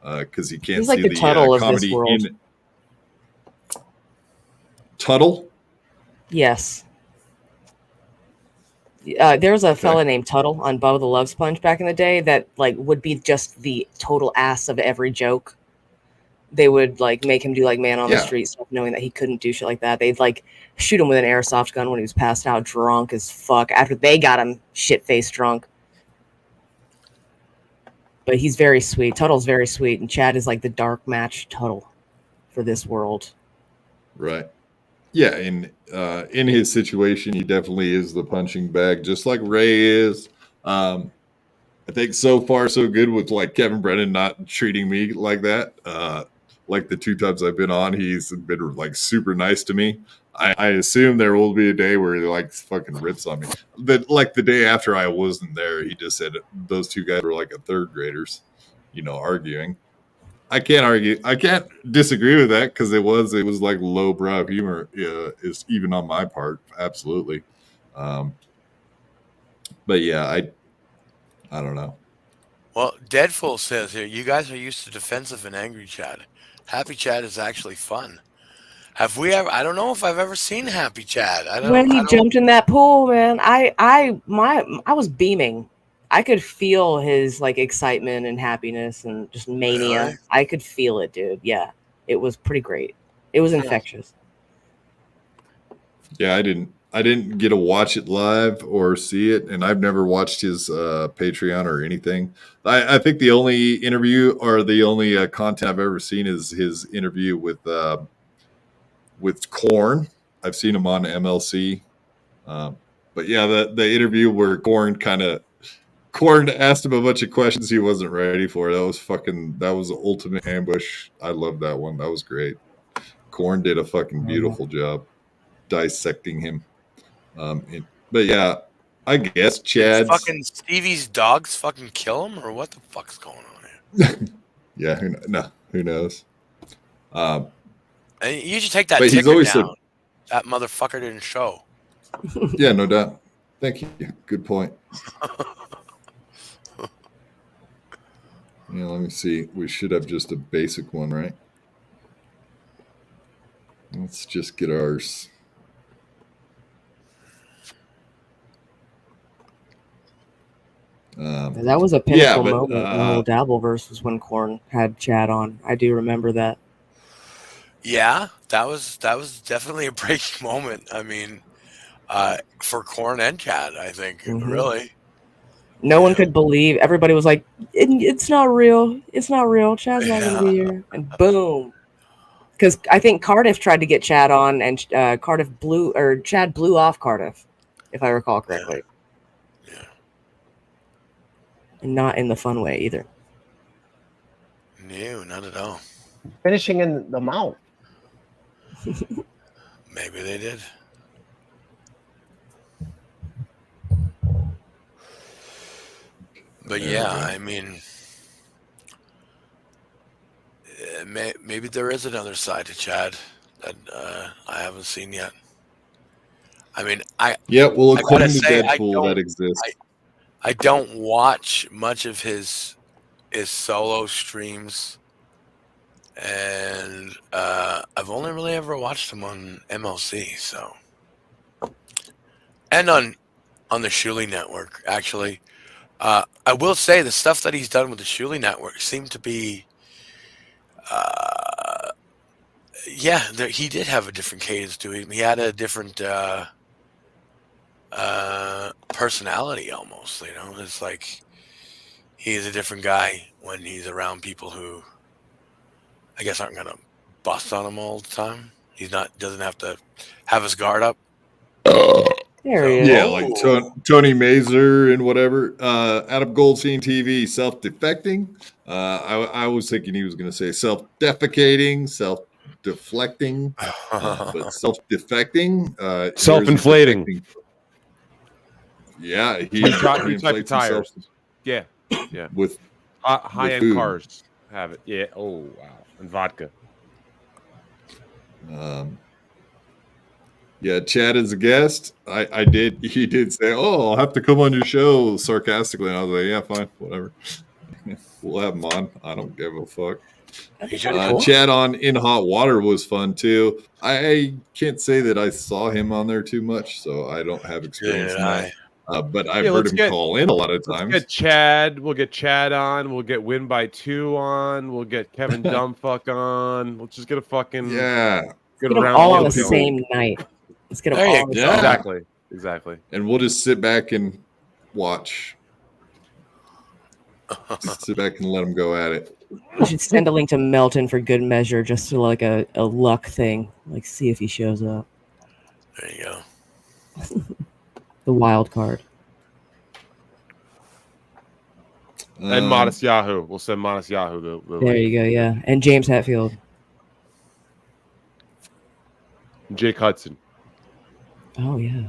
because he can't He's like see the Tuttle of comedy this world. in Tuttle? Yes. There's a fella named Tuttle on Bubba the Love Sponge back in the day that like would be just the total ass of every joke. They would like make him do like man on the street stuff, knowing that he couldn't do shit like that. They'd like shoot him with an airsoft gun when he was passed out drunk as fuck after they got him shit-faced drunk. But he's very sweet. Tuttle's very sweet, and Chad is like the dark match Tuttle for this world. Right. Yeah, and in his situation, he definitely is the punching bag, just like Ray is. I think so far so good with like Kevin Brennan not treating me like that. Like the 2 times I've been on, he's been like super nice to me. I assume there will be a day where he like fucking rips on me. But like the day after I wasn't there, he just said those 2 guys were like a 3rd graders, arguing. I can't argue. I can't disagree with that because it was like lowbrow humor, is even on my part, absolutely. But yeah, I don't know. Well, Deadful says here, you guys are used to defensive and angry Chad. Happy Chad is actually fun. Have we ever? I don't know if I've ever seen Happy Chad. When he jumped in that pool, man, I was beaming. I could feel his like excitement and happiness and just mania. Really? I could feel it, dude. Yeah, it was pretty great. It was infectious. Yeah, I didn't get to watch it live or see it, and I've never watched his Patreon or anything. I think the only interview or the only content I've ever seen is his interview with Korn. I've seen him on MLC, but yeah, the interview where Korn asked him a bunch of questions he wasn't ready for. That was the ultimate ambush. I love that one. That was great. Korn did a fucking beautiful job dissecting him. But yeah, I guess Did Chad's. fucking Stevie's dogs fucking kill him, or what the fuck's going on here? Yeah, who knows? And you should take that But he's ticker always down. said- That motherfucker didn't show. Yeah, no doubt. Thank you. Good point. Yeah, let me see. We should have just a basic one, right? Let's just get ours. That was a pinnacle moment in the whole Dabbleverse was when Korn had Chad on. I do remember that. Yeah, that was definitely a breaking moment. I mean, for Korn and Chad, I think really. No one could believe. Everybody was like, "It's not real. It's not real. Chad's not going to be here." And boom. Because I think Cardiff tried to get Chad on, and Chad blew off Cardiff, if I recall correctly. Yeah. And not in the fun way either. No, not at all. Finishing in the mouth. Maybe they did. But yeah, I mean, maybe there is another side to Chad that I haven't seen yet. I mean, well, I according gotta to say, Deadpool, that exists. I don't watch much of his solo streams, and I've only really ever watched him on MLC, so, and on the Shuli Network, actually. I will say the stuff that he's done with the Shuli Network seemed to be, he did have a different cadence to him. He had a different personality almost, you know. It's like he's a different guy when he's around people who I guess aren't gonna bust on him all the time. Doesn't have to have his guard up. There he is. Yeah, like Tony Mazer and whatever. Adam Goldstein TV, self-defecting. I was thinking he was going to say self-defecating, self-deflecting, but self-defecting. Self-inflating. Yeah, he inflates himself. Yeah. With high-end food. cars have it. Yeah. Oh wow. And vodka. Yeah, Chad is a guest. He did say, "Oh, I'll have to come on your show," sarcastically, and I was like, "Yeah, fine, whatever. We'll have him on. I don't give a fuck." Cool. Chad on In Hot Water was fun too. I can't say that I saw him on there too much, so I don't have experience in that. But I've heard him call in a lot of times. Let's get Chad. We'll get Chad on. We'll get Win by 2 on. We'll get Kevin Dumbfuck on. Let's just get a fucking get them all on the same night. Let's get them all on the same night. Exactly. And we'll just sit back and watch. Just sit back and let them go at it. We should send a link to Melton for good measure, just to like a luck thing. Like, see if he shows up. There you go. The wild card. And Modest Yahoo. We'll send Modest Yahoo the There you go, yeah. And James Hetfield. Jake Hudson. Oh, yeah.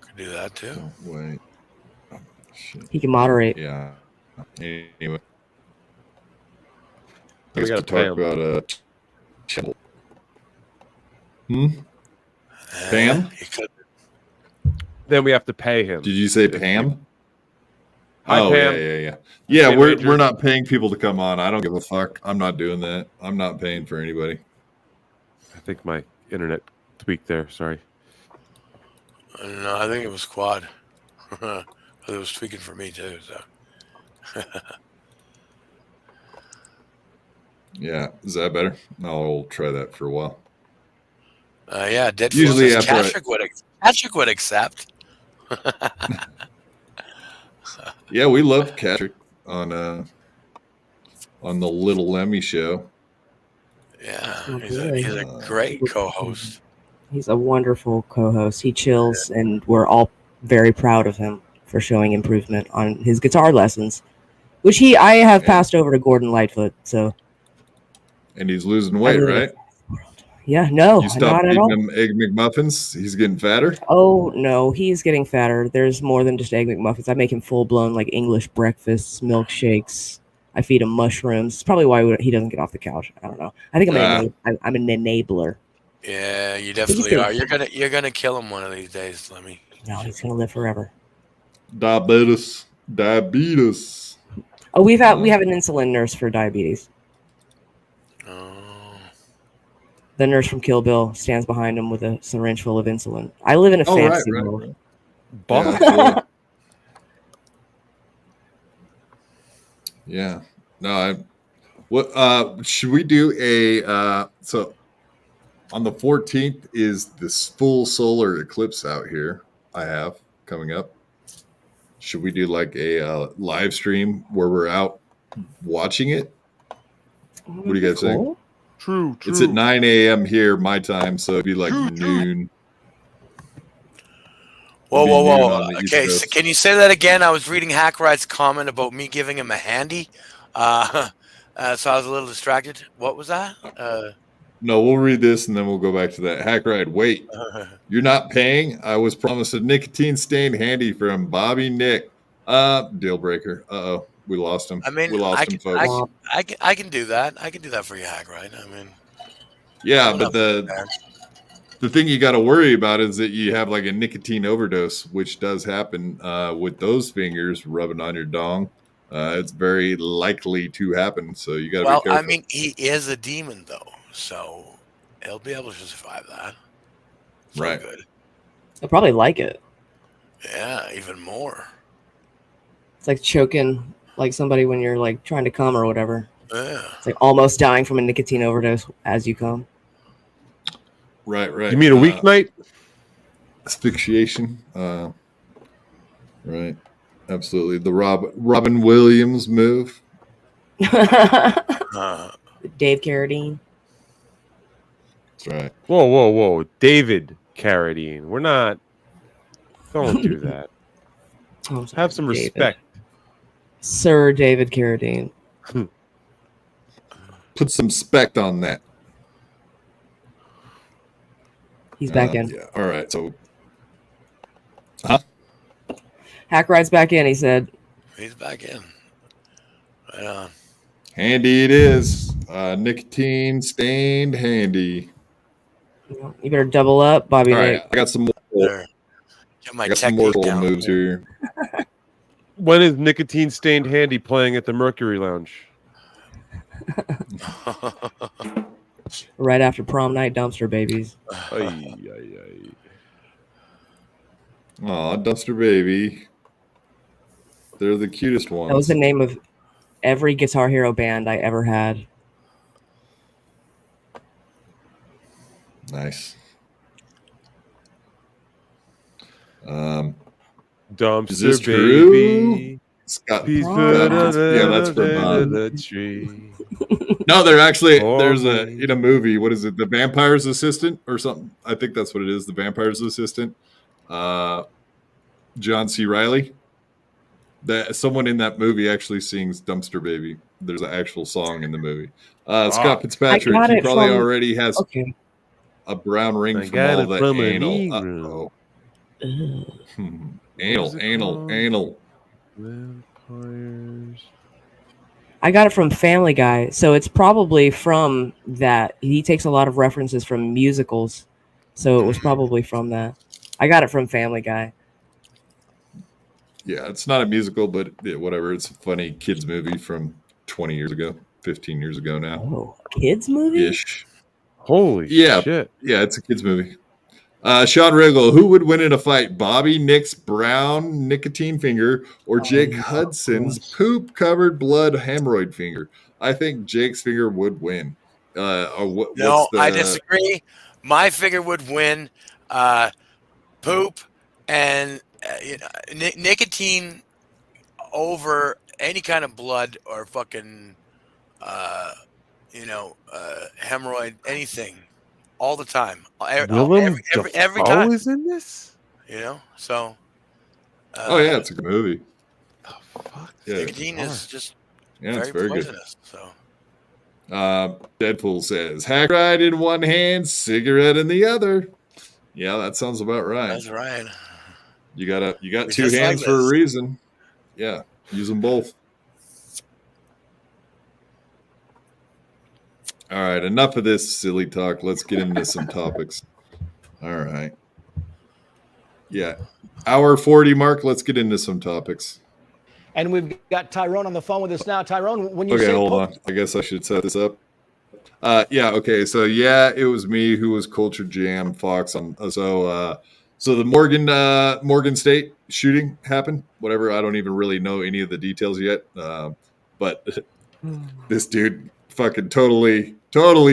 Could do that too. Wait. He can moderate. Yeah. Anyway. We Let's gotta talk pay him. about Pam? Then we have to pay him. Did you say Pam? Hi, Pam. Yeah. Hey, we're Ranger. not paying people to come on. I don't give a fuck. I'm not doing that. I'm not paying for anybody. I think my internet tweaked there. Sorry. No, I think it was Quad. It was tweaking for me too. So. Yeah, is that better? I'll try that for a while. Yeah, Deadpool Usually says after Patrick would accept. Yeah, we love Patrick on the Little Lemmy show. Yeah, he's a great co-host. He's a wonderful co-host. He chills, and we're all very proud of him for showing improvement on his guitar lessons, which I have passed over to Gordon Lightfoot. So, And he's losing weight, right? Yeah, no, You stopped not at feeding all. him Egg McMuffins? He's getting fatter? Oh no, he's getting fatter. There's more than just Egg McMuffins. I make him full blown like English breakfasts, milkshakes. I feed him mushrooms. It's probably why he doesn't get off the couch. I don't know. I think I'm an enabler. Yeah, you He's definitely getting are. You're gonna kill him one of these days, Lemmy. No, he's gonna live forever. Diabetes. Oh, we have an insulin nurse for diabetes. The nurse from Kill Bill stands behind him with a syringe full of insulin. I live in a fantasy world. Yeah, yeah. No, what should we do so on the 14th is this full solar eclipse out here I have coming up. Should we do like a live stream where we're out watching it? What do you guys think? True. It's at 9 a.m. here, my time, so it'd be like noon. Whoa. Okay, so can you say that again? I was reading Hackright's comment about me giving him a handy. So I was a little distracted. What was that? No, we'll read this and then we'll go back to that. Hackride, wait. You're not paying? I was promised a nicotine stained handy from Bobby Nick. Deal breaker. Uh-oh. We lost him. I mean, we lost him, folks. I can do that. I can do that for you, Hackride. I mean, yeah, but the thing you got to worry about is that you have like a nicotine overdose, which does happen with those fingers rubbing on your dong. It's very likely to happen, so you got to be careful. I mean, he is a demon, though, so he'll be able to survive that. So right. Good. He'll probably like it. Yeah, even more. It's like choking like somebody when you're like trying to come or whatever. Yeah. It's like almost dying from a nicotine overdose as you come. Right. You mean a weeknight? Asphyxiation. Right. Absolutely. The Robin Williams move. Dave Carradine. That's right. Whoa. David Carradine. We're not. Don't do that. Have some respect. Sir David Carradine. Put some spect on that. He's back in. Yeah. All right. So. Hackride's back in, he said. He's back in. Right on. Handy it is. Nicotine stained handy. You better double up, Bobby. All right. I got some more. I got some more moves here. When is nicotine stained handy playing at the Mercury Lounge? Right after prom night dumpster babies. Aye. Aw, dumpster baby. They're the cutest ones. That was the name of every Guitar Hero band I ever had. Nice. Dumpster baby. Scott. Yeah, that's from the tree. No, they're actually there's in a movie. What is it? The Vampire's Assistant or something? I think that's what it is. The Vampire's Assistant. John C. Reilly. That someone in that movie actually sings "Dumpster Baby." There's an actual song in the movie. Scott Fitzpatrick. He probably already has a brown ring from all the anal. Anal. Vampires. I got it from Family Guy, so it's probably from that. He takes a lot of references from musicals, so it was probably from that. I got it from Family Guy. Yeah, it's not a musical, but whatever. It's a funny kids movie from 20 years ago, 15 years ago now. Oh, kids movie? Ish. Holy shit. Yeah, it's a kids movie. Sean Riggle, who would win in a fight? Bobby Nick's brown nicotine finger or Jake Hudson's poop-covered blood hemorrhoid finger? I think Jake's finger would win. I disagree. My finger would win. Poop and nicotine over any kind of blood or fucking, hemorrhoid, anything. All the time. Every time. Is in this? So. Yeah, it's a good movie. Nicotine is just it's very poisonous. good. So. Deadpool says, hack ride in one hand, cigarette in the other. Yeah, that sounds about right. That's right. You got We two just hands like for a this. reason. Yeah, use them both. All right, enough of this silly talk. Let's get into some topics. All right. Yeah, hour 40 mark. Let's get into some topics. And we've got Tyrone on the phone with us now. Tyrone, when you Okay, say hold on. I guess I should set this up. Yeah, okay. So yeah, it was me who was Culture Jam Fox on. So the Morgan State shooting happened. Whatever. I don't even really know any of the details yet. But this dude fucking totally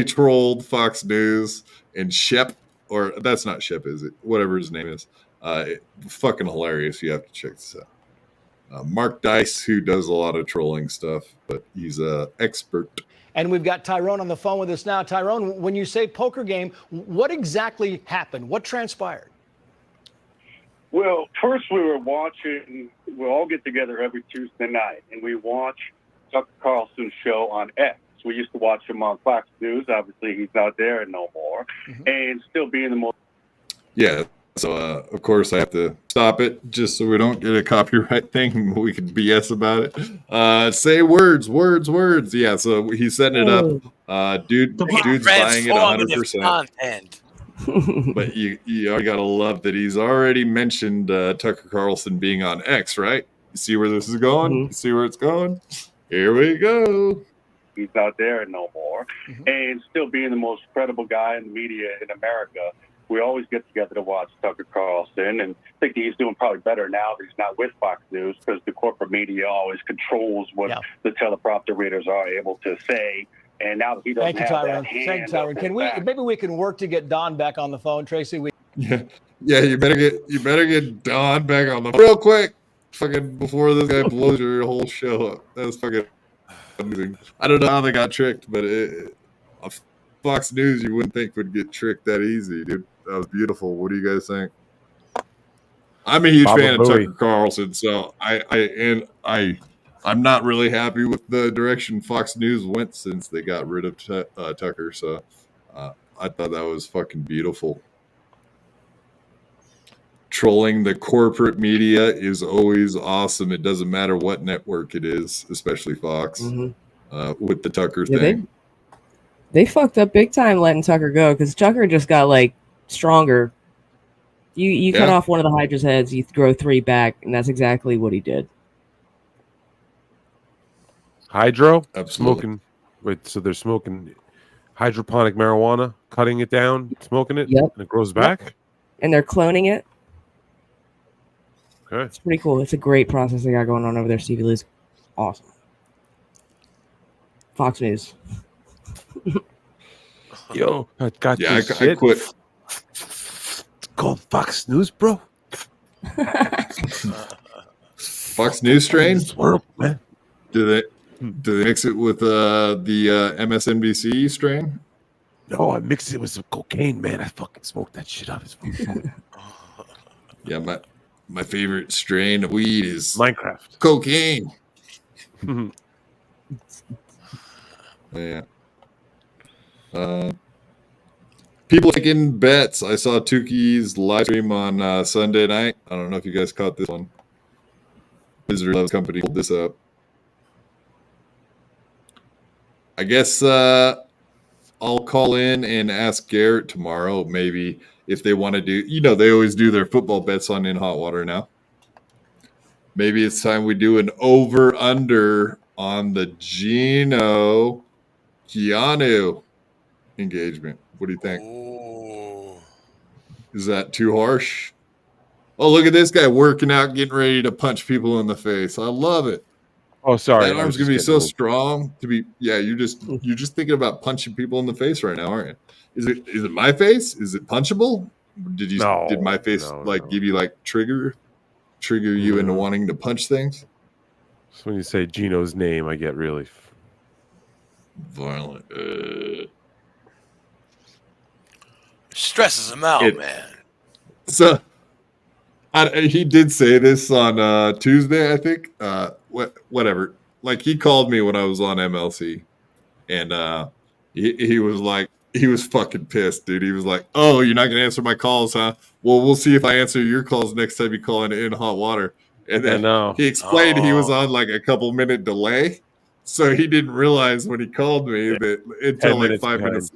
trolled Fox News and Shep, or that's not Shep, is it? Whatever his name is. Fucking hilarious. You have to check this out. Mark Dice, who does a lot of trolling stuff, but he's an expert. And we've got Tyrone on the phone with us now. Tyrone, when you say poker game, what exactly happened? What transpired? Well, first we were watching, we all get together every Tuesday night, and we watch Tucker Carlson's show on X. We used to watch him on Fox News. Obviously, he's not there no more. And still being the most... Yeah, so of course I have to stop it just so we don't get a copyright thing. We can BS about it. Say words. Yeah, so he's setting it up. Dude's buying it 100%. Content. But you already gotta love that he's already mentioned Tucker Carlson being on X, right? You see where this is going? You see where it's going? Here we go. He's not there no more. And still being the most credible guy in the media in America, we always get together to watch Tucker Carlson, and I think he's doing probably better now that he's not with Fox News, because the corporate media always controls what the teleprompter readers are able to say. And now that he doesn't have that hand, Thank you, Tyrone. Maybe we can work to get Don back on the phone, Tracy? Yeah, you better get Don back on the phone real quick, fucking before this guy blows your whole show up. That's fucking amazing. I don't know how they got tricked, but Fox News you wouldn't think would get tricked that easy, dude. That was beautiful. What do you guys think? I'm a huge fan of Tucker Carlson, so I'm not really happy with the direction Fox News went since they got rid of Tucker. So I thought that was fucking beautiful. Trolling the corporate media is always awesome. It doesn't matter what network it is, especially Fox. With the Tucker thing. They fucked up big time letting Tucker go, because Tucker just got like stronger. You cut off one of the Hydra's heads, you grow 3 back, and that's exactly what he did. Hydro? Absolutely. Smoking. Wait, so they're smoking hydroponic marijuana, cutting it down, smoking it, and it grows back? And they're cloning it. Okay. It's pretty cool. It's a great process they got going on over there, Stevie Lou's. Awesome. Fox News. Yo, I got this I shit. quit. It's called Fox News, bro. Fox News strain? World, man. Do they mix it with the MSNBC strain? No, I mixed it with some cocaine, man. I fucking smoked that shit up. It's fucking Yeah, my favorite strain of weed is Minecraft. Cocaine. Yeah. People taking bets. I saw Tuki's live stream on Sunday night. I don't know if you guys caught this one. Wizard Loves Company pulled this up. I guess I'll call in and ask Garrett tomorrow, maybe if they want to do, they always do their football bets on In Hot Water now. Maybe it's time we do an over-under on the Keanu engagement. What do you think? Is that too harsh? Oh, look at this guy working out, getting ready to punch people in the face. I love it. Oh, sorry. That arm's gonna be so strong to be. Yeah, you're just thinking about punching people in the face right now, aren't you? Is it my face? Is it punchable? Did my face give you like trigger you into wanting to punch things? So when you say Gino's name, I get really violent. Stresses him out, man. So he did say this on Tuesday, I think. Whatever. Like he called me when I was on MLC, and he was fucking pissed, dude. He was like, "Oh, you're not gonna answer my calls, huh? Well, we'll see if I answer your calls next time you call in hot water." And then he explained he was on like a couple minute delay, so he didn't realize when he called me that until like 5 minutes.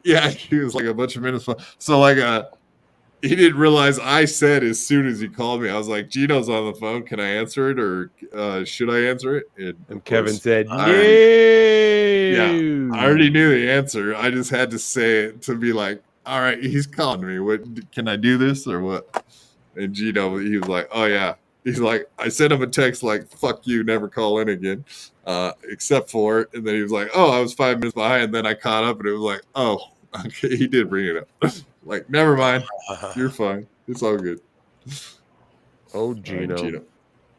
Yeah, he was like a bunch of minutes. So like he didn't realize I said as soon as he called me, I was like, "Gino's on the phone. Can I answer it or should I answer it?" And Kevin said, "No." Yeah, I already knew the answer. I just had to say it to be like, "All right, he's calling me. What can I do this or what?" And Gino, he was like, "Oh yeah." He's like, I sent him a text like, "Fuck you, never call in again," except for it. And then he was like, "Oh, I was 5 minutes behind." And then I caught up, and it was like, "Oh, okay." He did bring it up. Like, never mind. You're fine. It's all good. Oh, Gino.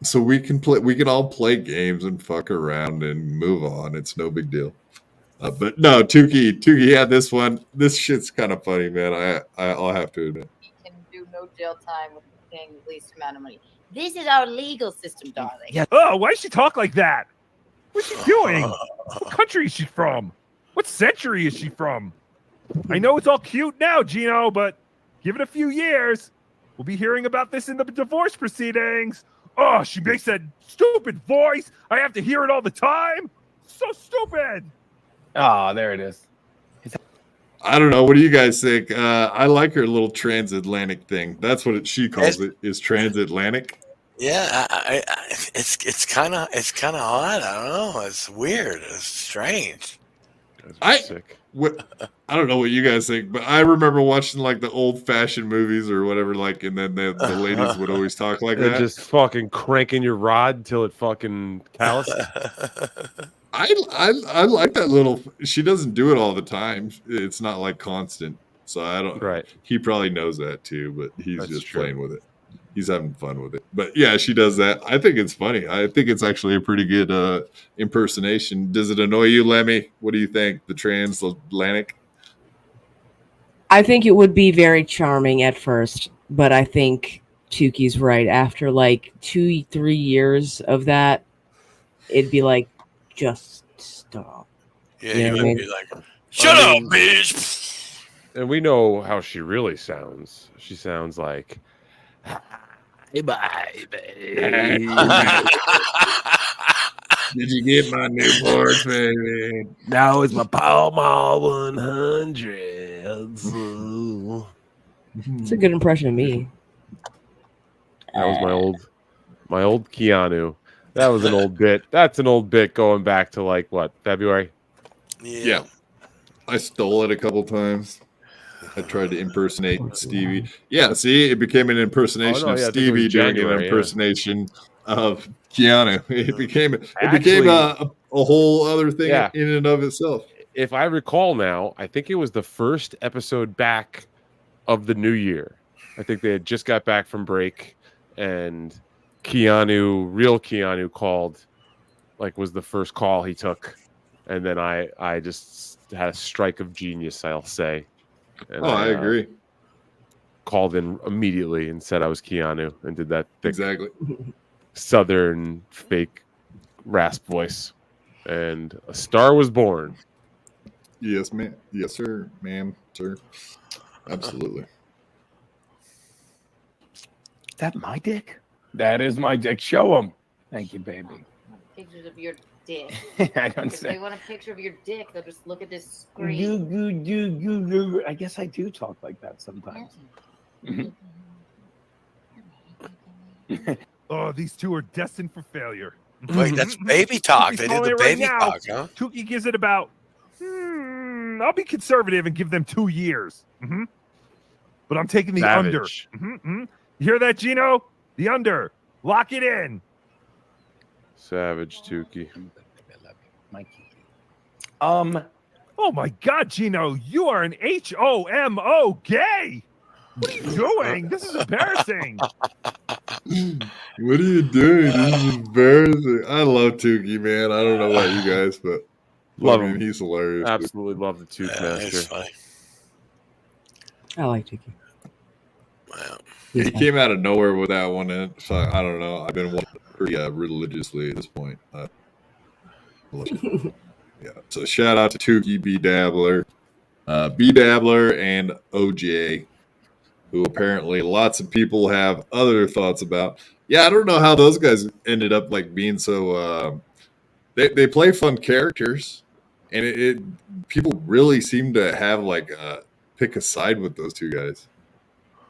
So we can play. We can all play games and fuck around and move on. It's no big deal. But no, Tukey had this one. This shit's kind of funny, man. I'll have to admit. Can do no jail time with paying the least amount of money. This is our legal system, darling. Yeah. Oh, why does she talk like that? What's she doing? What country is she from? What century is she from? I know it's all cute now, Gino, but give it a few years. We'll be hearing about this in the divorce proceedings. Oh, she makes that stupid voice. I have to hear it all the time. So stupid. Oh, there it is. I don't know. What do you guys think? I like her little transatlantic thing. That's what she calls it. Is transatlantic? Yeah, it's kind of odd. I don't know. It's weird. It's strange. I don't know what you guys think, but I remember watching like the old fashioned movies or whatever, like, and then the ladies would always talk like that. Just fucking cranking your rod until it fucking calloused. I like that little. She doesn't do it all the time. It's not like constant. So I don't. Right. He probably knows that too, but he's That's just true. playing with it. He's having fun with it. But yeah, she does that. I think it's funny. I think it's actually a pretty good impersonation. Does it annoy you, Lemmy? What do you think? The transatlantic? I think it would be very charming at first, but I think Tukey's right. After like 2-3 years of that, it'd be like, just stop. Yeah, You know you what I would mean? be like, shut up, bitch. And we know how she really sounds. She sounds like, "Hey, bye, baby." Did you get my new boards, baby? Now it's my Pall Mall 100. It's a good impression of me. That was my old Keanu. That was an old bit. That's an old bit going back to like what, February? Yeah. I stole it a couple times. I tried to impersonate Stevie. Yeah, see, it became an impersonation of Stevie during an impersonation of Keanu. It became a whole other thing in and of itself. If I recall now, I think it was the first episode back of the new year. I think they had just got back from break, and real Keanu called, like was the first call he took. And then I just had a strike of genius, I'll say. And I agree. Called in immediately and said I was Keanu and did that thick, exactly southern fake rasp voice. And a star was born. Yes, ma'am. Yes, sir, ma'am, sir. Absolutely. Is that my dick? That is my dick. Show him. Thank you, baby. Pictures of your dick. I don't If say. they want a picture of your dick, they'll just look at this screen. You. I guess I do talk like that sometimes. Oh, these two are destined for failure. Wait, that's baby talk. He's They did calling the it right baby now. talk, huh? Tukey gives it about. I'll be conservative and give them 2 years. But I'm taking the Savage. under. You hear that, Gino? The under. Lock it in. Savage Tukey. Oh my God, Gino, you are an HOMO gay. What are you doing? This is embarrassing. What are you doing? This is embarrassing. I love Tukey, man. I don't know about you guys, but Love him. He's hilarious. Absolutely love the Tooth Master. I like Tukey. Wow. He came out of nowhere with that one, and so I don't know. I've been watching pretty religiously at this point. Yeah. So shout out to Tukey, B Dabbler, B Dabbler, and OJ, who apparently lots of people have other thoughts about. Yeah, I don't know how those guys ended up like being so. They play fun characters, and it people really seem to have like pick a side with those two guys.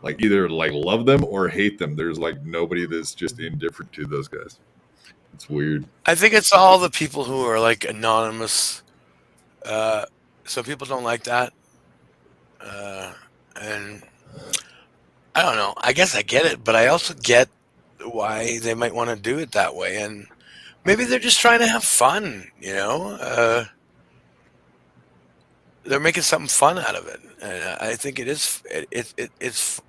Like either like love them or hate them. There's like nobody that's just indifferent to those guys. It's weird. I think it's all the people who are like anonymous. So people don't like that. And I don't know. I guess I get it, but I also get why they might want to do it that way. And maybe they're just trying to have fun, you know? They're making something fun out of it. And I think it is. It's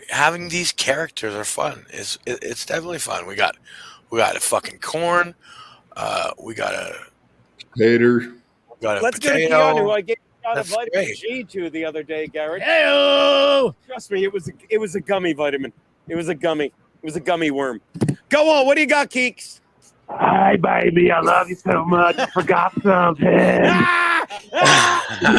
having these characters are fun. It's definitely fun. We got a fucking corn. We got a hater. Let's go to Keanu. I gave out a vitamin G to the other day, Garrett. Hey-o! Trust me, it was a gummy vitamin. It was a gummy. It was a gummy worm. Go on. What do you got, Keeks? Hi, baby. I love you so much. I forgot something.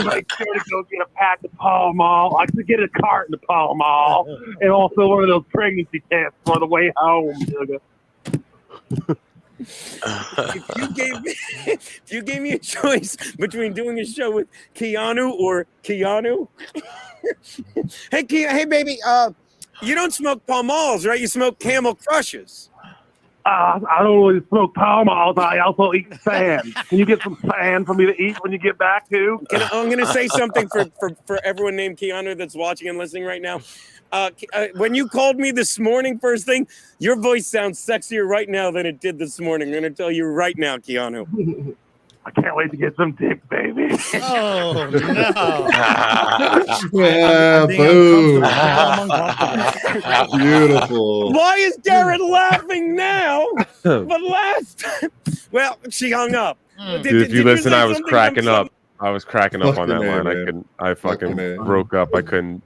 Make sure to go get a pack of Pall Mall. I could get a carton of Pall Mall, and also one of those pregnancy tests on the way home. If you gave me a choice between doing a show with Keanu or Keanu, hey baby, you don't smoke Pall Malls, right? You smoke Camel Crushes. I don't really smoke Pall Malls. I also eat sand. Can you get some sand for me to eat when you get back too? I'm going to say something for everyone named Keanu that's watching and listening right now. When you called me this morning, first thing, your voice sounds sexier right now than it did this morning. I'm going to tell you right now, Keanu. I can't wait to get some dick, baby. Oh, no. Yeah, boom. Beautiful. Why is Garrett laughing now? But last time, well, she hung up. Dude, if you listen, I was cracking up. Fucking I was cracking up on that A, line. man. I fucking broke up. I couldn't.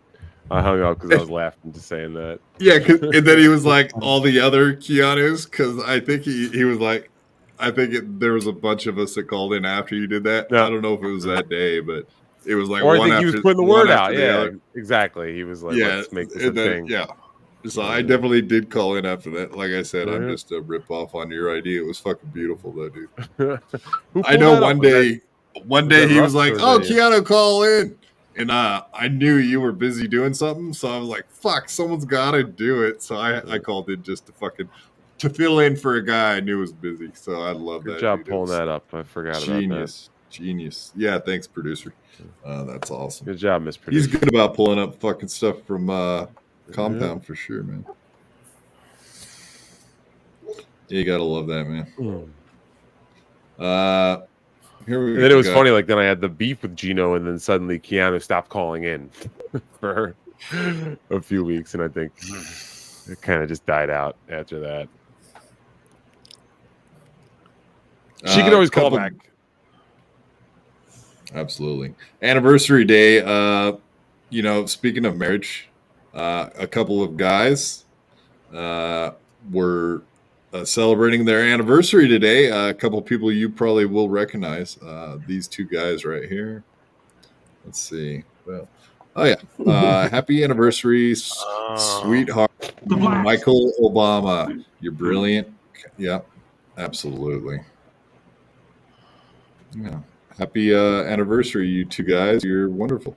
I hung up because I was laughing to saying that. Yeah, and then he was like all the other Keanu's, because I think he was like, there was a bunch of us that called in after you did that. Yeah. I don't know if it was that day, but it was like Or I one think after he was putting the one word after out. the Yeah, other. exactly. He was like, Yeah, let's make this a and then, thing. yeah. So I definitely did call in after that. Like I said, I'm just a rip off on your idea. It was fucking beautiful though, dude. I know one day he was like, "Oh, Keanu, call in," and I knew you were busy doing something, so I was like, "Fuck, someone's got to do it." So I called in just to fill in for a guy I knew was busy. So I love that. Good job dude. pulling that up. I forgot Genius. Yeah, thanks, producer. That's awesome. Good job, Miss Producer. He's good about pulling up fucking stuff from Compound for sure, man. Yeah, you gotta love that, man. Here we And then it was funny. Like then I had the beef with Gino, and then suddenly Keanu stopped calling in for a few weeks, and I think it kind of just died out after that. She can always call back. Absolutely. Anniversary day. Speaking of marriage, a couple of guys were celebrating their anniversary today. A couple of people you probably will recognize. These two guys right here. Let's see. Well, oh yeah. Happy anniversary, sweetheart, Michael Obama. You're brilliant. Yeah, absolutely. Yeah. Happy anniversary, you two guys. You're wonderful.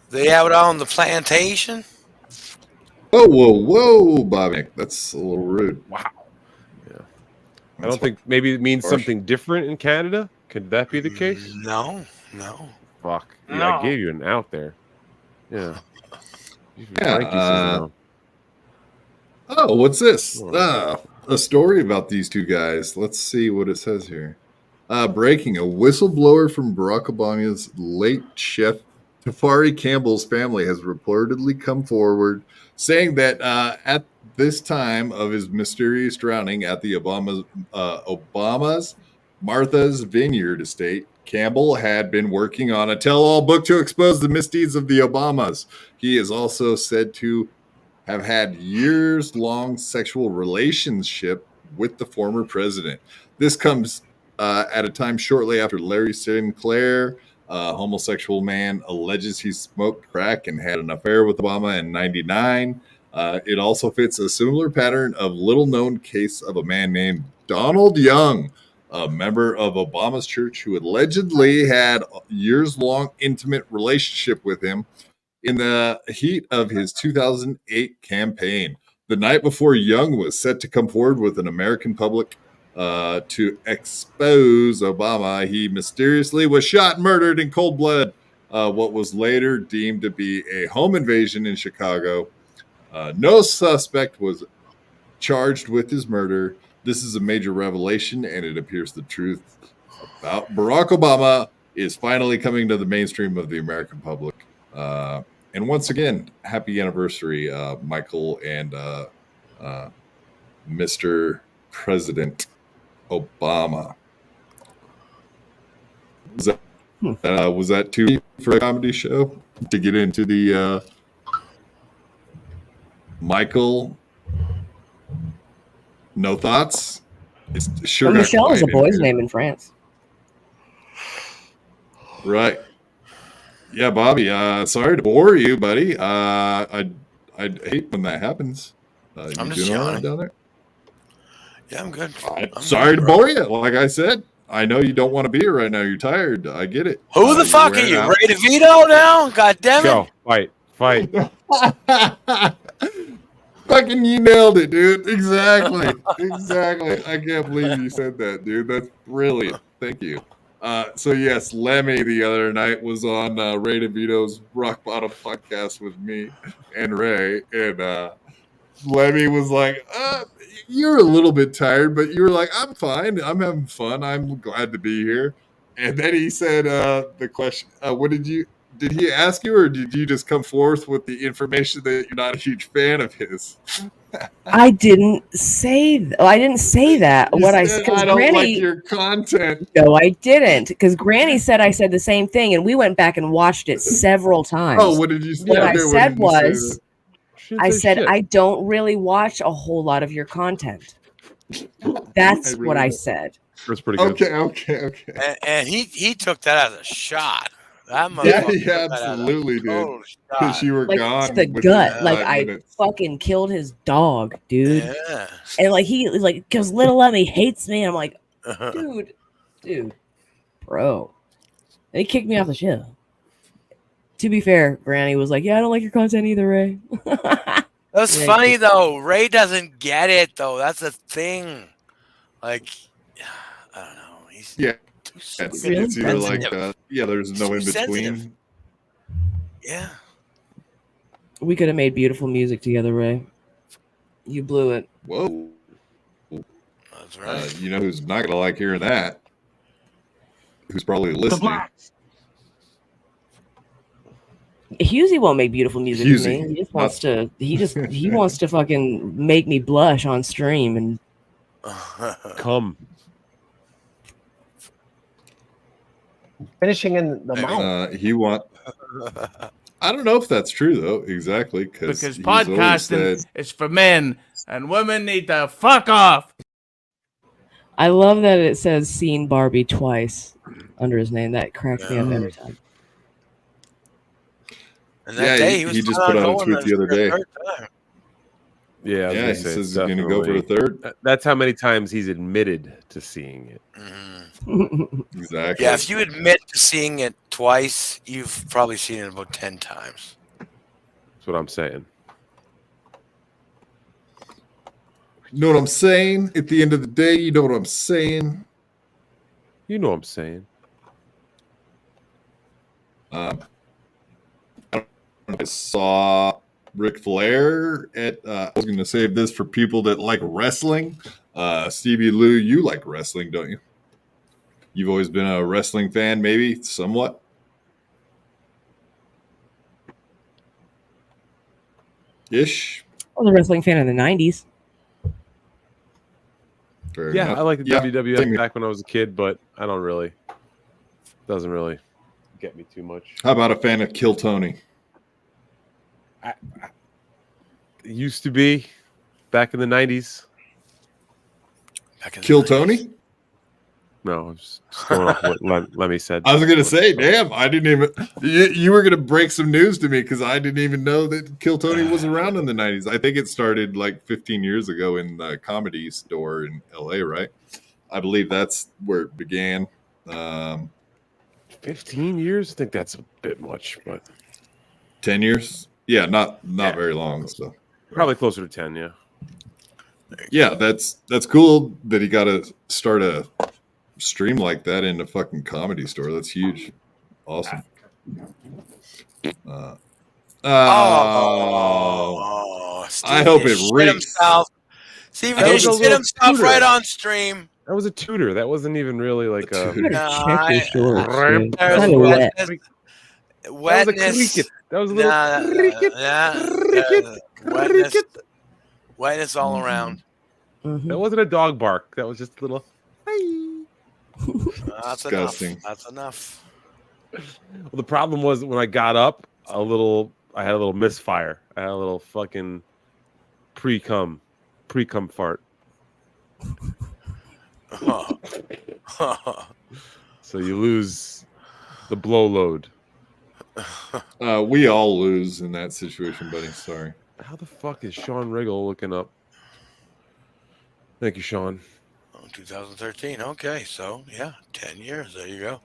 They out on the plantation? Whoa, Bobby. That's a little rude. Wow. Yeah. I don't think maybe it means something different in Canada. Could that be the case? No. Fuck. Yeah, No. I gave you an out there. Yeah. Yeah. Oh, what's this? A story about these two guys. Let's see what it says here. Breaking: a whistleblower from Barack Obama's late chef Tafari Campbell's family has reportedly come forward saying that at this time of his mysterious drowning at the Obama's Martha's Vineyard estate, Campbell had been working on a tell-all book to expose the misdeeds of the Obamas. He is also said to have had years-long sexual relationship with the former president. This comes at a time shortly after Larry Sinclair, a homosexual man, alleges he smoked crack and had an affair with Obama in '99. It also fits a similar pattern of little-known case of a man named Donald Young, a member of Obama's church who allegedly had a years-long intimate relationship with him in the heat of his 2008 campaign. The night before Young was set to come forward with an American public to expose Obama, he mysteriously was shot and murdered in cold blood. What was later deemed to be a home invasion in Chicago. No suspect was charged with his murder. This is a major revelation, and it appears the truth about Barack Obama is finally coming to the mainstream of the American public. And once again, happy anniversary, Michael and Mr. President Obama. Was that too deep for a comedy show to get into the Michael? No thoughts? It's sure. But Michelle is a quiet in boy's here. name in France. Right. Yeah, Bobby. Sorry to bore you, buddy. I hate when that happens. I'm You just doing all right yawning. down there? Yeah, I'm good. I'm Sorry good, to bro. bore you. Like I said, I know you don't want to be here right now. You're tired. I get it. Who the fuck are ran you? out. Ray DeVito now? God damn it. Go. Fight. Fucking you nailed it, dude. Exactly. I can't believe you said that, dude. That's brilliant. Thank you. So yes, Lemmy the other night was on Ray DeVito's Rock Bottom podcast with me and Ray, and Lemmy was like, "You're a little bit tired, but you were like, I'm fine. I'm having fun. I'm glad to be here." And then he said, "The question, what did he ask you, or did you just come forth with the information that you're not a huge fan of his?" I didn't say that. You What I said, because I don't Granny. like your content. No, I didn't. Because Granny said I said the same thing, and we went back and watched it several times. Oh, what did you say? What I Okay, what said did you say was, then? I said I don't really watch a whole lot of your content. That's what I said. That's pretty good. Okay. And he took that as a shot. That Yeah, motherfucker. he took that as a absolutely did. total Because shot. you were Like gone. to the within gut. Like 5 I minutes. fucking killed his dog, dude. Yeah. And like he was like, because little Lemmy hates me. I'm like, dude, bro. And he kicked me off the show. To be fair, Granny was like, "Yeah, I don't like your content either, Ray." That's Yeah, funny though. Ray doesn't get it though. That's the thing. Like, I don't know. He's Yeah. too It's really either like, sensitive. there's no Too in sensitive. between. Yeah. We could have made beautiful music together, Ray. You blew it. Whoa. That's right. You know who's not going to like hearing that? Who's probably listening? Hughezy won't make beautiful music with me. Hughezy, He just wants to. He wants to fucking make me blush on stream and come. Finishing in the mouth. He want. I don't know if that's true though. Exactly Because he's always podcasting said, is for men, and women need to fuck off. I love that it says "seen Barbie" twice under his name. That cracks me up every time. And that day he was just planning put on out a going tweet the other for a day. third time. Yeah, I was Yeah, gonna he say, says it's he's gonna go for a definitely- third. That's how many times he's admitted to seeing it. Exactly. Yeah, if you admit to seeing it twice, you've probably seen it about 10 times. That's what I'm saying. You know what I'm saying? At the end of the day, you know what I'm saying? You know what I'm saying. I saw Ric Flair at. I was going to save this for people that like wrestling. Stevie Lou, you like wrestling, don't you? You've always been a wrestling fan, maybe somewhat. Ish. I was a wrestling fan in the '90s. Fair Yeah, enough. I liked the Yeah, WWF same here. back when I was a kid, but I don't really. Doesn't really get me too much. How about a fan of Kill Tony? It used to be back in the '90s. Kill Tony? No, I'm just going off what Lemmy said. I was gonna say, damn, I didn't even. You were gonna break some news to me because I didn't even know that Kill Tony was around in the '90s. I think it started like 15 years ago in the Comedy Store in LA, right? I believe that's where it began. 15 years? I think that's a bit much, but 10 years? Yeah, not very long. So probably closer to 10. Yeah. Yeah, that's cool that he got to start a stream like that in a fucking Comedy Store. That's huge. Awesome. I hope it reeks. See if he can shit himself right on stream. That was a tutor. That wasn't even really like a. Check your shorts, dude. Kinda wet. Wetness. That was a little wetness. Wetness all around. That wasn't a dog bark. That was just a little. That's disgusting. enough. That's enough. Well, the problem was when I got up, I had a little misfire. I had a little fucking pre-cum fart. So you lose the blow load. We all lose in that situation, buddy. Sorry. How the fuck is Sean Riggle looking up? Thank you, Sean. 2013. Okay, so yeah, 10 years. There you go.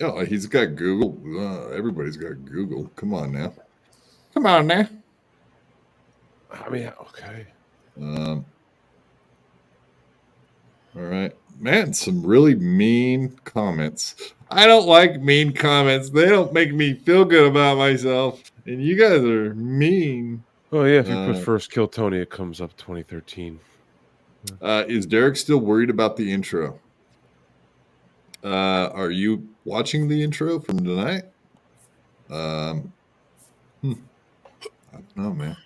Oh, he's got Google. Everybody's got Google. Come on now. Come on now. I mean, okay. All right, man. Some really mean comments. I don't like mean comments. They don't make me feel good about myself. And you guys are mean. Oh yeah, if you put first Kill Tony, it comes up 2013. Is Derek still worried about the intro? Are you watching the intro from tonight? I don't know, man.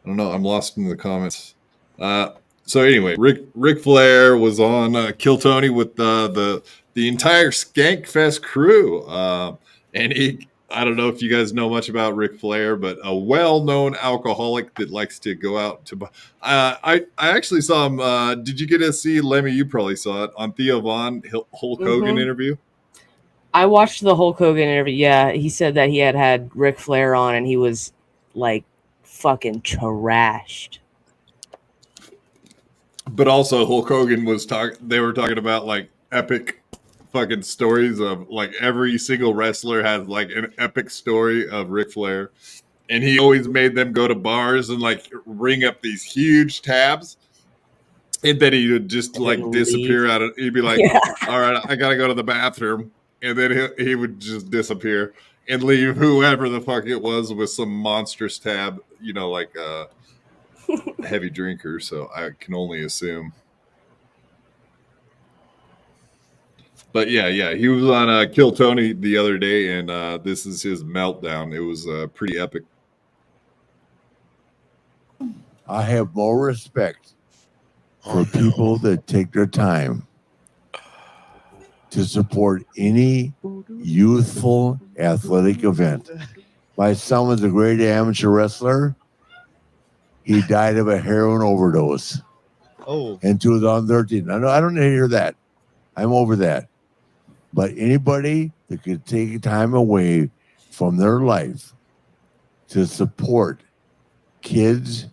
I don't know. I'm lost in the comments. So anyway, Ric Flair was on Kill Tony with the entire Skankfest crew, and I don't know if you guys know much about Ric Flair, but a well-known alcoholic that likes to go out to. I actually saw him. Did you get to see Lemmy? You probably saw it on Theo Von Hulk Hogan interview. I watched the Hulk Hogan interview. Yeah, he said that he had Ric Flair on, and he was like fucking trashed. But also, Hulk Hogan was They were talking about like epic fucking stories of like every single wrestler has like an epic story of Ric Flair, and he always made them go to bars and like ring up these huge tabs, and then he would just like disappear out of. He'd be like, "All right, I gotta go to the bathroom," and then he would just disappear and leave whoever the fuck it was with some monstrous tab, like a heavy drinker. So I can only assume. But yeah, he was on Kill Tony the other day, and this is his meltdown. It was pretty epic. I have more respect for people that take their time to support any youthful athletic event. My son was a great amateur wrestler. He died of a heroin overdose. In 2013. I don't need to hear that. I'm over that. But anybody that could take time away from their life to support kids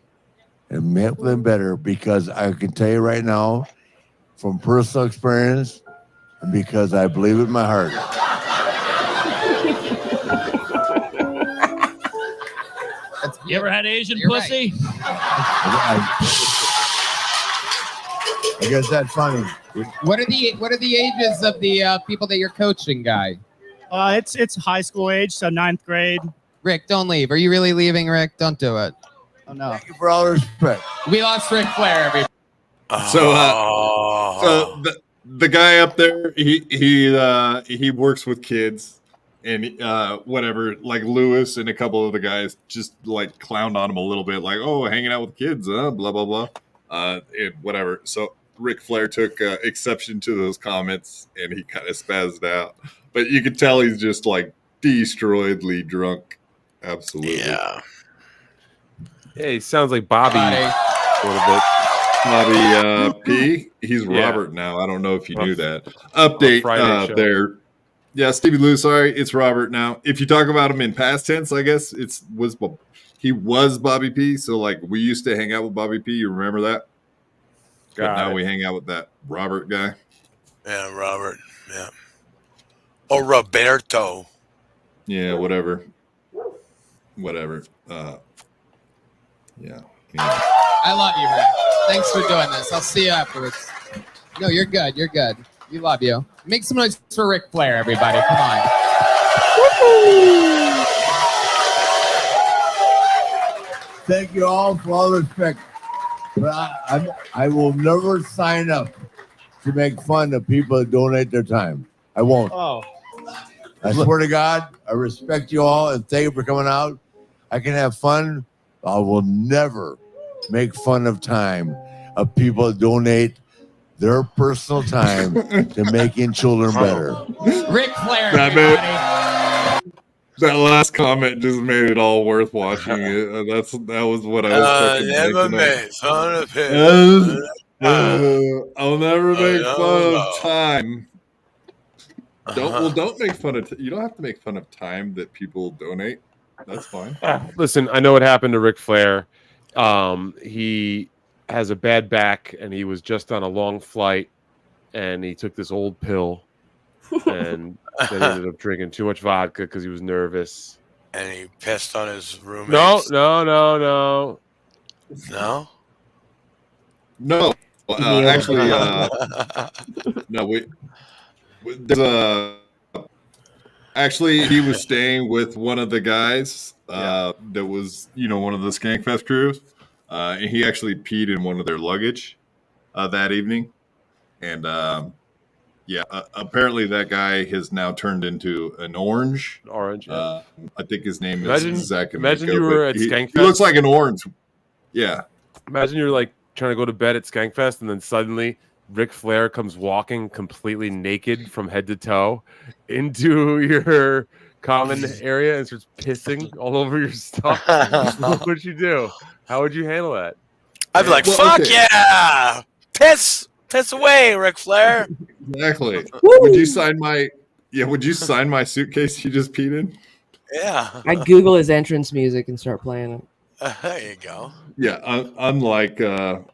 and make them better, because I can tell you right now, from personal experience, and because I believe it in my heart. You ever had Asian You're pussy? I guess that's funny. What are the ages of the people that you're coaching, Guy? It's high school age, so 9th grade. Rick, don't leave. Are you really leaving, Rick? Don't do it. Oh no. Thank you for all the respect. We lost Ric Flair, everybody. So the guy up there, he works with kids, and whatever, like Lewis and a couple of the guys just like clowned on him a little bit, like, oh, hanging out with kids, blah blah blah, and whatever. So Ric Flair took exception to those comments, and he kind of spazzed out. But you could tell he's just like destroyedly drunk. Absolutely. Yeah. Hey, he sounds like Bobby a little bit. Bobby P. He's Yeah. Robert now. I don't know if you knew that. On Update Friday show. there. Yeah, Stevie Lou. Sorry, it's Robert now. If you talk about him in past tense, I guess he was Bobby P. So like we used to hang out with Bobby P. You remember that? But now we hang out with that Robert guy. Yeah, Robert. Yeah. Or Roberto. Yeah, whatever. Yeah. I love you, Rick. Thanks for doing this. I'll see you afterwards. No, you're good. You're good. We love you. Make some noise for Ric Flair, everybody. Come on. Thank you all for all the respect. But I will never sign up to make fun of people that donate their time. I won't. Oh. I swear to God, I respect you all and thank you for coming out. I can have fun. I will never make fun of time of people that donate their personal time to making children better. Ric Flair, That last comment just made it all worth watching it. That was what I was fucking never thinking made fun of him. I'll never make fun of time. Don't make fun of. You don't have to make fun of time that people donate. That's fine. Listen, I know what happened to Ric Flair. He has a bad back, and he was just on a long flight, and he took this old pill, and then he ended up drinking too much vodka because he was nervous. And he pissed on his roommate. No. No. Actually, no. There's actually, he was staying with one of the guys that was, one of the Skankfest crews. And he actually peed in one of their luggage that evening. And apparently that guy has now turned into an orange. Yeah. I think his name is Zach. Imagine you were at Skankfest. He looks like an orange. Yeah. Imagine you're like trying to go to bed at Skankfest, and then suddenly Ric Flair comes walking completely naked from head to toe into your common area and starts pissing all over your stuff. What would you do? How would you handle that? I'd be like, fuck yeah! Piss away, Ric Flair. Exactly. Would you sign my suitcase you just peed in? Yeah. I'd Google his entrance music and start playing it. There you go. Yeah, unlike if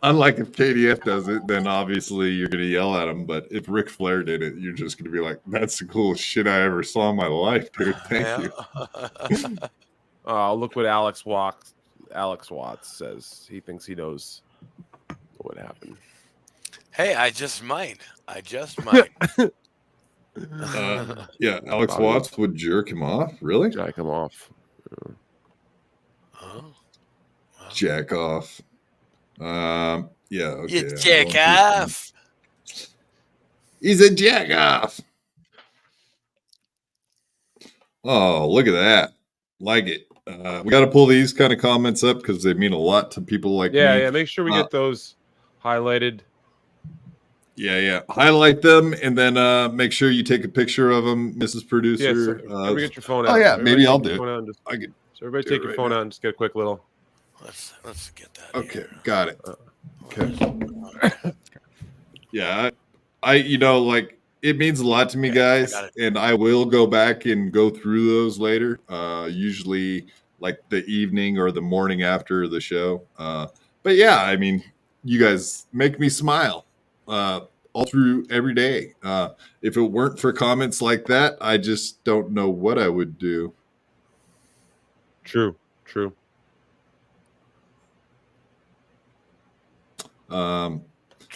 KDF does it, then obviously you're gonna yell at him. But if Ric Flair did it, you're just gonna be like, "That's the coolest shit I ever saw in my life, dude. Thank you." Look what Alex Watts says. He thinks he knows what happened. Hey, I just might. Yeah, Alex Watts would jerk him off. Really? Jack him off. Jack off. Yeah. Okay. You jack off. He's a jack off. Oh, look at that. Like it. We got to pull these kind of comments up because they mean a lot to people like me. Yeah. Make sure we get those highlighted. Yeah. Highlight them and then make sure you take a picture of them, Mrs. Producer. Yeah, so everybody get your phone out. Oh, yeah. Everybody maybe I'll do it. So everybody take your phone out and just get a quick little. Let's get that. Okay, got it. Okay. Yeah, I it means a lot to me, guys, and I will go back and go through those later. Usually, like the evening or the morning after the show. But yeah, I mean, you guys make me smile all through every day. If it weren't for comments like that, I just don't know what I would do. True.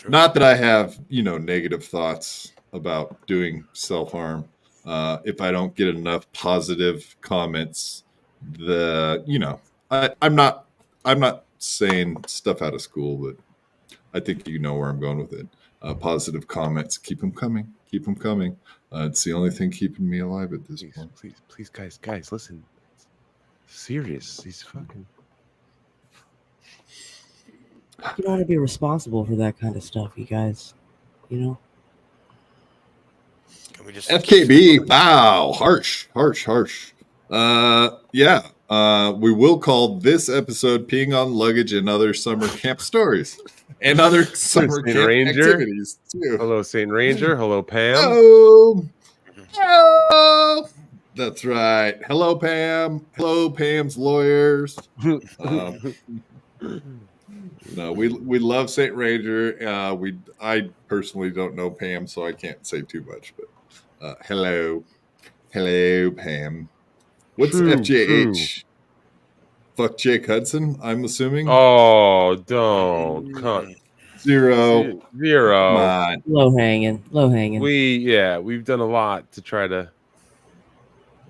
Not that I have, negative thoughts about doing self-harm. If I don't get enough positive comments, I'm not saying stuff out of school, but I think you know where I'm going with it. Positive comments, keep them coming. It's the only thing keeping me alive at this point. Please, guys, listen. Serious. He's fucking. You don't want to be responsible for that kind of stuff, you guys. Can we just FKB, wow, harsh. Yeah, We will call this episode "Peeing on Luggage and Other Summer Camp Stories" and other summer Saint camp Ranger. activities too. Hello, Saint Ranger. Hello, Pam. Oh, hello. That's right. Hello, Pam. Hello, Pam's lawyers. No, we love Saint Ranger. I personally don't know Pam, so I can't say too much. But hello, Pam. What's FJH? Fuck Jake Hudson, I'm assuming. Oh, don't cut. Zero. Come on. Low hanging. We've done a lot to try to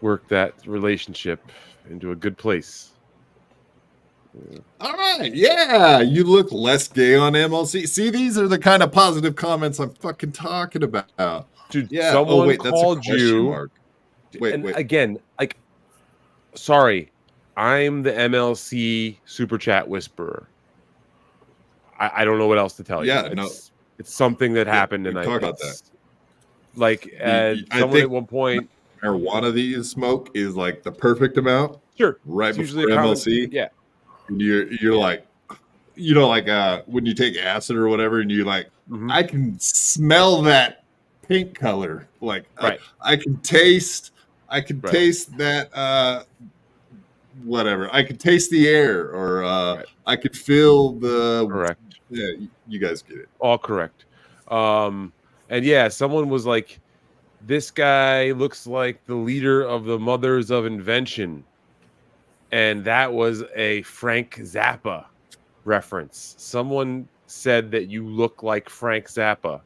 work that relationship into a good place. All right, yeah, you look less gay on MLC. See, these are the kind of positive comments I'm fucking talking about. Dude, yeah. someone Wait, that's a called question you. mark. Wait. Again, like, sorry, I'm the MLC super chat whisperer. I don't know what else to tell you. Yeah, it's something that happened, and we talk about that. Like, I someone think at one point, marijuana that you smoke is like the perfect amount. Sure, right it's before usually a common- MLC. yeah. And you're like, you know, like when you take acid or whatever, and you like, I can smell that pink color. Like, right. I can taste that. Whatever. I could taste the air, or I could feel the. Correct. Yeah, you guys get it. All correct. And yeah, someone was like, this guy looks like the leader of the Mothers of Invention. And that was a Frank Zappa reference. Someone said that you look like Frank Zappa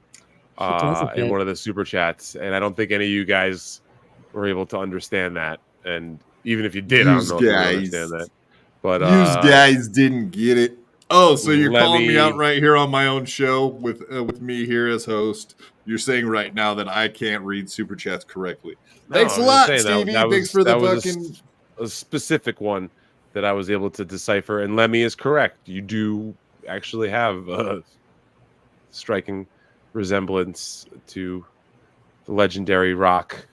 in one of the super chats. And I don't think any of you guys were able to understand that. And even if you did, I don't know if you understand that. But you guys didn't get it. Oh, so you're calling me out Lemmy- right here on my own show with me here as host. You're saying right now that I can't read super chats correctly. No, Thanks a I'm lot, just saying Stevie. that Thanks for the that was fucking. a specific one that I was able to decipher. And Lemmy is correct. You do actually have a striking resemblance to the legendary rock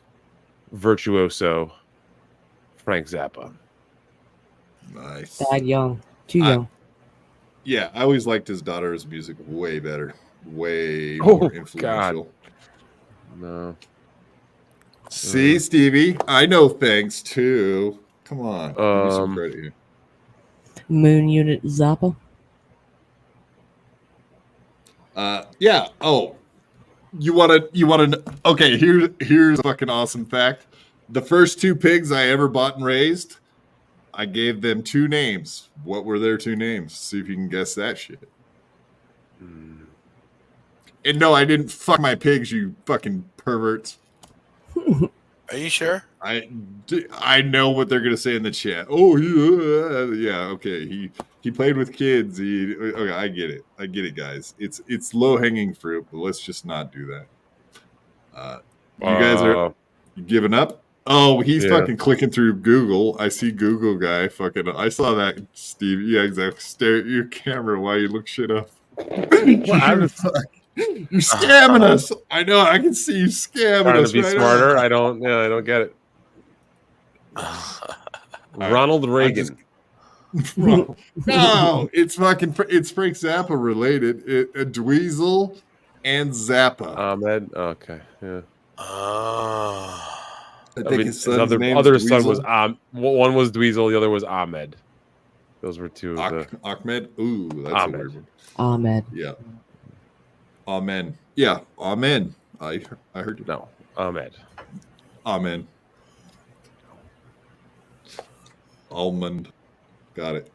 virtuoso Frank Zappa. Nice. Died young. Too young. Yeah, I always liked his daughter's music way better, way Oh, more influential. God. No. See, Stevie, I know things too. Come on, give me some credit here. Moon Unit Zappa. Yeah. Oh, you want to? Okay, here's a fucking awesome fact. The first two pigs I ever bought and raised, I gave them two names. What were their two names? See if you can guess that shit. And no, I didn't fuck my pigs, you fucking perverts. Are you sure? I know what they're gonna say in the chat. Oh yeah. Okay, he played with kids. Okay, I get it, guys. It's low hanging fruit, but let's just not do that. You guys are giving up. Oh, he's fucking clicking through Google. I see Google guy. Fucking, I saw that, Steve. Yeah, exactly. Stare at your camera while you look shit up. You're scamming us. I know. I can see you scamming Trying us. to be right smarter. now. I don't get it. Ronald Reagan. No, it's fucking. It's Frank Zappa related. Dweezil and Zappa. Ahmed. Okay. Yeah. I think his son's name other is son was Dweezil. one was Dweezil, the other was Ahmed. Those were two of the Ahmed. Ooh, that's Ahmed. a weird one. Ahmed. Yeah. Amen. Yeah. Amen. I heard you. No. Ahmed. Amen. Almond. Got it.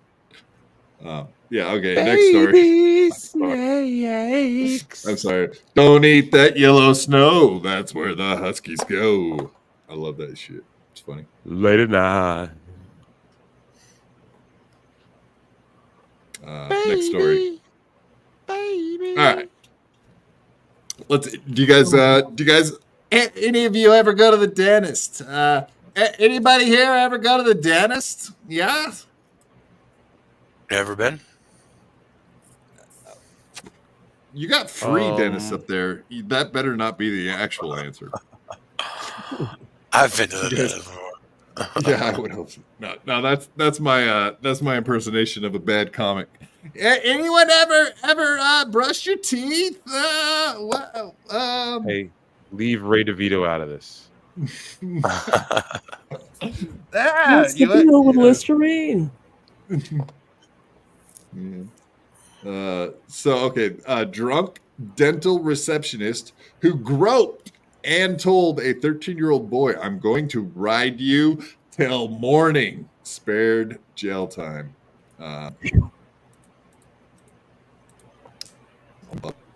Yeah. Okay. Next story. Snakes. I'm sorry. Don't eat that yellow snow. That's where the Huskies go. I love that shit. It's funny. Late at night. Next story. Baby. All right. Do you guys any of you ever go to the dentist? Anybody here ever go to the dentist? Yeah. Never been. You got free dentists up there. That better not be the actual answer. I've been to the dentist before. Yeah, I would hope so. No, that's my impersonation of a bad comic. Anyone ever brush your teeth? Hey, leave Ray DeVito out of this. What's the deal with Listerine? Drunk dental receptionist who groped and told a 13-year-old boy, "I'm going to ride you till morning." Spared jail time.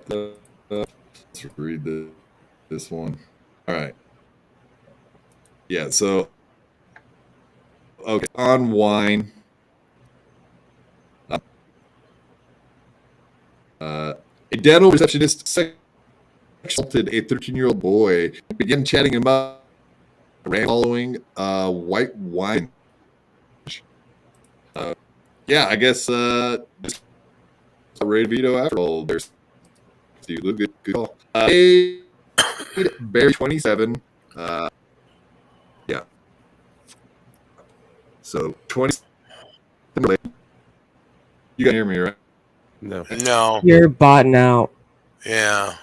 Let's read this one. All right. Yeah, so okay, on wine. A dental receptionist assaulted a 13-year-old boy. Began chatting him up, following white wine. Yeah, I guess Ray DeVito after all. There's Steve Luke. Good call. Barry 27. Yeah. So 20. You can hear me, right? No. You're botting out. Yeah.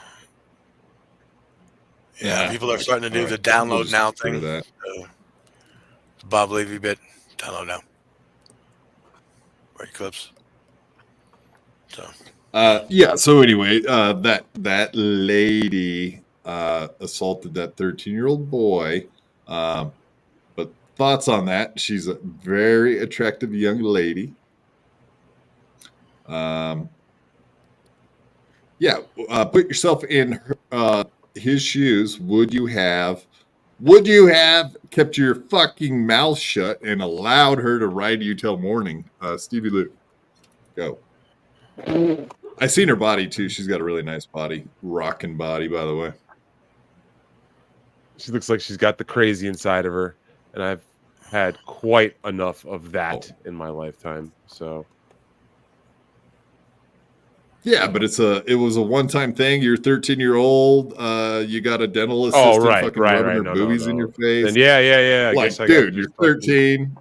Yeah, people are starting to do the download now thing. Bob Levy bit. Download now. Right clips. So. Yeah. So anyway, that lady assaulted that 13-year-old boy. But thoughts on that? She's a very attractive young lady. Yeah. Put yourself in his shoes. Would you have kept your fucking mouth shut and allowed her to ride you till morning? Stevie Luke, go. I seen her body too. She's got a really nice body, rocking body, by the way. She looks like she's got the crazy inside of her, and I've had quite enough of that in my lifetime. So. Yeah, but it was a one-time thing. You're 13-year-old. You got a dental assistant rubbing her boobies in your face. And yeah. I like, guess I dude, you're 13.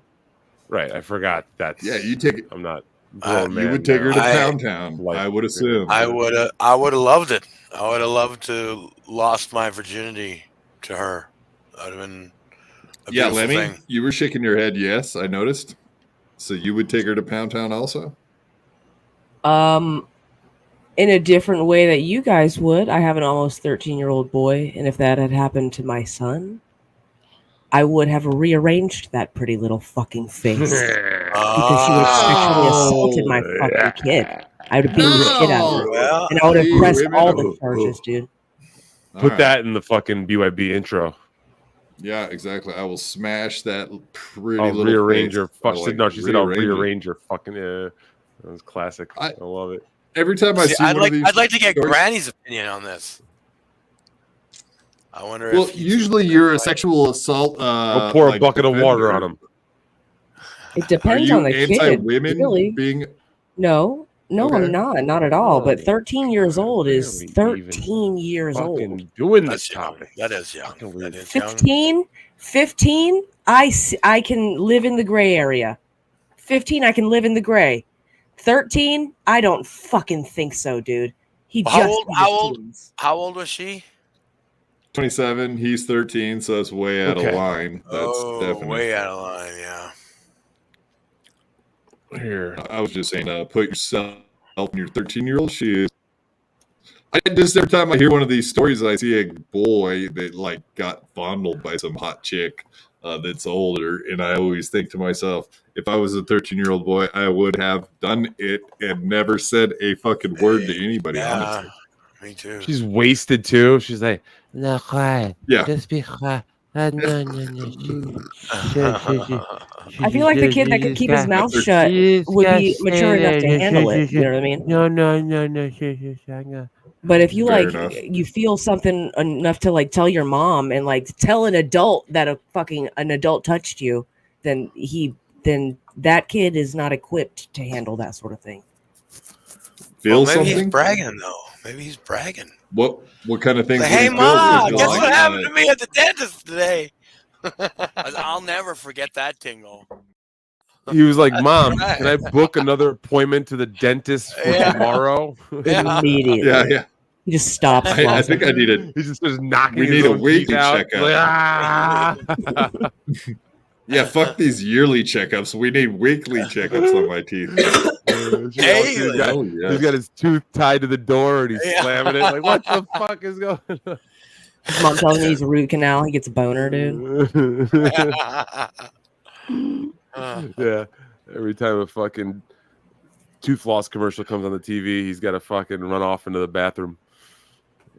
Right, I forgot that. Yeah, you take it. I'm not. You would take her to Pound Town, I would assume. I would have loved it. I would have loved to lost my virginity to her. That would have been a beautiful Lemmy, thing. you were shaking your head. Yes, I noticed. So you would take her to Pound Town also? In a different way that you guys would. I have an almost 13-year-old boy, and if that had happened to my son, I would have rearranged that pretty little fucking face because she would have sexually assaulted my fucking kid. I would have beaten the shit out of her, and I would have pressed all the charges, dude. Put that in the fucking BYB intro. Yeah, exactly. I will smash that pretty I'll little rearrange face. your fuck. No, she said I'll rearrange it. rearrange your fucking. That was classic. I love it. Every time I see I'd one of these, like to get stories- Granny's opinion on this. I wonder Well, if usually you're a sexual assault. I'll pour a bucket of water on him. It depends you on the kid. anti-women Really? being? No, Okay. I'm not at all. But 13 years old is 13 years old. Fucking doing this topic. That is young. That is young. 15, I can live in the gray area. 15, I can live in the gray. 13, I don't fucking think so, dude. How old was she? 27. He's 13, so that's way out of line. That's definitely way out of line. Yeah. Here, I was just saying, put yourself in your 13-year-old shoes. I just every time I hear one of these stories, I see a boy that like got fondled by some hot chick that's older, and I always think to myself, if I was a 13-year-old boy, I would have done it and never said a fucking word to anybody. Honestly, me too. She's wasted too. She's like, no, quiet. Yeah. Just be quiet. No. I feel like the kid that could keep his mouth shut would be mature enough to handle it. You know what I mean? No. But if you Fair like, enough. you feel something enough to like tell your mom and like tell an adult that an adult touched you, then that kid is not equipped to handle that sort of thing. Feel Maybe something? he's bragging though. Maybe he's bragging. What kind of things? Like, would he hey, feel? Ma, Would he guess feel what like, happened to me at the dentist today? I'll never forget that tingle. He was like, "Mom, can I book another appointment to the dentist for tomorrow?" Immediately. Yeah. He just stops. I think I need a. He just starts knocking We his need a own teeth weekly out. checkup. Like, ah! Yeah, fuck these yearly checkups. We need weekly checkups on my teeth. He's got his tooth tied to the door and he's slamming it. Like, what the fuck is going on? His mom tells him he needs a root canal. He gets a boner, dude. Yeah. Every time a fucking tooth floss commercial comes on the TV, he's got to fucking run off into the bathroom.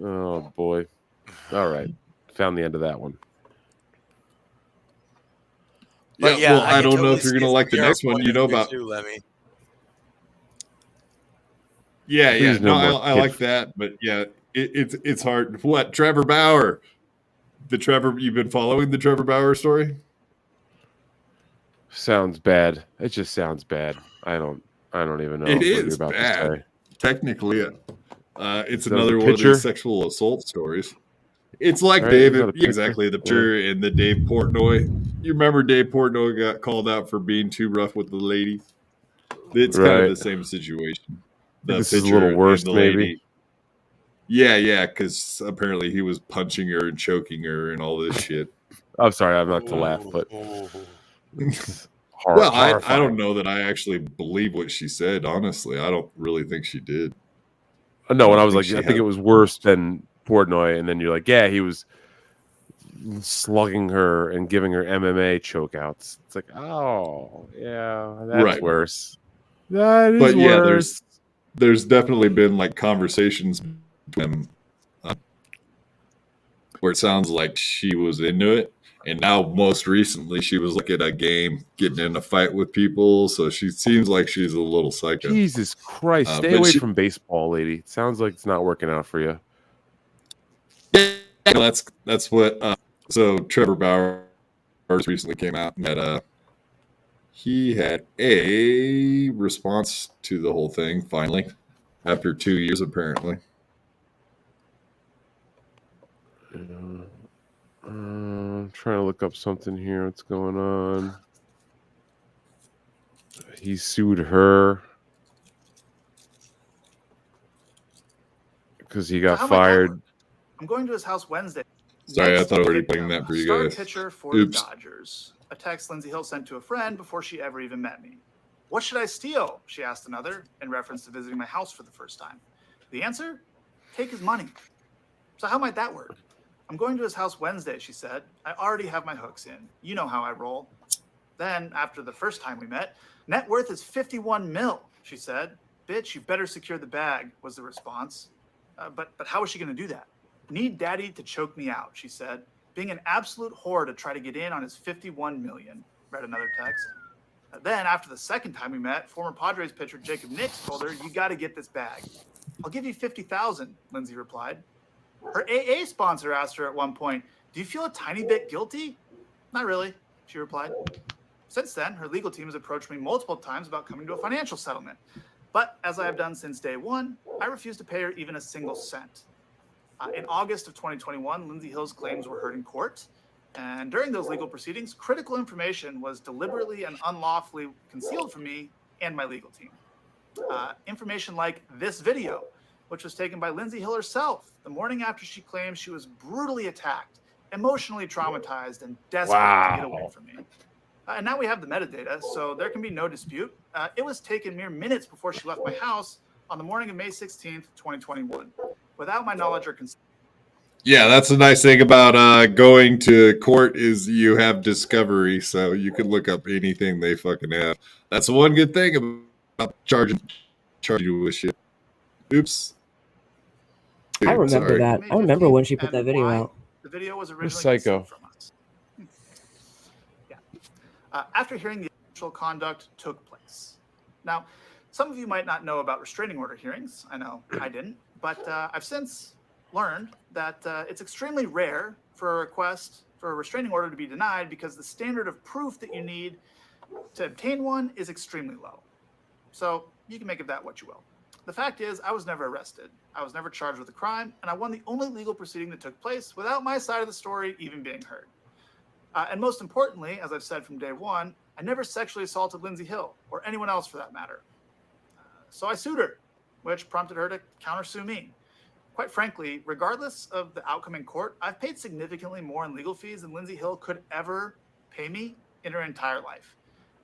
Oh boy. All right. Found the end of that one. But Yeah, yeah, well, I don't know if you're gonna like the next one. You know about. Too, Lemmy. Yeah, Please no, no more I like that, but yeah, it's hard. What, Trevor Bauer? You've been following the Trevor Bauer story? Sounds bad. It just sounds bad. I don't even know It what you're is about to bad. say. Technically, it's So another the one of pitcher? these sexual assault stories. It's like Right, he's not a David, pitcher. exactly, the pitcher and the Dave Portnoy. You remember Dave Portnoy got called out for being too rough with the ladies? It's kind of Right. the same situation. think this is a little worse, maybe. Yeah, because apparently he was punching her and choking her and all this shit. I'm sorry, I'm not to laugh, but Well, I horrifying. don't know that I actually believe what she said. Honestly, I don't really think she did. No, and I was think like, she I think had- it was worse than Portnoy, and then you're like, yeah, he was slugging her and giving her MMA chokeouts. It's like, oh, yeah, that's Right. worse. That is But yeah, worse. there's definitely been like conversations between them, where it sounds like she was into it, and now most recently she was like at a game getting in a fight with people, so she seems like she's a little psycho. Jesus Christ, stay but away she- from baseball, lady. It sounds like it's not working out for you. Yeah, that's what. So Trevor Bauer recently came out and he had a response to the whole thing finally after 2 years apparently. I'm trying to look up something here. What's going on? He sued her because he got How might that fired. work? I'm going to his house Wednesday. Sorry, I Next, thought I was already picked putting up that for a you starting guys. pitcher for Oops. the Dodgers. A text Lindsey Hill sent to a friend before she ever even met me. What should I steal? She asked another in reference to visiting my house for the first time. The answer? Take his money. So how might that work? I'm going to his house Wednesday, she said. I already have my hooks in. You know how I roll. Then, after the first time we met, net worth is 51 mil, she said. Bitch, you better secure the bag, was the response. But how is she going to do that? Need daddy to choke me out, she said. Being an absolute whore to try to get in on his 51 million, read another text. Then, after the second time we met, former Padres pitcher Jacob Nix told her, you got to get this bag. I'll give you 50,000, Lindsay replied. Her AA sponsor asked her at one point, do you feel a tiny bit guilty? Not really, she replied. Since then, her legal team has approached me multiple times about coming to a financial settlement. But as I have done since day one, I refuse to pay her even a single cent. In August of 2021, Lindsey Hill's claims were heard in court. And during those legal proceedings, critical information was deliberately and unlawfully concealed from me and my legal team. Information like this video, which was taken by Lindsey Hill herself the morning after she claimed she was brutally attacked, emotionally traumatized, and desperate to get away from me. And now we have the metadata, so there can be no dispute. It was taken mere minutes before she left my house on the morning of May 16th, 2021, without my knowledge or consent. Yeah, that's the nice thing about going to court is you have discovery, so you can look up anything they fucking have. That's the one good thing about charging you with shit. Oops. I remember Sorry. that. I remember when she put that video out. The video was You're originally psycho. concealed from us. After hearing the actual conduct took place. Now, some of you might not know about restraining order hearings. I know I didn't, but I've since learned that it's extremely rare for a request for a restraining order to be denied because the standard of proof that you need to obtain one is extremely low. So you can make of that what you will. The fact is, I was never arrested. I was never charged with a crime, and I won the only legal proceeding that took place without my side of the story even being heard. And most importantly, as I've said from day one, I never sexually assaulted Lindsay Hill or anyone else for that matter. So I sued her, which prompted her to countersue me. Quite frankly, regardless of the outcome in court, I've paid significantly more in legal fees than Lindsay Hill could ever pay me in her entire life.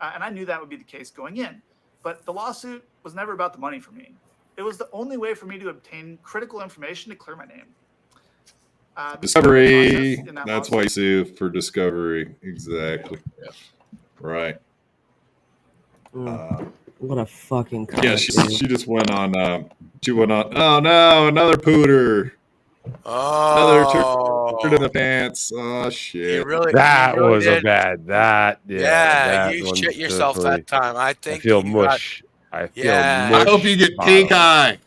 And I knew that would be the case going in. But the lawsuit was never about the money for me. It was the only way for me to obtain critical information to clear my name. Discovery. That's why you sue for discovery. Exactly. Yeah. Right. What a fucking yeah. She just went on. She went on. Oh no! Another pooter. Oh. Another turd in the pants. Oh shit! That you really was did. a bad. That Yeah, that you one shit yourself definitely- that time. I think I feel you got- mush. I feel Yeah. mush. I hope you get pink eye.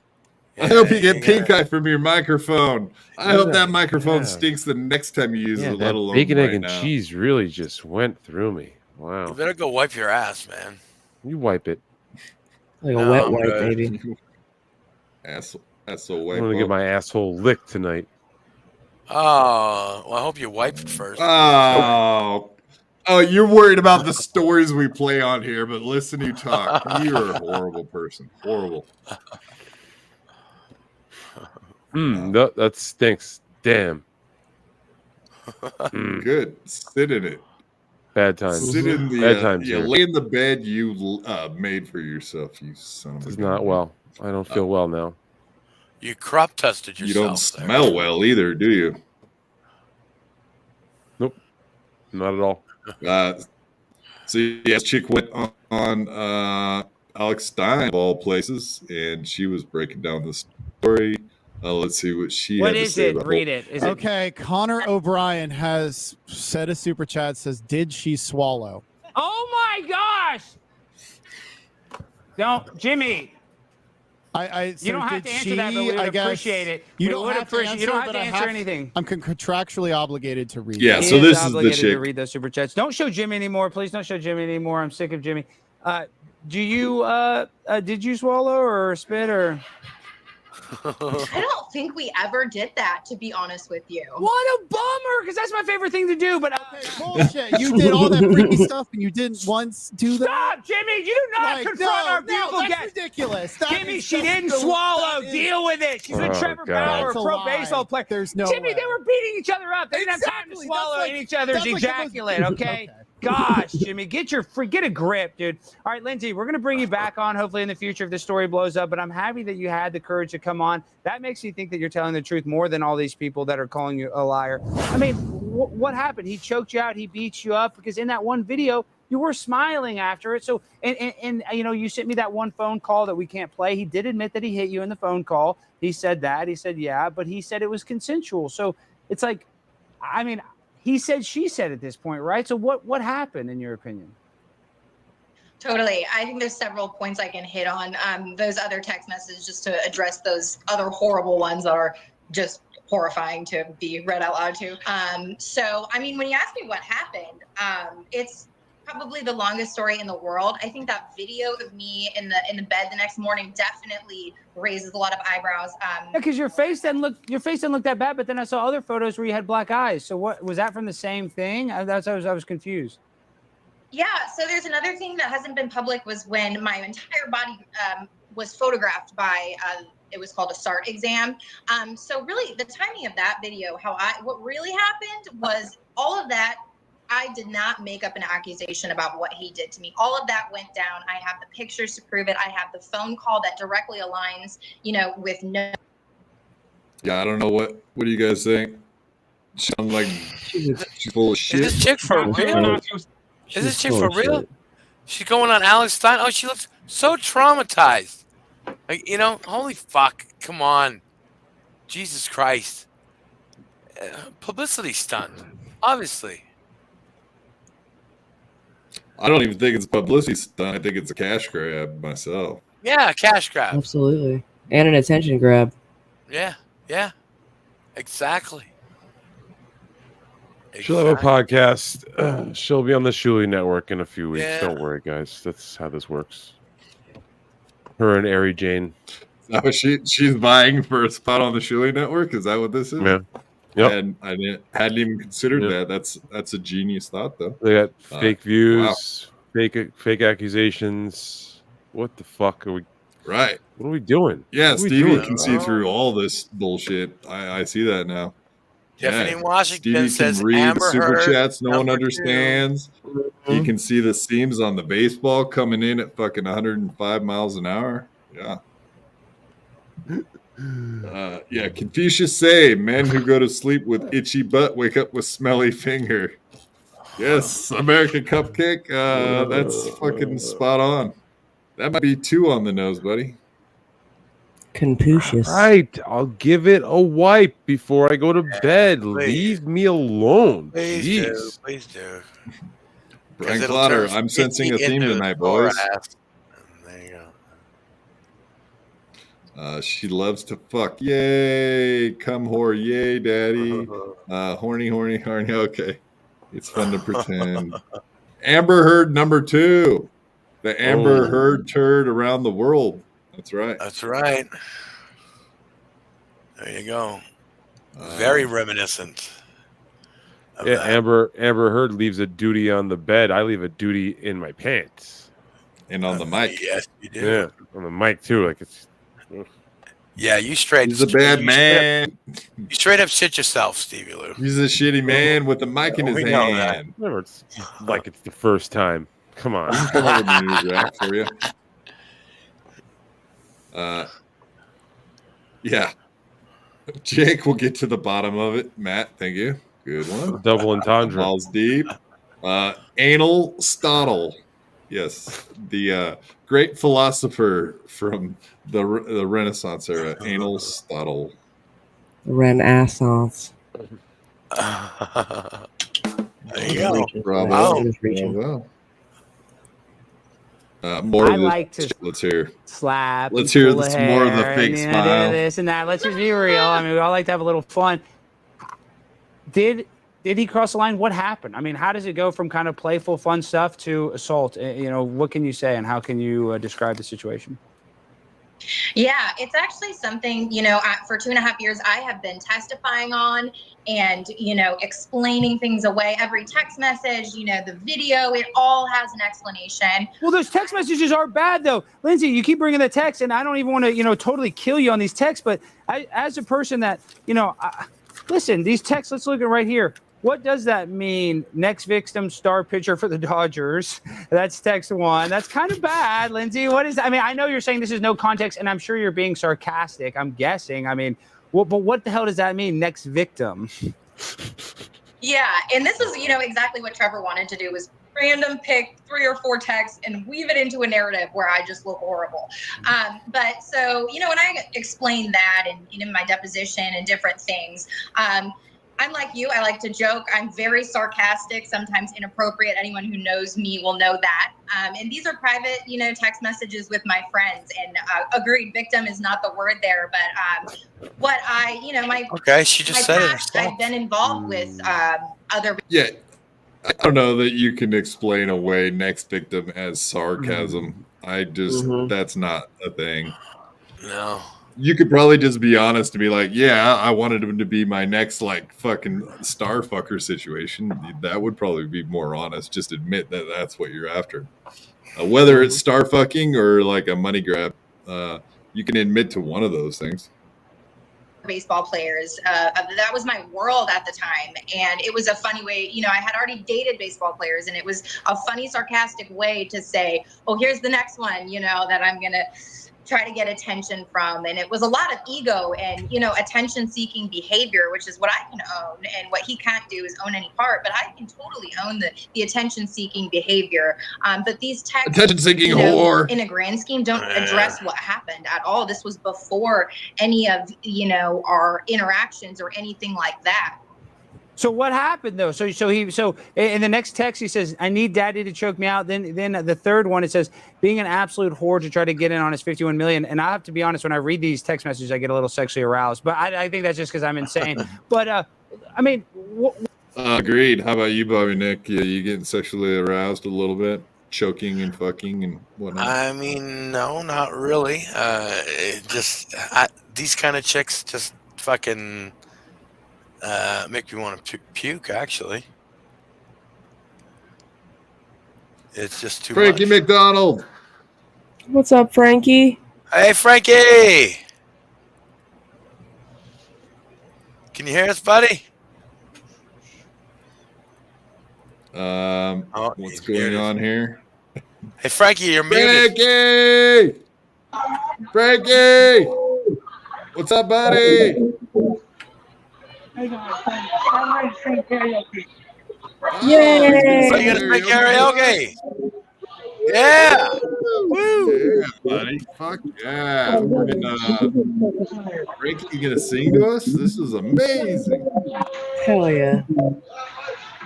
I hope you get pink eye from your microphone. I hope that microphone stinks the next time you use Yeah, it, that let alone bacon, egg, right and now. cheese really just went through me. You Wow. better go wipe your ass, man. You wipe it. Like a No, wet I'm wipe, good. baby. Asshole I'm wipe. gonna get my asshole licked tonight. Oh, well, I hope you wipe it first. Oh, you're worried about the stories we play on here, but listen to you talk. You're a horrible person. Horrible. No, that stinks. Damn. Good. Sit in it. Bad times. Sit in the Bad times you here. lay in the bed you made for yourself, you son of a It's gun. not well. I don't feel well now. You crop tested You yourself. don't smell well either, do you? Nope. Not at all. So yeah, this chick went on Alex Stein of all places, and she was breaking down the story. Let's see what she What had to is say it? about Read it. Is it? Okay, Connor O'Brien has said a super chat, says, "Did she swallow?" Oh my gosh! Don't, Jimmy. So you don't have did to answer that, but we would I guess- appreciate it. You We don't would have to appreciate- answer, you don't have but to I answer have- anything. I'm contractually obligated to read. Yeah, it. so this is the obligated to chick. read those super chats. Don't show Jimmy anymore, please. Don't show Jimmy anymore. I'm sick of Jimmy. Do you did you swallow or spit or? I don't think we ever did that, to be honest with you. What a bummer, because that's my favorite thing to do. But Bullshit. You did all that freaky stuff and you didn't once do that. Stop, Jimmy. You do not Like, confront no, our no, beautiful that's guest. ridiculous. That Jimmy, is she just didn't the- swallow. that is- Deal with it. She's with Oh, Trevor God. Bauer, That's a pro lie. baseball player. There's no Jimmy, way. they were beating each other up. They didn't have time to Exactly. swallow That's like- each other's that's like the most- ejaculate. Okay. Gosh, Jimmy, get a grip, dude. All right, Lindsay, we're gonna bring you back on hopefully in the future if this story blows up. But I'm happy that you had the courage to come on. That makes me think that you're telling the truth more than all these people that are calling you a liar. I mean, what happened? He choked you out. He beat you up because in that one video you were smiling after it. So and you know you sent me that one phone call that we can't play. He did admit that he hit you in the phone call. He said that. He said yeah, but he said it was consensual. So it's like, I mean. He said, she said at this point, right? So what happened in your opinion? Totally. I think there's several points I can hit on. Those other text messages just to address those other horrible ones that are just horrifying to be read out loud to. So, I mean, when you ask me what happened, it's probably the longest story in the world. I think that video of me in the bed the next morning definitely raises a lot of eyebrows. Because your face didn't look that bad, but then I saw other photos where you had black eyes. So what was that from the same thing? I was confused. Yeah, so there's another thing that hasn't been public was when my entire body was photographed by it was called a SART exam. So really the timing of that video, what really happened was all of that. I did not make up an accusation about what he did to me. All of that went down. I have the pictures to prove it. I have the phone call that directly aligns, with no. Yeah, I don't know what do you guys think? She sounds like she's full of shit. Is this chick for real? Is this chick for real? She's going on Alex Stein. Oh, she looks so traumatized. Like, holy fuck. Come on. Jesus Christ. Publicity stunt. Obviously. I don't even think it's publicity stunt. I think it's a cash grab myself. Yeah, cash grab. Absolutely. And an attention grab. Yeah. Exactly. She'll have a podcast. She'll be on the Shuli Network in a few weeks. Yeah. Don't worry, guys. That's how this works. Her and Ari Jane. Is that what she's vying for a spot on the Shuli Network? Is that what this is? Yeah. And I hadn't even considered that. That's a genius thought, though. They got fake views, wow. fake accusations. What the fuck are we? Right. What are we doing? Yeah, What are we Stevie doing? can see through all this bullshit. I see that now. Tiffany Yeah, Washington Stevie can says read Amber super Heard, chats no one number 2. understands. He can see the seams on the baseball coming in at fucking 105 miles an hour. Yeah. Yeah, Confucius say, men who go to sleep with itchy butt wake up with smelly finger. Yes, American Cupcake. That's fucking spot on. That might be 2 on the nose, buddy. Confucius. Right. I'll give it a wipe before I go to bed. Leave me alone. Please Jeez. do. Please do. Brian 'Cause it'll Clotter, turn I'm sensing a itchy theme into tonight, sore boys. ass. There you go. She loves to fuck. Yay. Come whore. Yay, daddy. Horny. Okay. It's fun to pretend. Amber Heard number 2. The Amber Heard turd around the world. That's right. That's right. There you go. Very reminiscent. Yeah, Amber Heard leaves a duty on the bed. I leave a duty in my pants. And on the mic. Yes, you do. Yeah, on the mic too. Like it's. Yeah, you straight. He's a bad man. You straight up shit yourself, Stevie Lou. He's a shitty man with the mic in his We know that. hand. Whatever, it's like it's the first time. Come on. Come over the news rack for you. Yeah. Jake will get to the bottom of it. Matt, thank you. Good one. Double entendre. Balls deep. Anal Stottle. Yes. The great philosopher from the Renaissance era. Anal Stottle. Renaissance. There you go. Bravo. Wow. More I of this. like to Let's hear. slap. Let's and hear pull some a more of the hair fake and, smile. This and that. Let's just be real. I mean, we all like to have a little fun. Did he cross the line? What happened? I mean, how does it go from kind of playful, fun stuff to assault? You know, what can you say and how can you describe the situation? Yeah, it's actually something, you know, for 2.5 years, I have been testifying on and, you know, explaining things away. Every text message, you know, the video, it all has an explanation. Well, those text messages are bad, though. Lindsay, you keep bringing the text, and I don't even want to, you know, totally kill you on these texts. But as a person that, you know, listen, these texts, let's look at right here. What does that mean? Next victim star pitcher for the Dodgers. That's text 1. That's kind of bad, Lindsay. What is that? I mean, I know you're saying this is no context, and I'm sure you're being sarcastic. I'm guessing. I mean, but what the hell does that mean? Next victim. Yeah, and this is, you know, exactly what Trevor wanted to do was random pick 3 or 4 texts and weave it into a narrative where I just look horrible. But so, you know, when I explained that and in my deposition and different things, I'm like you. I like to joke. I'm very sarcastic, sometimes inappropriate. Anyone who knows me will know that. And these are private, you know, text messages with my friends. And agreed, victim is not the word there. But what I, you know, my okay, she just said past, it. I've been involved with other. Yeah. I don't know that you can explain away next victim as sarcasm. I just, that's not a thing. No. You could probably just be honest and be like, yeah, I wanted him to be my next, like, fucking star fucker situation. That would probably be more honest. Just admit that that's what you're after. Whether it's star fucking or, like, a money grab, you can admit to one of those things. Baseball players. That was my world at the time. And it was a funny way, you know, I had already dated baseball players and it was a funny, sarcastic way to say, oh, here's the next one, you know, that I'm going to try to get attention from. And it was a lot of ego and, you know, attention seeking behavior, which is what I can own. And what he can't do is own any part, but I can totally own the attention seeking behavior. But these texts, attention seeking, you know, whore, in a grand scheme, don't address what happened at all. This was before any of, you know, our interactions or anything like that. So what happened though? So in the next text he says, "I need daddy to choke me out." Then the third one it says, "Being an absolute whore to try to get in on his 51 million." And I have to be honest, when I read these text messages, I get a little sexually aroused. But I think that's just because I'm insane. But I mean, agreed. How about you, Bobby Nick? You getting sexually aroused a little bit, choking and fucking and whatnot? I mean, no, not really. These kind of chicks just fucking. Make me want to puke, actually. It's just too Frankie much. McDonald. What's up, Frankie? Hey, Frankie! Can you hear us, buddy? What's going on here? Hey, Frankie, you're muted. Frankie! What's up, buddy? Hey guys, I'm ready to sing karaoke. Yay! So you're gonna sing karaoke? Yeah! Woo! Yeah, buddy. Fuck yeah. Frankie, you gonna sing to us? This is amazing. Hell yeah.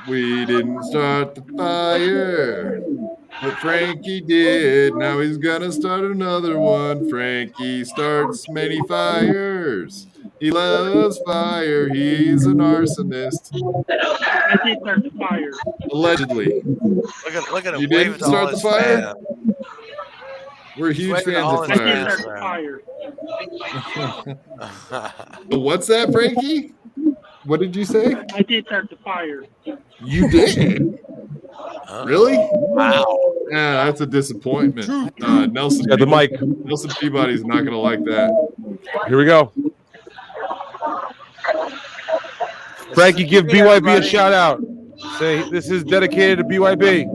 We didn't start the fire, but Frankie did. Now he's gonna start another one. Frankie starts many fires. He loves fire. He's an arsonist. I did start the fire. Allegedly. Look at him You waving didn't to all start the his fire? fans. We're He's huge waving to fans all of his I did fire. start the fire. What's that, Frankie? What did you say? I did start the fire. You did? Really? Wow. Yeah, that's a disappointment. Nelson, Got the mic. Nelson Peabody's not going to like that. Here we go. Frankie, give BYB a shout out. Say this is dedicated to BYB.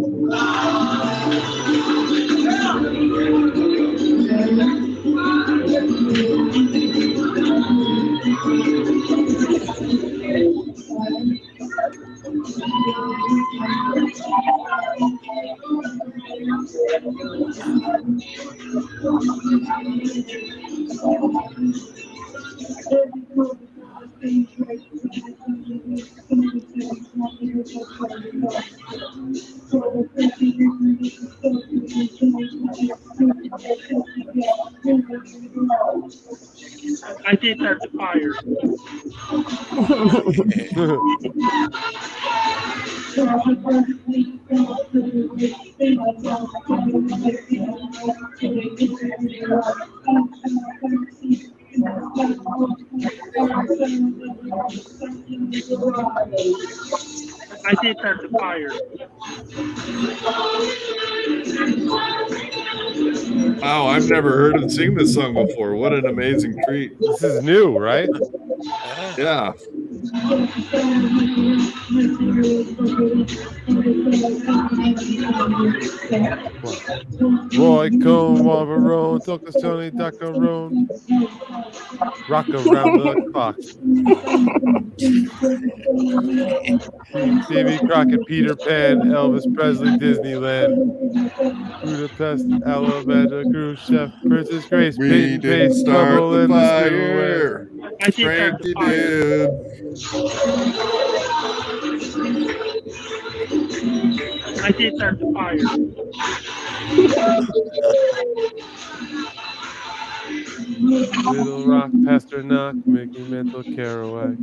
I did start the fire. I did start the fire. Wow, I've never heard him sing this song before. What an amazing treat. This is new, right? Yeah. Roy Cohn, Marlboro, Doctor Tony, Dacarone. Rock around the clock. Davy Crockett, Peter Pan, Elvis Presley, Disneyland, Budapest, Alabama, Cruise Chef, Princess Grace, We Peyton didn't Pace, start Bubble the in the fire. I did start the Frankie fire. did. I did start the fire. Little Rock, Pasternak, Mickey Mental, Kerouac,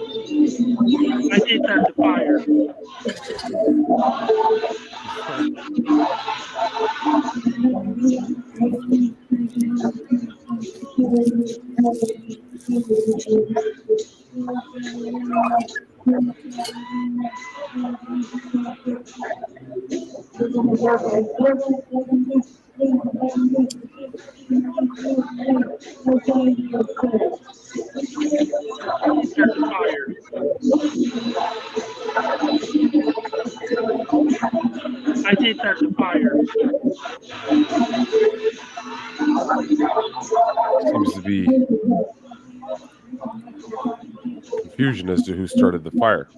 I did start the fire. I did start the fire. Seems to be confusion as to who started the fire.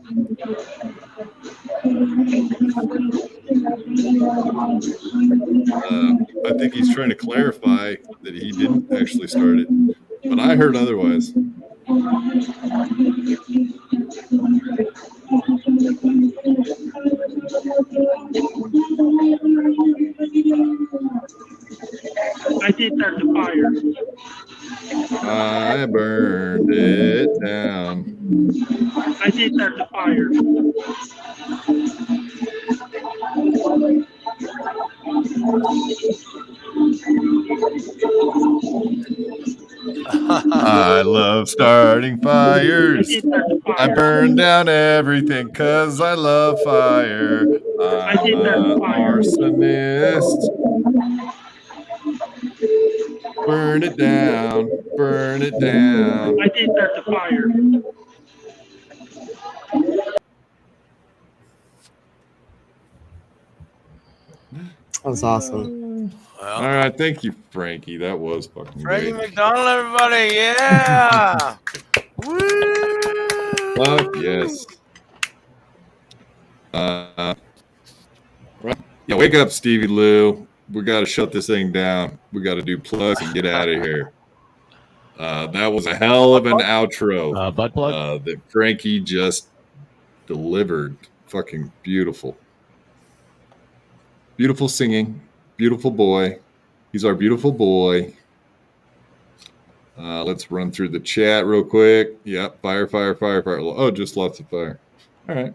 I think he's trying to clarify that he didn't actually start it, but I heard otherwise. I did start the fire. I burned it down. I did start the fire. I love starting fires. I burn down everything because I love fire. I'm an arsonist. Burn it down. Burn it down. I did start the fire. That was awesome. All right, thank you, Frankie. That was fucking Frankie great. McDonald, everybody, yeah! Fuck yes. Right. Yeah, wake up, Stevie Lou. We got to shut this thing down. We got to do plugs and get out of here. That was a hell of an outro. Butt plug? That Frankie just delivered. Fucking beautiful. Beautiful singing. Beautiful boy. He's our beautiful boy. Let's run through the chat real quick. Yep. Fire, fire, fire, fire. Oh, just lots of fire. All right.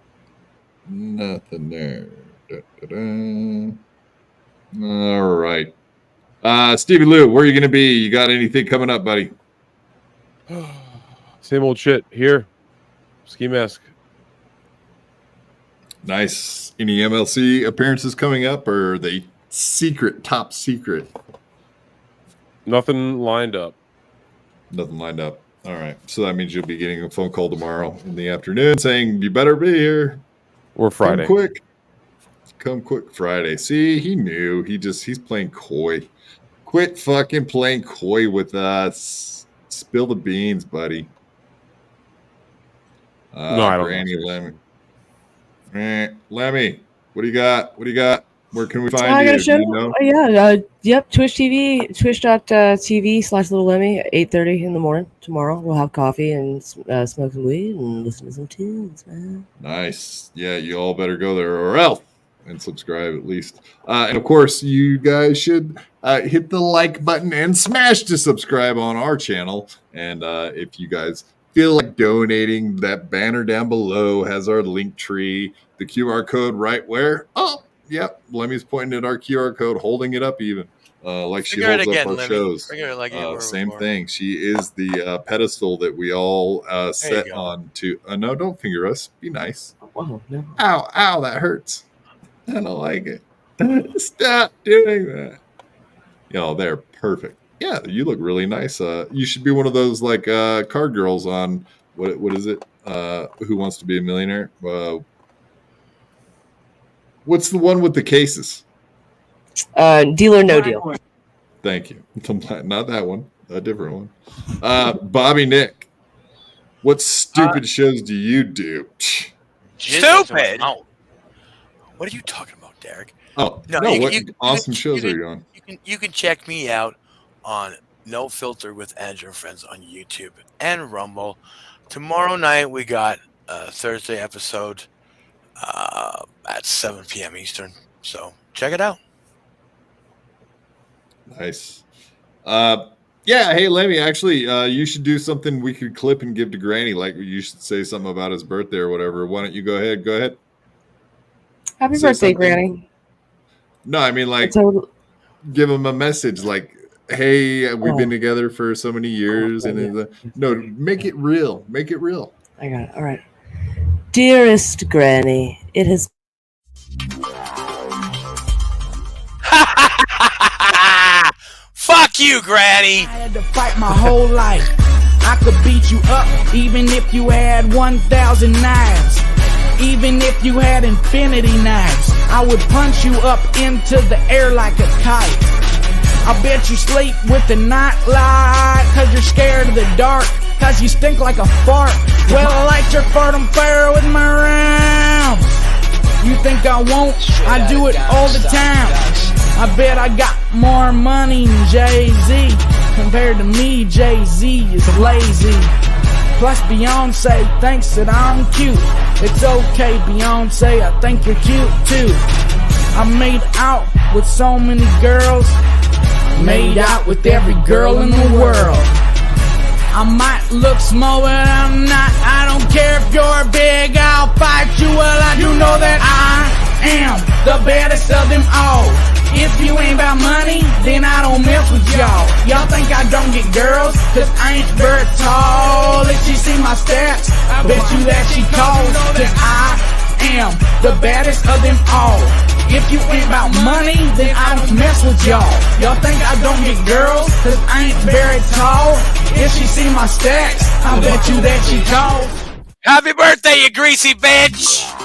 Nothing there. Da-da-da. All right. Stevie Lou, where are you going to be? You got anything coming up, buddy? Same old shit here. Ski mask. Nice. Any MLC appearances coming up, or are they top secret? Nothing lined up. Nothing lined up. All right. So that means you'll be getting a phone call tomorrow in the afternoon saying you better be here. Or Friday. Come quick. Come quick Friday. See, he knew. He's playing coy. Quit fucking playing coy with us. Spill the beans, buddy. No, I don't Granny Lemmy. Lemmy, what do you got? What do you got? Where can we find you? Show. Do you know? Yep. Twitch TV, twitch.tv/Little Lemmy at 8:30 in the morning tomorrow. We'll have coffee and smoke some weed and listen to some tunes, man. Nice. Yeah, you all better go there or else and subscribe at least. And of course, you guys should hit the like button and smash to subscribe on our channel. And if you guys feel like donating, that banner down below has our link tree, the QR code right where. Oh, yep. Lemmy's pointing at our QR code, holding it up even. Like she holds up our shows. Same thing. She is the pedestal that we all set on to. No, don't finger us. Be nice. Wow, no. Ow, that hurts. I don't like it. Stop doing that. Yo, they're perfect. Yeah, you look really nice. You should be one of those like card girls on what is it? Who Wants to Be a Millionaire? What's the one with the cases? Deal or No Deal. Thank you. Not that one. A different one. Bobby Nick, what stupid shows do you do? Stupid? What are you talking about, Derek? Oh, no, what awesome shows are you on? You can check me out on No Filter with Andrew and Friends on YouTube and Rumble. Tomorrow night we got a Thursday episode at 7 p.m. Eastern. So check it out. Nice. Yeah, hey Lemmy, actually, you should do something we could clip and give to Granny. Like you should say something about his birthday or whatever. Why don't you go ahead? Go ahead. Happy Say birthday, something. Granny. No, I mean like give him a message like, hey, we've been together for so many years, no, make it real. Make it real. I got it. All right. Dearest Granny, it has. Fuck you, Granny. I had to fight my whole life. I could beat you up even if you had 1,000 knives. Even if you had infinity knives, I would punch you up into the air like a kite. I bet you sleep with the night light, cause you're scared of the dark, cause you stink like a fart. Well, I like your fart on fire with my rounds. You think I won't? I do it all the time. I bet I got more money than Jay-Z. Compared to me, Jay-Z is lazy. Plus Beyonce thinks that I'm cute. It's okay, Beyonce, I think you're cute too. I made out with so many girls. Made out with every girl in the world. I might look small, but I'm not. I don't care if you're big, I'll fight you. Well, I do know that I am the baddest of them all. If you ain't about money, then I don't mess with y'all. Y'all think I don't get girls, cause I ain't very tall. If she see my stats, I bet you that she calls. Cause I am the baddest of them all. If you ain't about money, then I don't mess with y'all. Y'all think I don't get girls, cause I ain't very tall. If she see my stats, I bet you that she calls. Happy birthday, you greasy bitch!